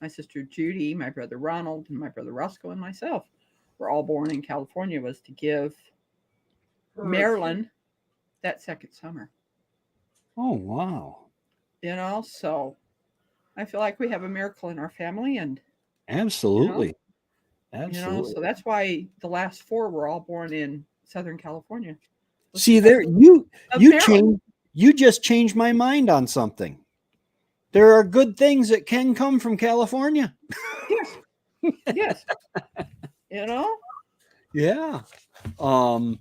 Speaker 2: my sister Judy, my brother Ronald, and my brother Roscoe, and myself, were all born in California, was to give Marilyn that second summer.
Speaker 1: Oh, wow.
Speaker 2: So I feel like we have a miracle in our family, and
Speaker 1: Absolutely. Absolutely.
Speaker 2: so that's why the last 4 were all born in Southern California.
Speaker 1: See there, you just changed my mind on something. There are good things that can come from California.
Speaker 2: Yes. Yes.
Speaker 1: Yeah.
Speaker 2: And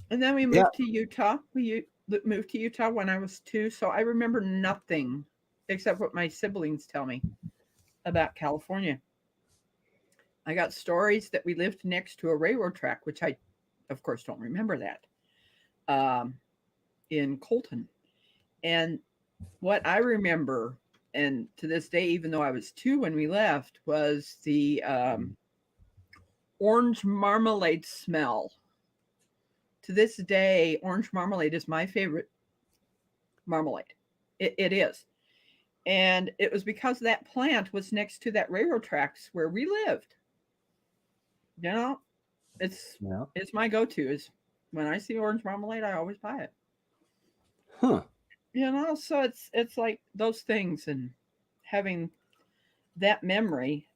Speaker 2: then we moved to Utah. We moved to Utah when I was 2, so I remember nothing except what my siblings tell me about California. I got stories that we lived next to a railroad track, which I, of course, don't remember that, in Colton. And what I remember, and to this day, even though I was 2 when we left, was the orange marmalade smell. To this day, orange marmalade is my favorite marmalade. It is. And it was because that plant was next to that railroad tracks where we lived. It's my go-to. Is when I see orange marmalade, I always buy it.
Speaker 1: Huh.
Speaker 2: So it's like those things, and having that memory,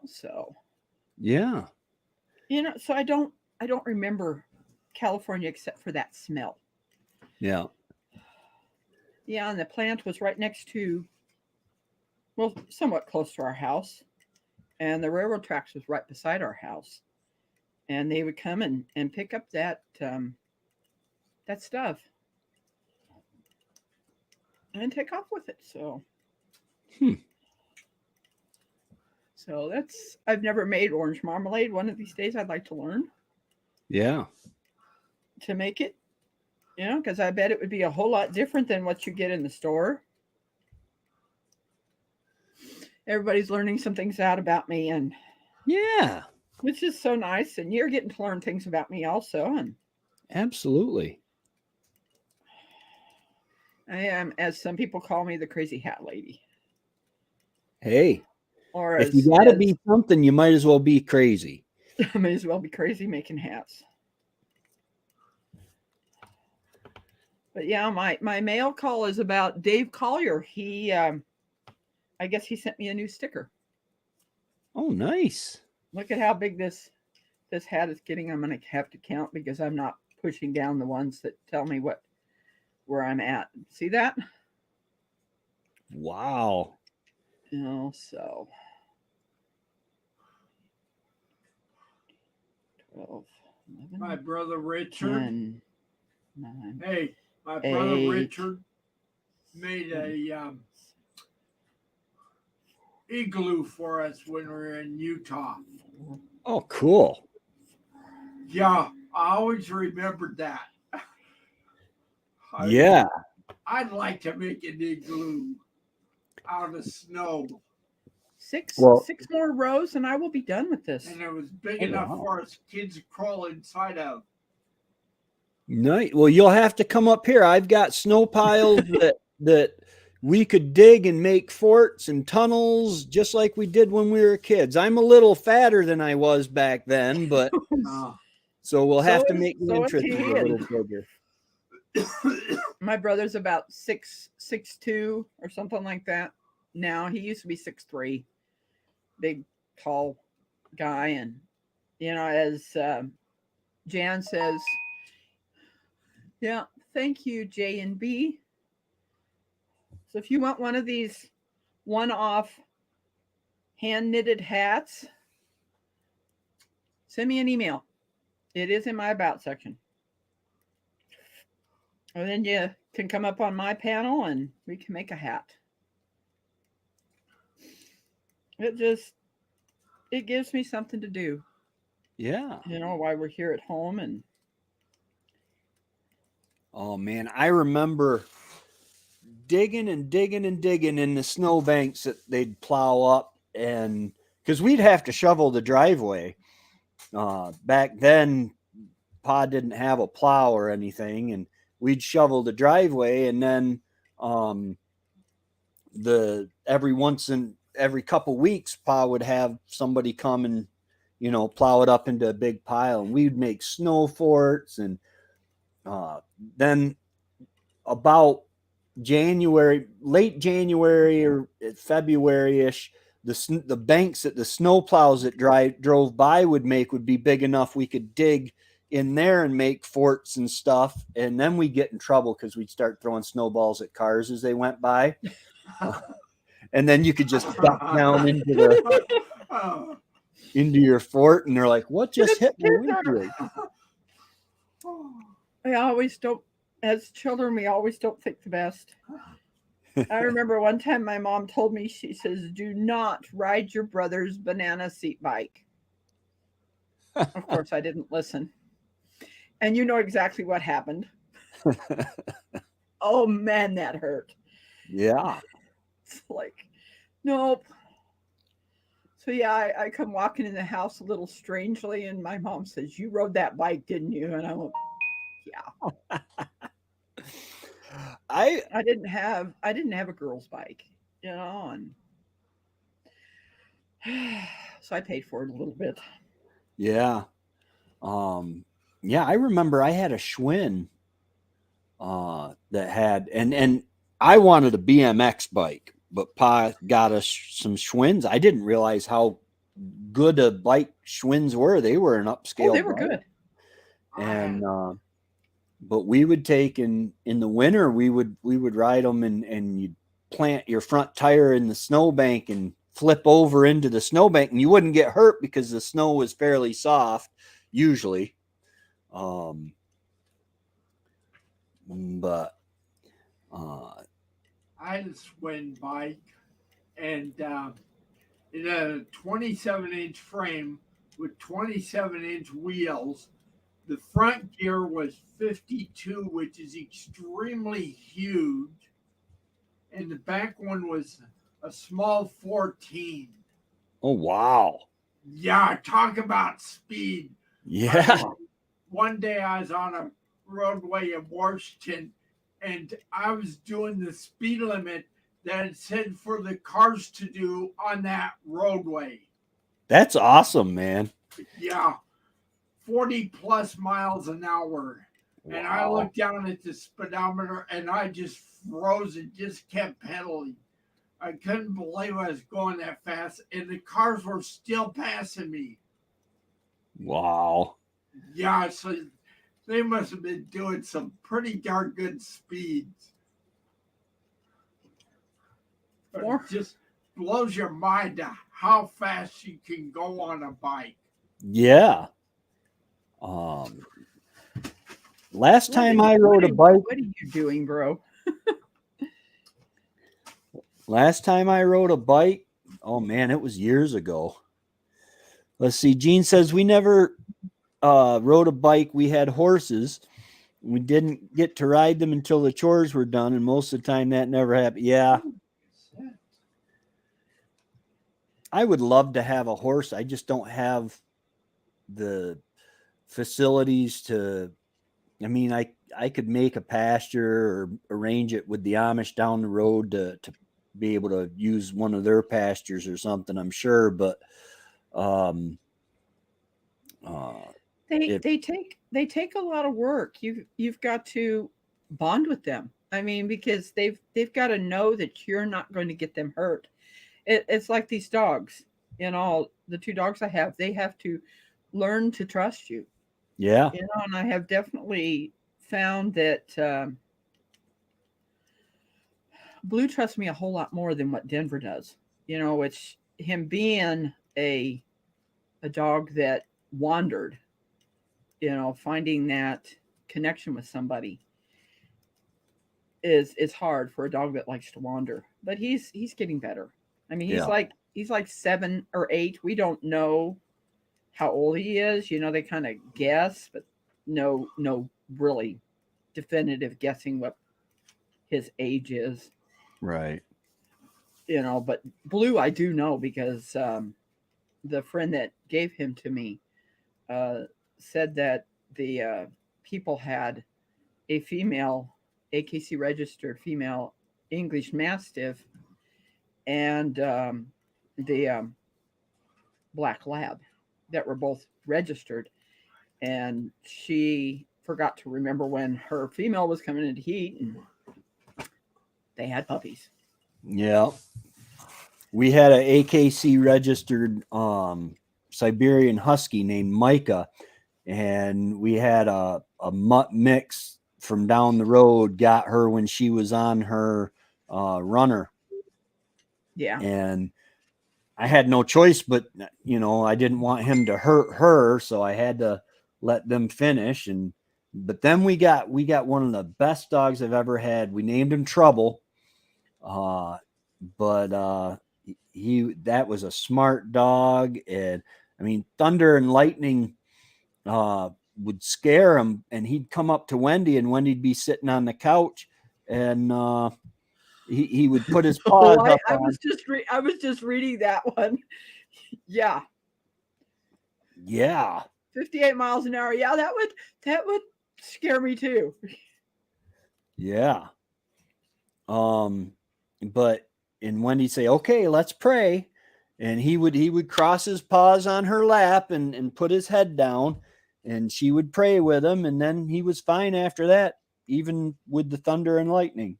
Speaker 2: so.
Speaker 1: Yeah.
Speaker 2: So I don't remember California except for that smell.
Speaker 1: Yeah.
Speaker 2: Yeah, and the plant was right next to, well, somewhat close to our house. And the railroad tracks was right beside our house. And they would come and pick up that stuff and take off with it. So, so I've never made orange marmalade. One of these days I'd like to learn.
Speaker 1: Yeah.
Speaker 2: To make it, because I bet it would be a whole lot different than what you get in the store. everybody's learning some things out about me, and
Speaker 1: Yeah,
Speaker 2: which is so nice. And you're getting to learn things about me also. And
Speaker 1: absolutely.
Speaker 2: I am, as some people call me, the crazy hat lady.
Speaker 1: Hey,
Speaker 2: Or
Speaker 1: if you got to be something, you might as well be crazy.
Speaker 2: I may as well be crazy making hats. But yeah, my mail call is about Dave Collier. He, I guess he sent me a new sticker.
Speaker 1: Oh, nice.
Speaker 2: Look at how big this hat is getting. I'm going to have to count because I'm not pushing down the ones that tell me where I'm at. See that?
Speaker 1: Wow.
Speaker 2: You know, so 12, 11,
Speaker 4: My brother Richard.
Speaker 2: 10, 9.
Speaker 4: Hey, my brother
Speaker 2: 8,
Speaker 4: Richard made a igloo for us when we were in Utah.
Speaker 1: Oh, cool.
Speaker 4: Yeah, I always remembered that.
Speaker 1: Yeah.
Speaker 4: I'd like to make an igloo out of snow.
Speaker 2: Six
Speaker 1: Well-
Speaker 2: more rows, and I will be done with this.
Speaker 4: And it was big
Speaker 1: Oh,
Speaker 4: enough
Speaker 1: wow.
Speaker 4: for us kids to crawl inside of.
Speaker 1: Nice. Well, you'll have to come up here. I've got snow piles that we could dig and make forts and tunnels just like we did when we were kids. I'm a little fatter than I was back then, but so we'll have to make the
Speaker 2: so is
Speaker 1: entrance
Speaker 2: he,
Speaker 1: a little bigger.
Speaker 2: My brother's about 6'2" or something like that. Now he used to be 6'3", big, tall guy, and as Jan says, yeah, thank you, J and B. So if you want one of these one-off hand-knitted hats, send me an email. It is in my about section. And then you can come up on my panel and we can make a hat. It gives me something to do.
Speaker 1: Yeah.
Speaker 2: While we're here at home. And
Speaker 1: oh man, I remember digging and digging and digging in the snowbanks that they'd plow up, and because we'd have to shovel the driveway. Back then, Pa didn't have a plow or anything, and we'd shovel the driveway, and then every couple weeks, Pa would have somebody come and plow it up into a big pile, and we'd make snow forts. And then about late January or February-ish, the banks that the snow plows that drove by would be big enough we could dig in there and make forts and stuff. And then we'd get in trouble because we'd start throwing snowballs at cars as they went by. And then you could just duck down into your fort, and they're like, what just hit my windshield?
Speaker 2: I always don't, as children, we always don't think the best. I remember one time my mom told me, she says, do not ride your brother's banana seat bike. Of course, I didn't listen. And you know exactly what happened. Oh, man, that hurt.
Speaker 1: Yeah.
Speaker 2: It's like, nope. So, yeah, I come walking in the house a little strangely, and my mom says, you rode that bike, didn't you? And I went, yeah. I didn't have a girl's bike, and so I paid for it a little bit.
Speaker 1: Yeah. Yeah, I remember I had a Schwinn that had, and I wanted a BMX bike, but Pa got us some Schwinns. I didn't realize how good a bike Schwinns were. They were an upscale.
Speaker 2: Oh, they were
Speaker 1: bike.
Speaker 2: good.
Speaker 1: And but we would take in the winter, we would ride them, and you'd plant your front tire in the snowbank and flip over into the snowbank, and you wouldn't get hurt because the snow was fairly soft usually. But
Speaker 4: I had a Schwinn bike, and it had a 27-inch frame with 27-inch wheels. The front gear was 52, which is extremely huge, and the back one was a small 14.
Speaker 1: Oh, wow.
Speaker 4: Yeah, talk about speed.
Speaker 1: Yeah.
Speaker 4: One day I was on a roadway in Washington and I was doing the speed limit that it said for the cars to do on that roadway.
Speaker 1: That's awesome, man.
Speaker 4: Yeah, 40 plus miles an hour. And I
Speaker 1: Wow.
Speaker 4: looked down at the speedometer and I just froze and just kept pedaling. I couldn't believe I was going that fast, and the cars were still passing me.
Speaker 1: Wow.
Speaker 4: Yeah, so they must have been doing some pretty darn good speeds. But
Speaker 2: Or-
Speaker 4: it just blows your mind how fast you can go on a bike.
Speaker 1: Yeah. Last time I rode a bike,
Speaker 2: What are you doing, bro?
Speaker 1: last time I rode a bike, oh man, it was years ago. Let's see. Gene says we never rode a bike. We had horses. We didn't get to ride them until the chores were done, and most of the time that never happened. Yeah. I would love to have a horse. I just don't have the facilities to. I mean, I could make a pasture or arrange it with the Amish down the road to be able to use one of their pastures or something, I'm sure. But
Speaker 2: They take a lot of work. You've got to bond with them. I mean, because they've got to know that you're not going to get them hurt. It's like these dogs. The 2 dogs I have, they have to learn to trust you.
Speaker 1: yeah,
Speaker 2: And I have definitely found that Blue trusts me a whole lot more than what Denver does. It's him being a dog that wandered. Finding that connection with somebody is hard for a dog that likes to wander. But he's getting better. I mean, he's like 7 or 8. We don't know how old he is. They kind of guess, but no really definitive guessing what his age is.
Speaker 1: right.
Speaker 2: But Blue, I do know because the friend that gave him to me said that the people had a female AKC registered female English Mastiff and the Black Lab that were both registered, and she forgot to remember when her female was coming into heat, and they had puppies.
Speaker 1: Yeah. We had a AKC registered Siberian Husky named Micah, and we had a mutt mix from down the road, got her when she was on her runner.
Speaker 2: Yeah.
Speaker 1: And I had no choice, but I didn't want him to hurt her, so I had to let them finish. But then we got one of the best dogs I've ever had. We named him Trouble. But that was a smart dog, and I mean, thunder and lightning would scare him, and he'd come up to Wendy, and Wendy'd be sitting on the couch, and he would put his paws up.
Speaker 2: I was just reading that one. Yeah. 58 miles an hour. Yeah, that would scare me too.
Speaker 1: Yeah. But and Wendy'd say, "Okay, let's pray," and he would cross his paws on her lap and put his head down, and she would pray with him, and then he was fine after that, even with the thunder and lightning.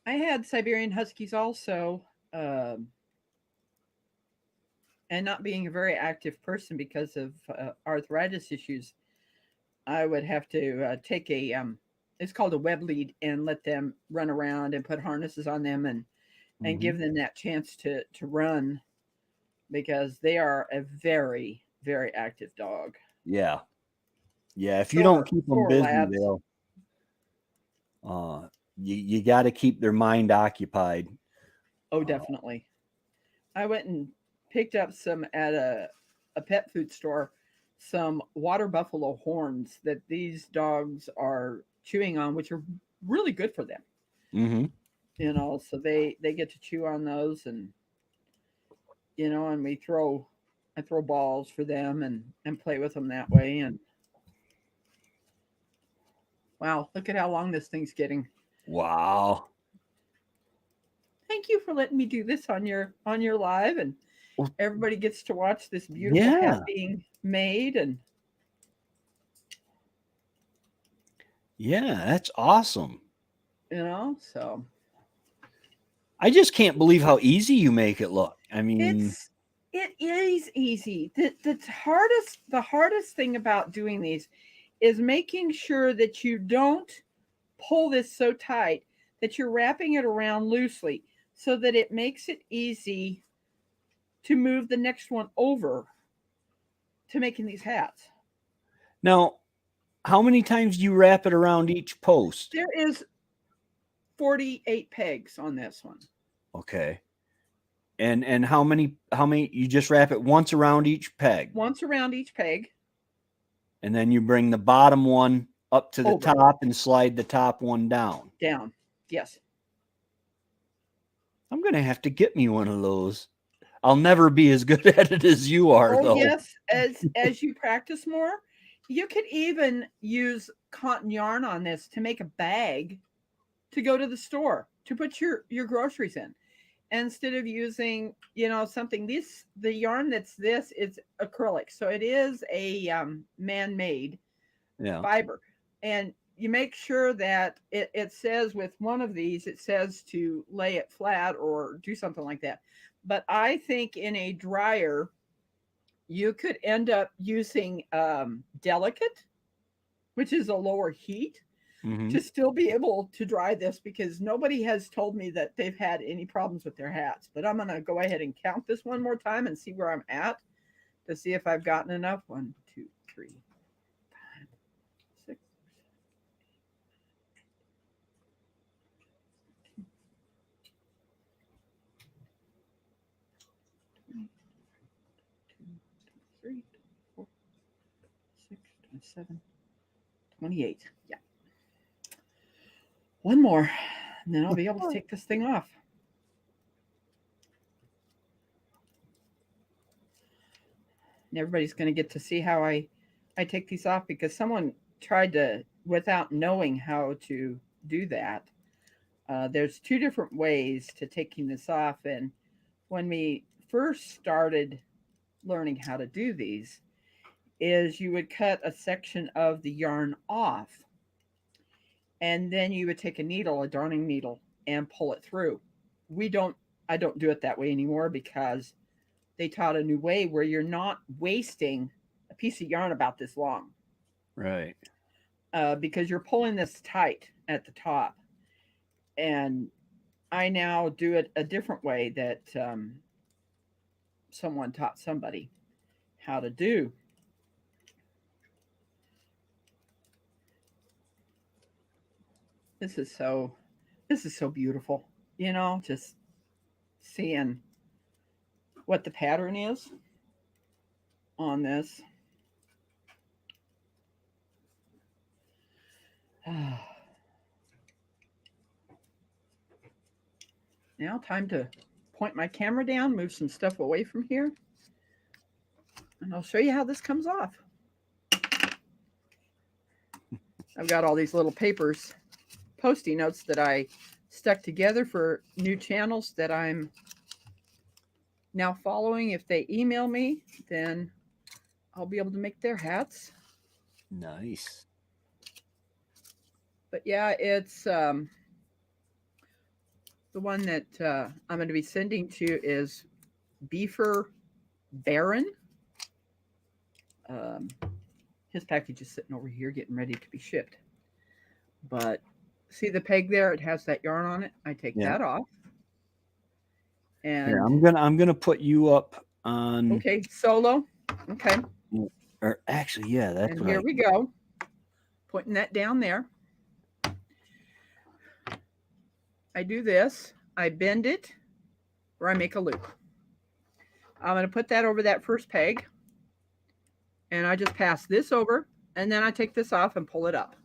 Speaker 2: I had Siberian Huskies also, and not being a very active person because of arthritis issues, I would have to take it's called a web lead, and let them run around and put harnesses on them and give them that chance to run, because they are a very, very active dog.
Speaker 1: Yeah. If you don't keep them busy, they'll. You got to keep their mind occupied.
Speaker 2: Oh, definitely. I went and picked up some at a pet food store, some water buffalo horns that these dogs are chewing on, which are really good for them.
Speaker 1: Mm-hmm.
Speaker 2: So they get to chew on those, and and I throw balls for them and play with them that way. And wow, look at how long this thing's getting.
Speaker 1: Wow.
Speaker 2: Thank you for letting me do this on your live, and
Speaker 1: Well,
Speaker 2: everybody gets to watch this beautiful
Speaker 1: yeah.
Speaker 2: hat being made. And
Speaker 1: Yeah, that's awesome.
Speaker 2: So
Speaker 1: I just can't believe how easy you make it look. I mean,
Speaker 2: it is easy. The hardest thing about doing these is making sure that you don't pull this so tight that you're wrapping it around loosely, so that it makes it easy to move the next one over to making these hats.
Speaker 1: now, how many times do you wrap it around each post?
Speaker 2: There is 48 pegs on this one.
Speaker 1: Okay. And how many you just wrap it once around each peg?
Speaker 2: Once around each peg.
Speaker 1: And then you bring the bottom one up to the
Speaker 2: Over.
Speaker 1: top and slide the top one down.
Speaker 2: Down. Yes.
Speaker 1: I'm going to have to get me one of those. I'll never be as good at it as you are, though.
Speaker 2: Yes. As you practice more, you could even use cotton yarn on this to make a bag to go to the store to put your groceries in, instead of using something. The yarn that's is acrylic, so it is a man-made fiber, and you make sure that it says with one of these, it says to lay it flat or do something like that. But I think in a dryer, you could end up using delicate, which is a lower heat, to still be able to dry this, because nobody has told me that they've had any problems with their hats. But I'm going to go ahead and count this one more time and see where I'm at, to see if I've gotten enough. 1, 2, 3, 5, 6, 3, 4, 6, 27, 28. Yeah. One more, and then I'll be able to take this thing off. And everybody's going to get to see how I take these off, because someone tried to, without knowing how to do that. There's 2 different ways to taking this off. And when we first started learning how to do these, is you would cut a section of the yarn off, and then you would take a darning needle, and pull it through. I don't do it that way anymore, because they taught a new way where you're not wasting a piece of yarn about this long.
Speaker 1: Right.
Speaker 2: Because you're pulling this tight at the top. And I now do it a different way that someone taught somebody how to do. This is so beautiful, just seeing what the pattern is on this. Now, time to point my camera down, move some stuff away from here, and I'll show you how this comes off. I've got all these little papers, Post-it notes that I stuck together for new channels that I'm now following. If they email me, then I'll be able to make their hats.
Speaker 1: Nice.
Speaker 2: But yeah, it's the one that I'm going to be sending to is Beefer Baron. His package is sitting over here getting ready to be shipped. But see the peg there? It has that yarn on it. I take that off. And
Speaker 1: here, I'm gonna put you up on.
Speaker 2: Okay, solo. Okay.
Speaker 1: Or actually, yeah, that's
Speaker 2: And
Speaker 1: what
Speaker 2: here we go. Putting that down there. I do this. I bend it, or I make a loop. I'm going to put that over that first peg, and I just pass this over, and then I take this off and pull it up.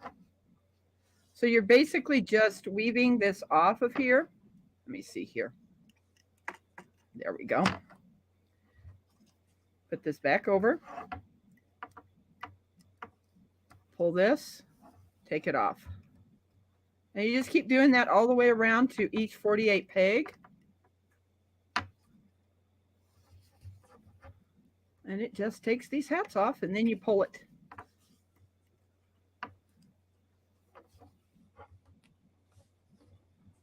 Speaker 2: So you're basically just weaving this off of here me see here. There we go. Put this back over. Pull this, take it off. And you just keep doing that all the way around to each 48 peg. And it just takes these hats off, and then you pull it.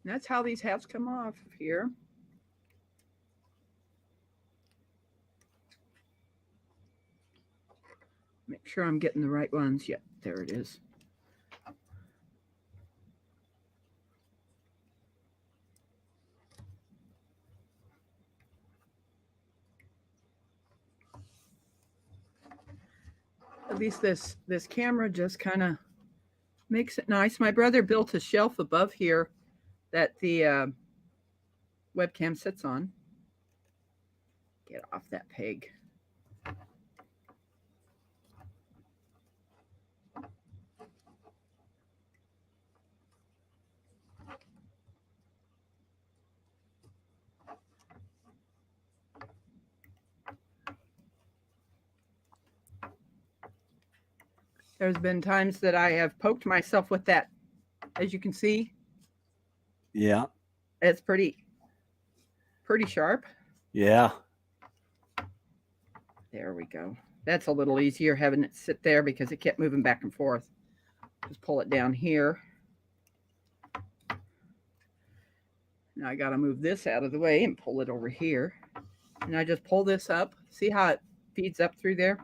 Speaker 2: And that's how these hats come off here. Make sure I'm getting the right ones. Yep, there it is. At least this camera just kind of makes it nice. My brother built a shelf above here that the webcam sits on. Get off that peg. There's been times that I have poked myself with that. As you can see,
Speaker 1: Yeah.
Speaker 2: it's pretty sharp.
Speaker 1: Yeah.
Speaker 2: There we go. That's a little easier having it sit there because it kept moving back and forth. Just pull it down here. Now I got to move this out of the way and pull it over here. And I just pull this up. See how it feeds up through there?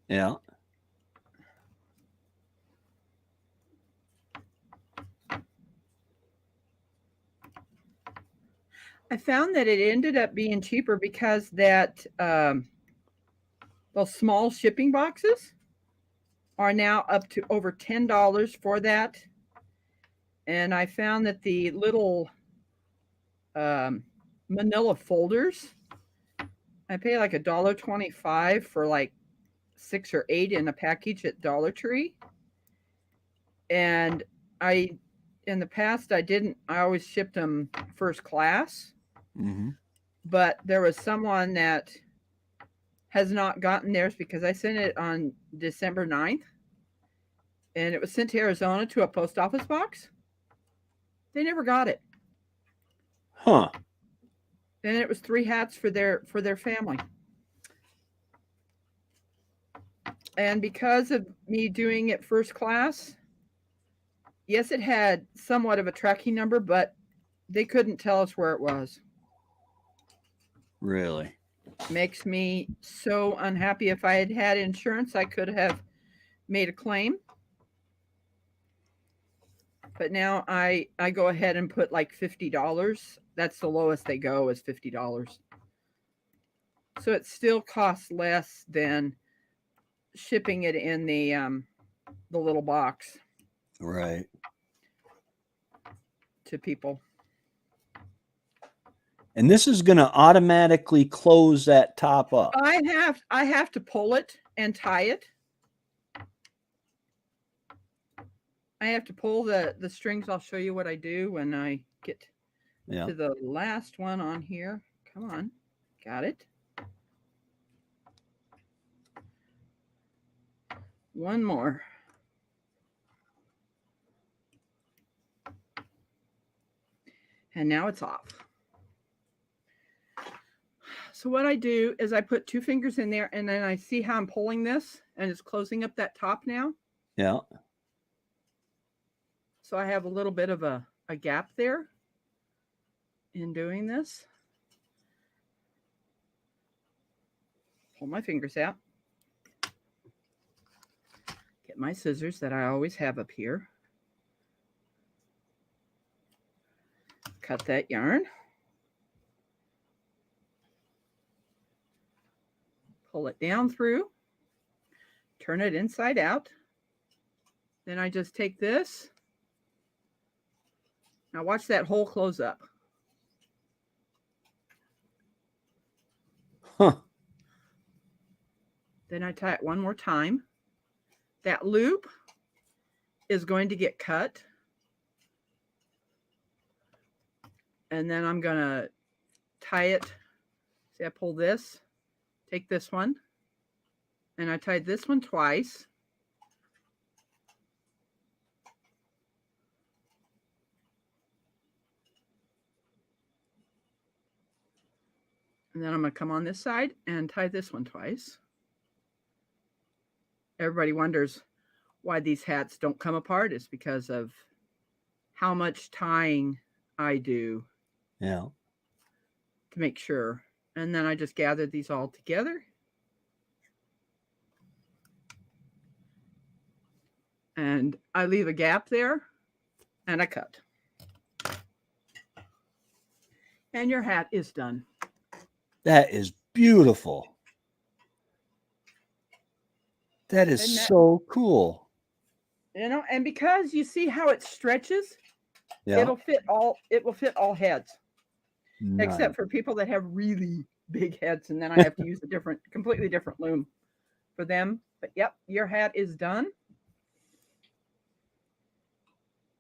Speaker 1: Yeah.
Speaker 2: I found that it ended up being cheaper because that those small shipping boxes are now up to over $10 for that. And I found that the little manila folders, I pay like $1.25 for like 6 or 8 in a package at Dollar Tree. And in the past, I always shipped them first class.
Speaker 1: Mm-hmm.
Speaker 2: But there was someone that has not gotten theirs because I sent it on December 9th. And it was sent to Arizona to a post office box. They never got it.
Speaker 1: Huh.
Speaker 2: And it was 3 hats for their family. And because of me doing it first class, yes, it had somewhat of a tracking number, but they couldn't tell us where it was.
Speaker 1: Really?
Speaker 2: Makes me so unhappy. If I had had insurance, I could have made a claim. But now I go ahead and put like $50. That's the lowest they go is $50. So it still costs less than shipping it in the little box
Speaker 1: Right.
Speaker 2: to people.
Speaker 1: And this is going to automatically close that top up.
Speaker 2: I have to pull it and tie it. I have to pull the strings. I'll show you what I do when I get to the last one on here. Come on. Got it. One more. And now it's off. So what I do is I put 2 fingers in there and then I see how I'm pulling this and it's closing up that top now.
Speaker 1: Yeah.
Speaker 2: So I have a little bit of a gap there in doing this. Pull my fingers out. Get my scissors that I always have up here. Cut that yarn. Pull it down through. Turn it inside out. Then I just take this. Now watch that hole close up.
Speaker 1: Huh.
Speaker 2: Then I tie it one more time. That loop is going to get cut. And then I'm going to tie it. See, I pull this, take this one, and I tied this one twice. And then I'm going to come on this side and tie this one twice. Everybody wonders why these hats don't come apart. It's because of how much tying I do
Speaker 1: Yeah.
Speaker 2: to make sure. And then I just gathered these all together. And I leave a gap there and I cut. And your hat is done.
Speaker 1: That is beautiful. That is
Speaker 2: Isn't that-
Speaker 1: so cool.
Speaker 2: You know, and because you see how it stretches,
Speaker 1: Yeah.
Speaker 2: it will fit all heads,
Speaker 1: Nice.
Speaker 2: except for people that have really big heads, and then I have to use a completely different loom for them. But yep, your hat is done.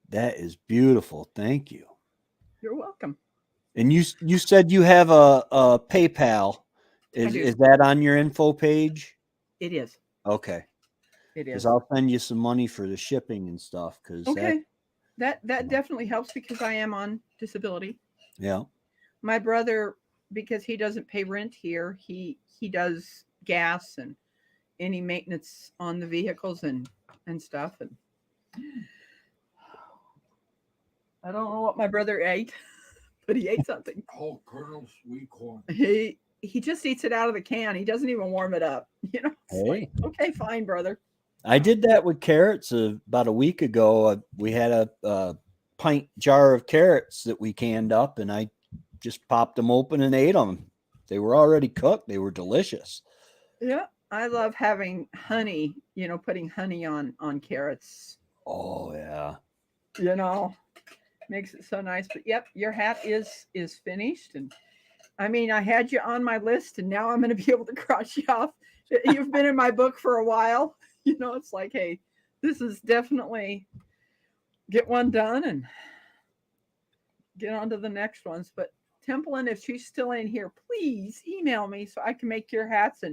Speaker 1: That is beautiful. Thank you.
Speaker 2: You're welcome.
Speaker 1: And you said you have a PayPal.
Speaker 2: I do.
Speaker 1: Is that on your info page?
Speaker 2: It is.
Speaker 1: Okay.
Speaker 2: It
Speaker 1: Because
Speaker 2: is.
Speaker 1: I'll send you some money for the shipping and stuff. Because
Speaker 2: Okay. That definitely helps because I am on disability.
Speaker 1: yeah.
Speaker 2: My brother, because he doesn't pay rent here, he does gas and any maintenance on the vehicles and stuff. And I don't know what my brother ate, but he ate something.
Speaker 4: Oh, Colonel Sweet Corn.
Speaker 2: He just eats it out of the can. He doesn't even warm it up. You know, it's
Speaker 1: Hey.
Speaker 2: like, okay, fine, brother.
Speaker 1: I did that with carrots about a week ago. We had a pint jar of carrots that we canned up, and I just popped them open and ate them. They were already cooked. They were delicious.
Speaker 2: Yeah, I love having honey. You know, putting honey on carrots.
Speaker 1: Oh yeah.
Speaker 2: You know, makes it so nice. But yep, your hat is finished. And I mean, I had you on my list, and now I'm going to be able to cross you off. You've been in my book for a while. You know, it's like, hey, this is definitely get one done and get on to the next ones. But Templin, if she's still in here, please email me so I can make your hats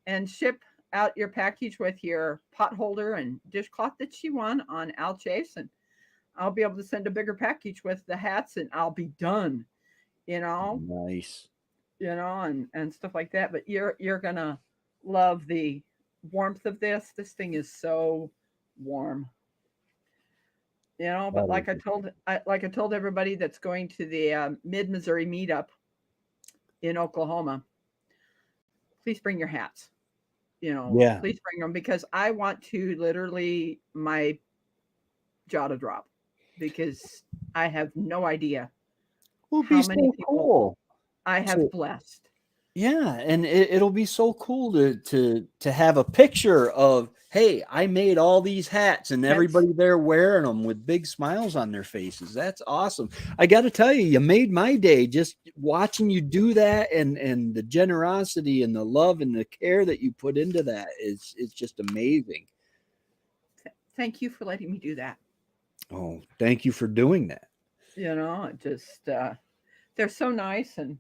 Speaker 2: and ship out your package with your pot holder and dishcloth that you won on Al Chase. And I'll be able to send a bigger package with the hats and I'll be done, you know,
Speaker 1: Nice.
Speaker 2: and stuff like that. But you're going to love the warmth of this. This thing is so warm, you know. But like I told everybody that's going to the Mid-Missouri meetup in Oklahoma, please bring your hats. You know,
Speaker 1: Yeah.
Speaker 2: please bring them because I want to literally my jaw to drop because I have no idea
Speaker 1: Well,
Speaker 2: how
Speaker 1: be
Speaker 2: many
Speaker 1: so
Speaker 2: people
Speaker 1: cool.
Speaker 2: I have
Speaker 1: So-
Speaker 2: blessed.
Speaker 1: Yeah, and it'll be so cool to have a picture of, hey, I made all these hats and everybody there wearing them with big smiles on their faces. That's awesome. I got to tell you, you made my day just watching you do that, and the generosity and the love and the care that you put into that is just amazing.
Speaker 2: Thank you for letting me do that.
Speaker 1: Oh, thank you for doing that.
Speaker 2: You know, it just they're so nice. And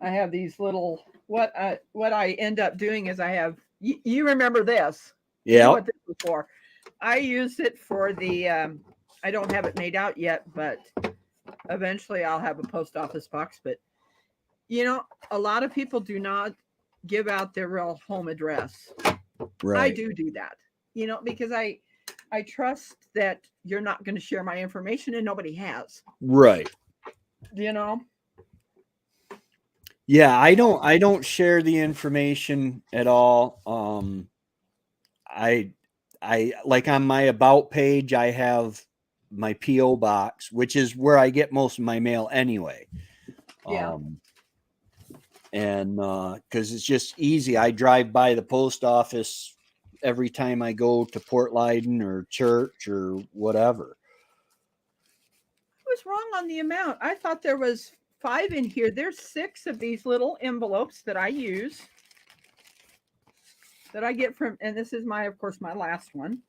Speaker 2: I have these little what I end up doing is I have you remember this. You know
Speaker 1: Yeah.
Speaker 2: what this was for. I use it for the I don't have it made out yet, but eventually I'll have a post office box. But you know, a lot of people do not give out their real home address.
Speaker 1: Right.
Speaker 2: I do that, you know, because I trust that you're not going to share my information, and nobody has,
Speaker 1: Right.
Speaker 2: you know.
Speaker 1: Yeah, I don't share the information at all. I like on my about page, I have my PO box, which is where I get most of my mail anyway.
Speaker 2: Yeah.
Speaker 1: And because it's just easy. I drive by the post office every time I go to Port Leyden or church or whatever.
Speaker 2: I was wrong on the amount. I thought there was 5 in here. There's 6 of these little envelopes that I use that I get from, and this is of course my last one.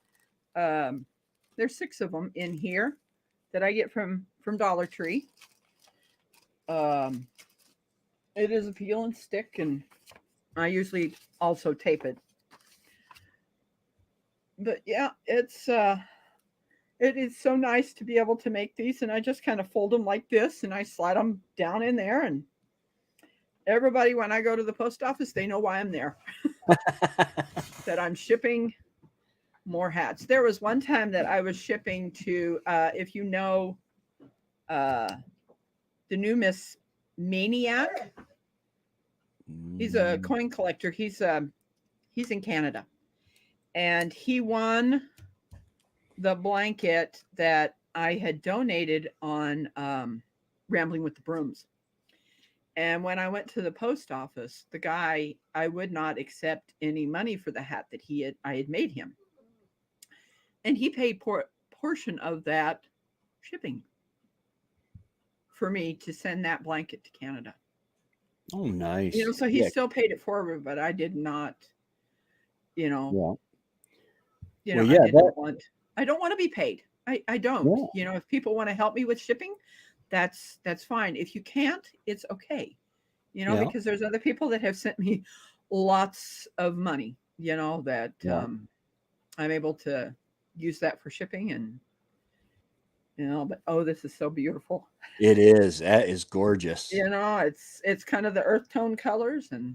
Speaker 2: There's 6 of them in here that I get from Dollar Tree. It is a peel and stick, and I usually also tape it. But yeah, it is so nice to be able to make these, and I just kind of fold them like this, and I slide them down in there, and everybody, when I go to the post office, they know why I'm there. That I'm shipping more hats. There was one time that I was shipping to, if you know, the new Miss Maniac. He's a coin collector. He's in Canada, and he won the blanket that I had donated on Rambling with the Brooms. And when I went to the post office, the guy, I would not accept any money for the hat that I had made him, and he paid portion of that shipping for me to send that blanket to Canada.
Speaker 1: Oh, nice.
Speaker 2: You know, so he
Speaker 1: Yeah.
Speaker 2: still paid it forward, but I did not, you know,
Speaker 1: Yeah.
Speaker 2: you know,
Speaker 1: Well, yeah,
Speaker 2: I don't want to be paid. I don't.
Speaker 1: Yeah.
Speaker 2: You know, if people want to help me with shipping, that's fine. If you can't, it's okay. You know,
Speaker 1: Yeah.
Speaker 2: because there's other people that have sent me lots of money, you know, that
Speaker 1: Yeah.
Speaker 2: I'm able to use that for shipping, and you know, but oh, this is so beautiful.
Speaker 1: It is. That is gorgeous.
Speaker 2: You know, it's kind of the earth tone colors, and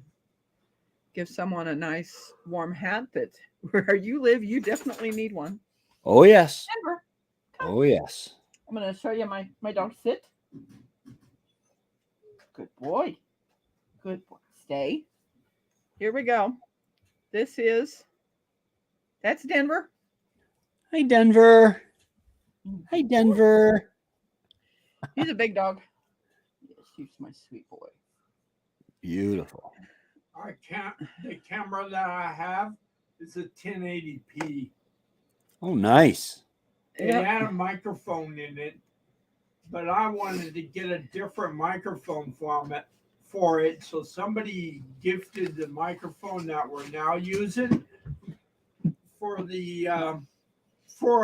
Speaker 2: give someone a nice warm hat that where you live, you definitely need one.
Speaker 1: Oh, yes.
Speaker 2: Denver,
Speaker 1: Oh, yes.
Speaker 2: I'm going to show you my dog sit. Good boy. Good boy. Stay. Here we go. That's Denver.
Speaker 1: Hi, Denver. Hi, Denver.
Speaker 2: He's a big dog. Yes, he's my sweet boy.
Speaker 1: Beautiful.
Speaker 4: The camera that I have is a 1080p.
Speaker 1: Oh, nice.
Speaker 4: It had a microphone in it, but I wanted to get a different microphone for it. So somebody gifted the microphone that we're now using for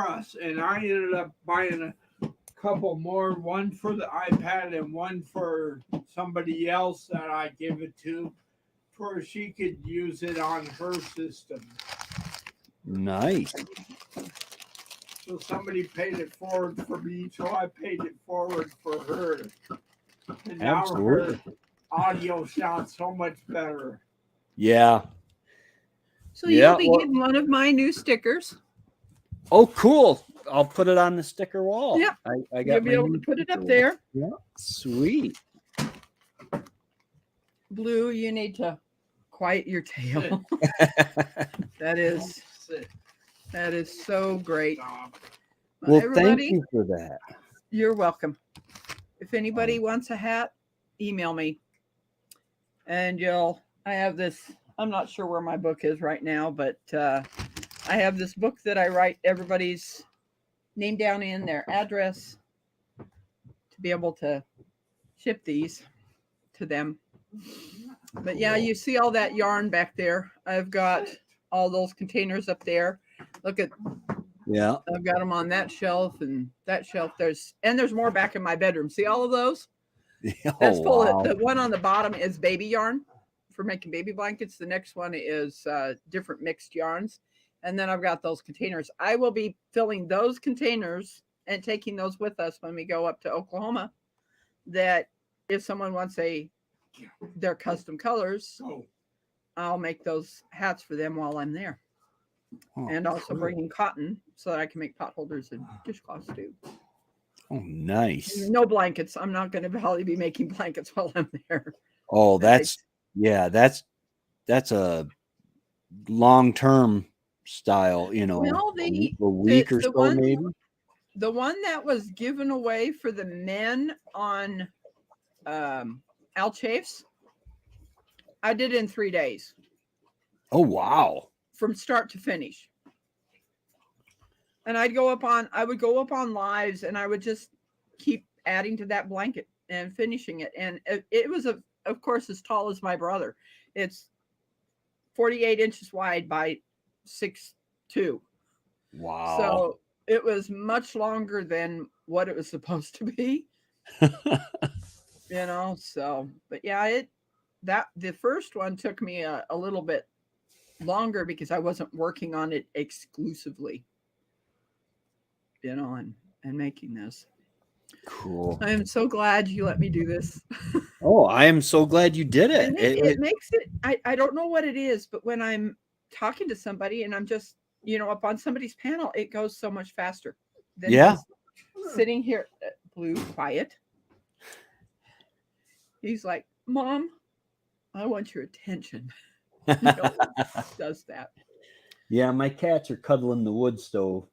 Speaker 4: us, and I ended up buying a couple more, one for the iPad and one for somebody else that I give it to, where she could use it on her system.
Speaker 1: Nice.
Speaker 4: So somebody paid it forward for me, so I paid it forward for her. And now
Speaker 1: Absolutely.
Speaker 4: her audio sounds so much better.
Speaker 1: Yeah.
Speaker 2: So
Speaker 1: Yeah,
Speaker 2: you'll be
Speaker 1: well-
Speaker 2: getting one of my new stickers.
Speaker 1: Oh, cool. I'll put it on the sticker wall.
Speaker 2: Yeah.
Speaker 1: I got
Speaker 2: You'll be
Speaker 1: my
Speaker 2: able
Speaker 1: new
Speaker 2: to put it
Speaker 1: sticker
Speaker 2: up
Speaker 1: wall.
Speaker 2: there.
Speaker 1: Yeah. Sweet.
Speaker 2: Blue, you need to quiet your tail. That is so great.
Speaker 1: Well, thank
Speaker 2: Everybody,
Speaker 1: you for that.
Speaker 2: you're welcome. If anybody wants a hat, email me. And I have this, I'm not sure where my book is right now, but I have this book that I write everybody's name down in, their address, to be able to ship these to them. But yeah, you see all that yarn back there. I've got all those containers up there. Look at,
Speaker 1: Yeah.
Speaker 2: I've got them on that shelf and that shelf. There's more back in my bedroom. See all of those? That's
Speaker 1: Oh,
Speaker 2: full
Speaker 1: wow.
Speaker 2: of, the one on the bottom is baby yarn for making baby blankets. The next one is different mixed yarns. And then I've got those containers. I will be filling those containers and taking those with us when we go up to Oklahoma. That if someone wants their custom colors,
Speaker 4: Oh,
Speaker 2: I'll make those hats for them while I'm there.
Speaker 1: Oh,
Speaker 2: And also
Speaker 1: cool.
Speaker 2: bringing cotton so that I can make pot holders and dishcloths too.
Speaker 1: Oh, nice.
Speaker 2: No blankets. I'm not going to probably be making blankets while I'm there.
Speaker 1: Oh, that's a long-term style,
Speaker 2: Well,
Speaker 1: a week or
Speaker 2: the
Speaker 1: so,
Speaker 2: one-
Speaker 1: maybe.
Speaker 2: The one that was given away for the men on Al Chafes, I did in 3 days
Speaker 1: Oh, wow.
Speaker 2: from start to finish. And I would go up on lives, and I would just keep adding to that blanket and finishing it. And it was of course as tall as my brother. It's 48 inches wide by 6'2".
Speaker 1: Wow.
Speaker 2: So it was much longer than what it was supposed to be. you know, so, but yeah, the first one took me a little bit longer because I wasn't working on it exclusively, you know, and making this.
Speaker 1: Cool.
Speaker 2: I am so glad you let me do this.
Speaker 1: Oh, I am so glad you did it.
Speaker 2: And it makes it, I don't know what it is, but when I'm talking to somebody and I'm just, you know, up on somebody's panel, it goes so much faster than
Speaker 1: Yeah.
Speaker 2: just sitting here. Blue, quiet. He's like, Mom, I want your attention. He always does that.
Speaker 1: Yeah, my cats are cuddling the wood stove.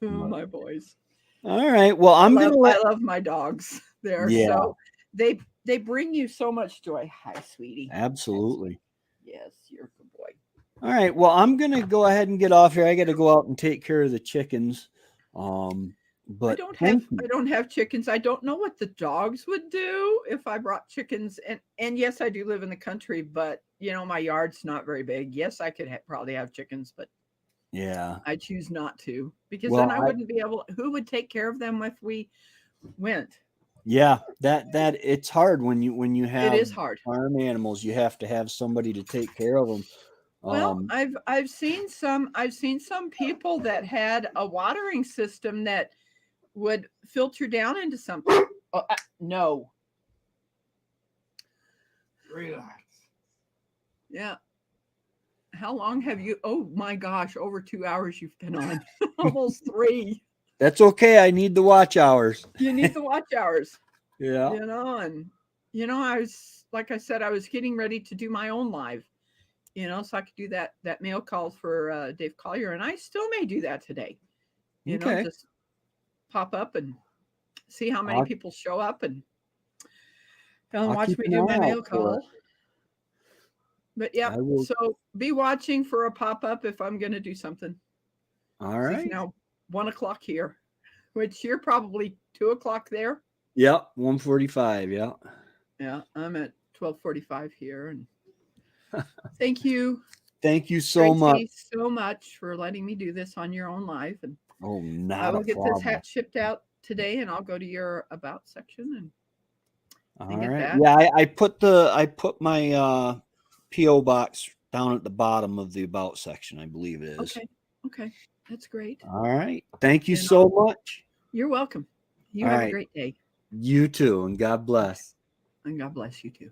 Speaker 2: My boys.
Speaker 1: All right. Well, I'm
Speaker 2: I
Speaker 1: gonna
Speaker 2: love my dogs. They're
Speaker 1: Yeah.
Speaker 2: so they bring you so much joy. Hi, sweetie.
Speaker 1: absolutely.
Speaker 2: Yes, you're a good boy.
Speaker 1: All right. Well, I'm gonna go ahead and get off here. I got to go out and take care of the chickens. But
Speaker 2: I don't have chickens. I don't know what the dogs would do if I brought chickens. And yes, I do live in the country, but you know, my yard's not very big. Yes, I could probably have chickens, but
Speaker 1: yeah.
Speaker 2: I choose not to because
Speaker 1: Well,
Speaker 2: then I wouldn't be able. Who would take care of them if we went?
Speaker 1: Yeah, that it's hard when you have
Speaker 2: It is hard.
Speaker 1: farm animals. You have to have somebody to take care of them.
Speaker 2: Well, I've seen some people that had a watering system that would filter down into something. Oh, no.
Speaker 4: Relax.
Speaker 2: Yeah. How long have you? Oh my gosh, over 2 hours you've been on. Almost 3.
Speaker 1: That's okay. I need the watch hours.
Speaker 2: You need the watch hours.
Speaker 1: Yeah.
Speaker 2: You know, and you know, I was like I said, I was getting ready to do my own live. You know, so I could do that mail call for Dave Collier, and I still may do that today. You know,
Speaker 1: Okay.
Speaker 2: just pop up and see how many people show up and
Speaker 1: I'll
Speaker 2: watch
Speaker 1: keep
Speaker 2: me
Speaker 1: an
Speaker 2: do
Speaker 1: eye
Speaker 2: my
Speaker 1: out
Speaker 2: mail
Speaker 1: for
Speaker 2: call.
Speaker 1: it.
Speaker 2: But yeah,
Speaker 1: I will-
Speaker 2: so be watching for a pop up if I'm going to do something.
Speaker 1: All
Speaker 2: It's
Speaker 1: right.
Speaker 2: now 1:00 here, which you're probably 2:00 there.
Speaker 1: Yep. 1:45. Yeah.
Speaker 2: Yeah, I'm at 12:45 here, and thank you.
Speaker 1: Thank you so much.
Speaker 2: Tracy, so much for letting me do this on your own live, and
Speaker 1: Oh,
Speaker 2: I
Speaker 1: not
Speaker 2: will
Speaker 1: a
Speaker 2: get
Speaker 1: problem.
Speaker 2: this hat shipped out today, and I'll go to your about section and
Speaker 1: All
Speaker 2: get
Speaker 1: right.
Speaker 2: that.
Speaker 1: Yeah, I put my PO box down at the bottom of the about section. I believe it is.
Speaker 2: Okay, that's great.
Speaker 1: All right. Thank you
Speaker 2: And
Speaker 1: so much.
Speaker 2: You're welcome. You
Speaker 1: All
Speaker 2: have
Speaker 1: right.
Speaker 2: a great day,
Speaker 1: You too, and God bless.
Speaker 2: and God bless you too.